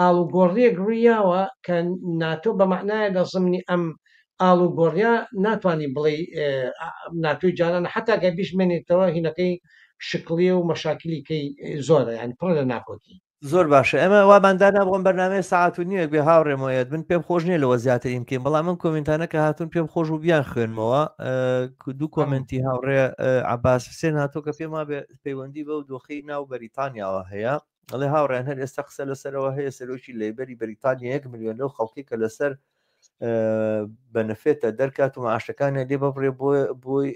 ئاڵوگۆڕیەک ڕوویاوە کە ناتۆ بە معنایە لە زمانی ئەم ئاڵوگۆڕیا ناتوانانی بڵێ ناتۆی جارانە حتا گە بیشمێنێتەوە هینەکەی شکڵی و مەشاکلیکەی زۆرە یان پڕ لە ناکۆکی زۆر باشە ئەمە واباندانا بۆم بەرنامەیە ساعت و نیوە بێ هاوڕێمەوەیەت من پێم خۆش نییە لەوە زیاترین بکەین بەڵام من کۆمنتانە کە هاتون پێم خۆش و بیان خوێنمەوە دوو کۆمنتی هاوڕێ عباس حسێن هاتۆ کە پێما بێ پەیوەندی بە و دۆخی ناو بەریتانیاوە هەیە ئەڵێ هاوڕێن هەر ئێستا قسە لەسەرەوە هەیە سەرۆکی لەیبەری بەریتانیا 1 ملیۆن لەو خەڵکی کە لەسەر بەنەفێتە دەرکات و معاشەکانە لێ بەڕێ بۆی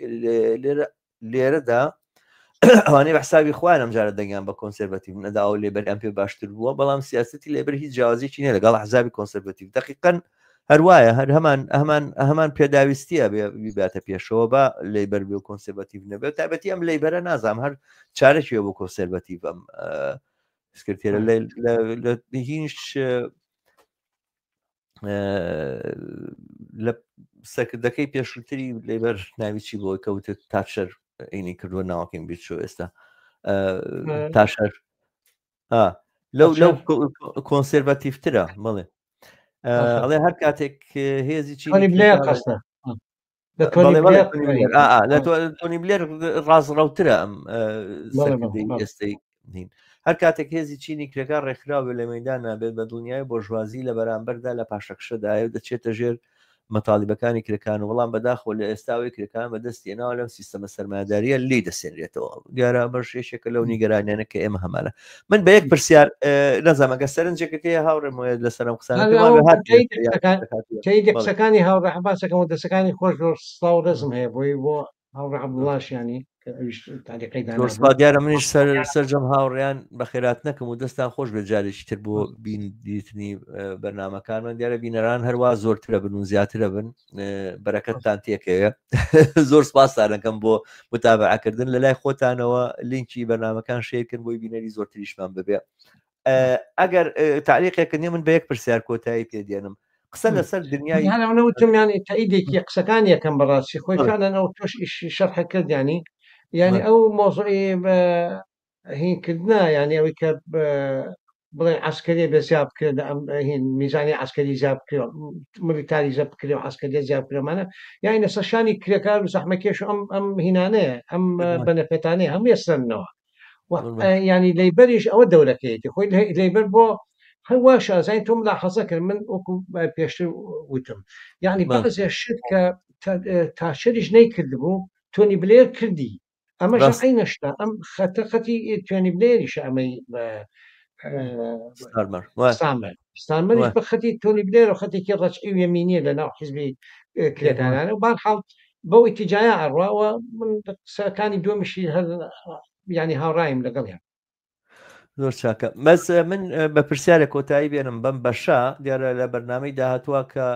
لێرەدا ئەوانەی بەحسابی خوان ئەم جارە دەنگیان بە کۆنسەرڤەتیڤ نەداوە لێبەریان پێ باشتر بووە بەڵام سیاستی لێبەر هیچ جیاوازێکی نیە لەگەڵ حزابی کۆنسەرڤەتیڤ دقیقەن هەروایە هەر هەمان پێداویستیە باتە پێشەوە بە لەیبەر بێ و کۆنسەرڤەتیڤ نەبێت تابەتی ئەم لەیبەرە نازام هەر چارەکی بۆ کۆنسەرڤەتیڤ ئەم سکرتێرە لە هیچ لە سەکردەکەی پێشووتری لێبەر ناویچی بۆی کەوتت تاچەر عینی کردووە ناوەکەین بیت شو ئێستا تاشەر لەو کۆنسێرڤەتیڤترە بڵێ ئەڵێ هەر کاتێک هێزی چینی بلێر قەستە لە تۆنی بلێر ڕازڕەوترە ئەم سەکردەی ئێستەی نین هەر کاتێک هێزی چینی کرێکە ڕێکخراوە لە مەیدان نابێت بە دڵنیای بۆژوازی لە بەرامبەردا لە پاشەکشەدایە دەچێتە ژێر مەتاڵیبەکانی کرێکان و وەڵام بەداخۆ لە ئێستاوی کرێکان بەدەستی ئێناوە لەم سیستەمە سەرمایه‌داریە لی دەسێنرێتەوە دیارە بەشێشێکە لەو نیگەرانیانە کە ئێمە هەمانە من بە یەک پرسیار نەزانمەگە سەرنجێکەکەی هاوڕێم وایە لەسەرم قسانە قسەکانی هاوڕێ عەباسەکەم و دەسەکانی خۆش سڵاو ڕزم هەیە بۆی بۆ هاوڕێ عەبدوڵاشیانی دیارە منیش سەرجەم هاوڕێیان بە خێرات نەکەم و دەستان خۆش بێ جارێکی تر بۆ دیتنی بەرنمەکانمان دیارە بینەران هەروە زۆرترە بن و زیاترە بن بەرەکەتتان تێکەیە زۆر سپاسانەکەم بۆ متابعەکردن لە لای خۆتانەوە لینکی بەرنمەکان شێرکن بۆی بینەری زۆرتریشمان ببێ ئەگەر تعلیقێکە نیە من بە یەک پرسیار کۆتایی پێدێنم قسە لەسەر دنیای هەنەوتمیانی تاییدێکی قسەکان یەکەم بەڕاستی خۆی فعلەن ئەو تۆش ئیشی شەرح کردیانی يعني او موضوعي هینکردنا يعني ئەوەی کە بڵێ عسکری بەزیاب کرد هین میزانی عسکری زیاب کرد ملیتاری زەب کرد و عسکری زیاب کردمانە یعنی لەسەر شانی کرێکار و زەحمەکێش و ئەم هینانەیە ئەم بەنەفێتانەیە هەم ێسرنەوە ینی لەیبەریش ئەوە دەورەکەیەتی خۆی لەیبەر بۆ هەوا شازای تۆم لا حەزە کرد من وەکو پێشتر وتم یعنی بەزێ شت کە تاشریش نەیکرد بوو تۆنی بلێر کردی ئەمە شەقی نەشتا ئەم خەتی توێنی بلێریش ئەمەی ستانمەریش بە خەتی تۆنی بلێر و خەتێکی ڕەچقی و یەمینیە لە ناو حیزبی کرێکانانە و بارحاڵ بەو ئیتیجایە ئەڕواوە من سەکانی دووەمیشی هەر ینی هاوڕایم لەگەڵیان زۆر چاکە بەس من بە پرسیارە کۆتایی بێنم بەم بەشە دیارە لە بەرنامەی داهاتوە کە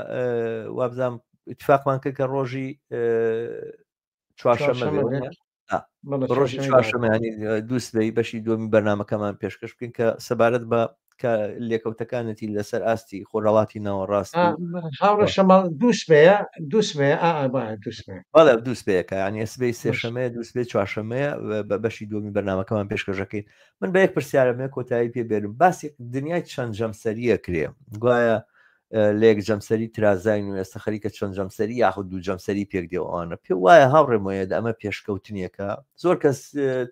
وابزانام اتفاقمان کرد کە ڕۆژی چوارشەمە ڕۆژی چوارشەمەیانی دووسبەی بەشی دومی بەرنمەکەمان پێشکەش بکەین کە سەبارەت بە کە لێکەوتەکانەتی لەسەر ئاستی خۆڕەڵاتی ناوەڕاست بەڵێ دووسبەیەکە ینی ئەسبەی سێشەمەیە دووسبێ چوارشەمەیە بە بەشی دومی بەرنمەکەمان پێشکەشەکەین من بە یەک پرسیارەمێ کۆتایی پێبێرم باسی دنیای چەند جەمسەریە کرێ گوایە لێک جەمسەری ترازاین و ئێستا خەریکە چەند جەمسەری یاخود دوو جەمسەری پێک دێوانە پێ وایە هاوڕێمەیە ئەمە پێشکەوتنیەکە زۆر کەس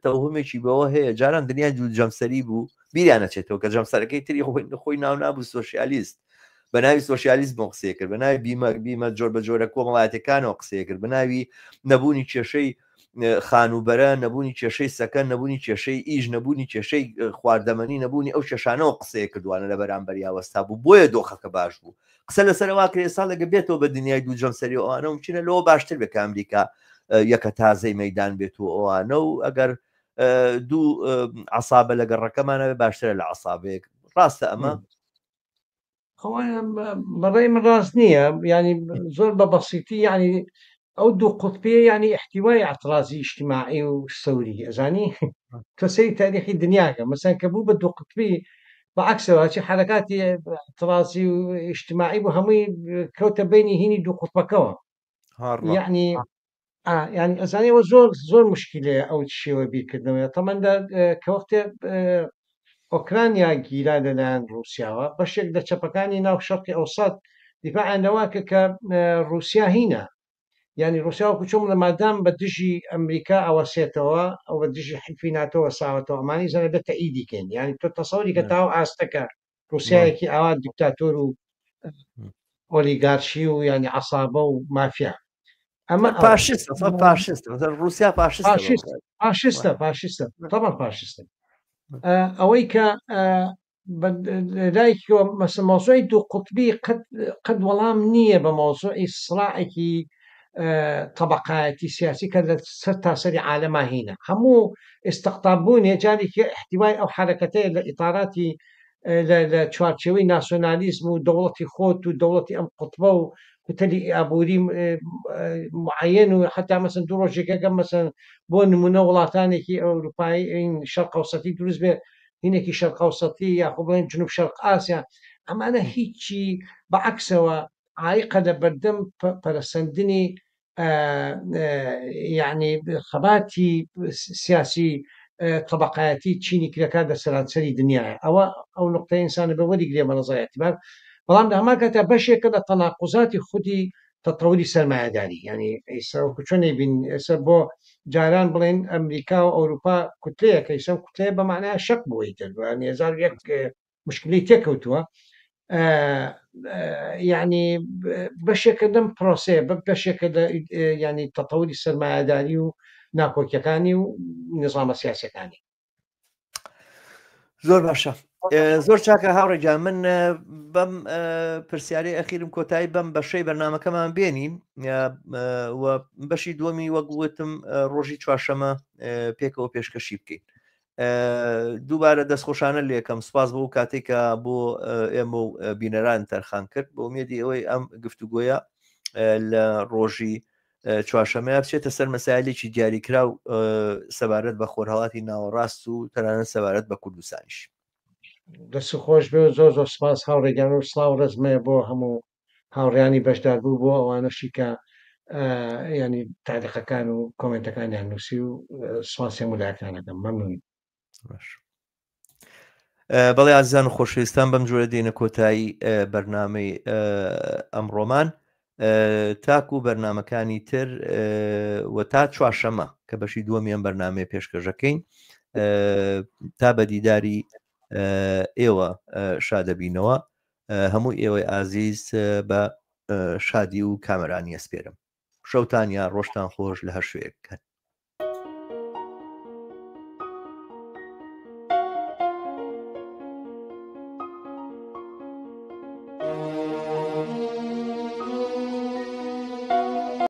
تەوهمێکی بەوە هەیە جاران دنیای دوو جەمسەری بوو بیریانەچێتەوە کە جەمسەرەکەی تری خۆی ناو نابوو سۆشیالیست بە ناوی سۆشیالیزم قسێ کرد بە ناوی بیمە جۆر بە جۆرە کۆمەڵایەتەکانەوە قسێ کرد بە ناوی نەبوونی کێشەی خانوبەرە نەبوونی کێشەی سەکەن نەبوونی کێشەی ئیش نەبوونی کێشەی خواردەمەنی نەبوونی ئەو کێشانەوە قسەیە کردوانە لە بەرامبەر یاوەستا بوو بۆیە دۆخەکە باش بوو قسە لەسەرەوە کرێ ساڵ لەگە بێتەوە بە دنیای دوو جەمسەری ئەوانە وچینە لەوە باشتر بێت کە ئەمریکا یەکە تازەی مەدان بێت و ئەوانە و ئەگەر دوو عەسابە لە گەڕەکەمانە باشترە لە عەسابەیەک ڕاستە ئەمە بەڕێی من ڕاست نییە ینی زۆر بە بەسیتی ینی ئەو دوو قوتبێ ینی احتیوای اعتراضی اجتماعی و سەوری ئەزانی کەسەی تاریخی دنیاکە مەسەن کە بوو بە دوو قوتبی بەعکسەوە چی حرەکاتی اعتراضی و اجتماعی بوو هەمووی کەوتە بینی هینی دوو قوتبەکەەوە یعنی ینی ئەزانیەوە زۆر مشکلەیە ئەو شێوە بیرکردنەوە تەمەندا کە وەختێ ئۆکرانیا گیرا لەلایەن رووسیاوە بەشێک لە چەپەکانی ناو شەرقی ئەوسەد دیفاعیانەوەکە کە رووسیا هینە ینی رووسیا کوچم لە مادام بە دژی ئەمریکا ئەوەسێتەوە ئەو بە دژی حلفی ناتۆوە ساوەتەوە ئەمانی زەنە بێتە ئیدیکەین ینی تۆ تەسەوری کە تاو ئاستەکە رووسایەکی ئاوا دیکتاتۆر و ئۆلیگارشی و ینی عسابە و مافیا ئەمە رووسیا پاشستە طبعا پاشستە ئەوەی کە لایکەوە مەسە مۆزۆی دوو قوتبی قەت وەڵام نییە بە مۆزۆی سڵاعێکی طبقایەتی سیاسی کە لە سەر تاسەری عالەما هینە هەموو ئێستەقطابوون جارێکی احتیوای ئەو حرەکەتەیە لە ئیطاراتی لە چوارچێوەی ناسیۆنالیزم و دەوڵەتی خۆت و دەوڵەتی ئەم قوتبە و کوتەلی ئابووری معەن و حتا مەسن دوو ڕۆژێکەکەم مەسن بۆ نمونە وڵاتانێکی ئەوروپایی این شەرقەوسەتی دروست بێ هینێکی شەرقەوسەتی یاخۆ بڵێن جنوب شەرق ئاسیا ئەمانە هیچی بەعکسەوە عایقە لە بەردەم پەرەسەندنی یعنی خەباتی سیاسی طبقایەتی چینی کرەکە لە سەرانسەری دنیاە ئەوە ئەو نقطەی ئینسانە بە وەریگرێ بە نەزەر اعتبار بەڵام لە هەمان کاتە بەشێکە لە تەناقوزاتی خودی تەتەوری سەرمایه‌داری ینی ئێستا چۆنێ بین ئێستا بۆ جاران بڵێن ئەمریکا و ئەوروپا کوتلەیەکە ئێستا کوتلەیە بە معنای شەق بۆی تر 2001 مشکلی تێکەوتووە یعنی بەشێکە دەم پرۆسێ بەشێکە ینی تەتەوری سەرمایه‌داری و ناکۆکیەکانی و نظامە سیاسەکانی زۆر باشە زۆر چاکە هاوڕێجان من بەم پرسیارەی ئەخیرم کۆتایی بەم بەشەی بەرنامەکەمان بێنین بەشی دووەمی وەگوتم ڕۆژی چوارشەمە پێکەوە پێشکەشی بکەین دووبارە دەستخۆشانە لێکەم سپاس بۆ کاتێکە بۆ ئێمە و بینەران تەرخان کرد بۆ ئومێدی ئەوەی ئەم گفتوگۆیە لە ڕۆژی چوارشەمەیە بچێتە سەر مەسایلێکی دیاریکرا و سەبارەت بە خۆرهەڵاتی ناوەڕاست و تەنانەت سەبارەت بە کوردستانیش دەست خۆش بێ زۆر زۆر سپاس هاوڕێگەان و سڵاو ڕزمەیە بۆ هەموو هاوڕیانی بەشدار بوو بۆ ئەوانەشی کە ینی تاریخەکان و کۆمنتەکانیان نووسی و سواسیە مولایەکانەکەم مەمنون بەڵێ ئازیزان و خۆشەویستان بەم جۆرە دێنە کۆتایی بەرنامەی ئەمڕۆمان تاکو و بەرنمەکانی تر و تا چوارشەمە کە بەشی دووەمی ئەم بەرنامەیە پێشکەشەکەین تا بە دیداری ئێوە شادەبینەوە هەموو ئێوەی ئازیز بە شادی و کامەرانی ئەسپێرم شەوتان یا ڕۆژتان خۆش لە هەر شوێک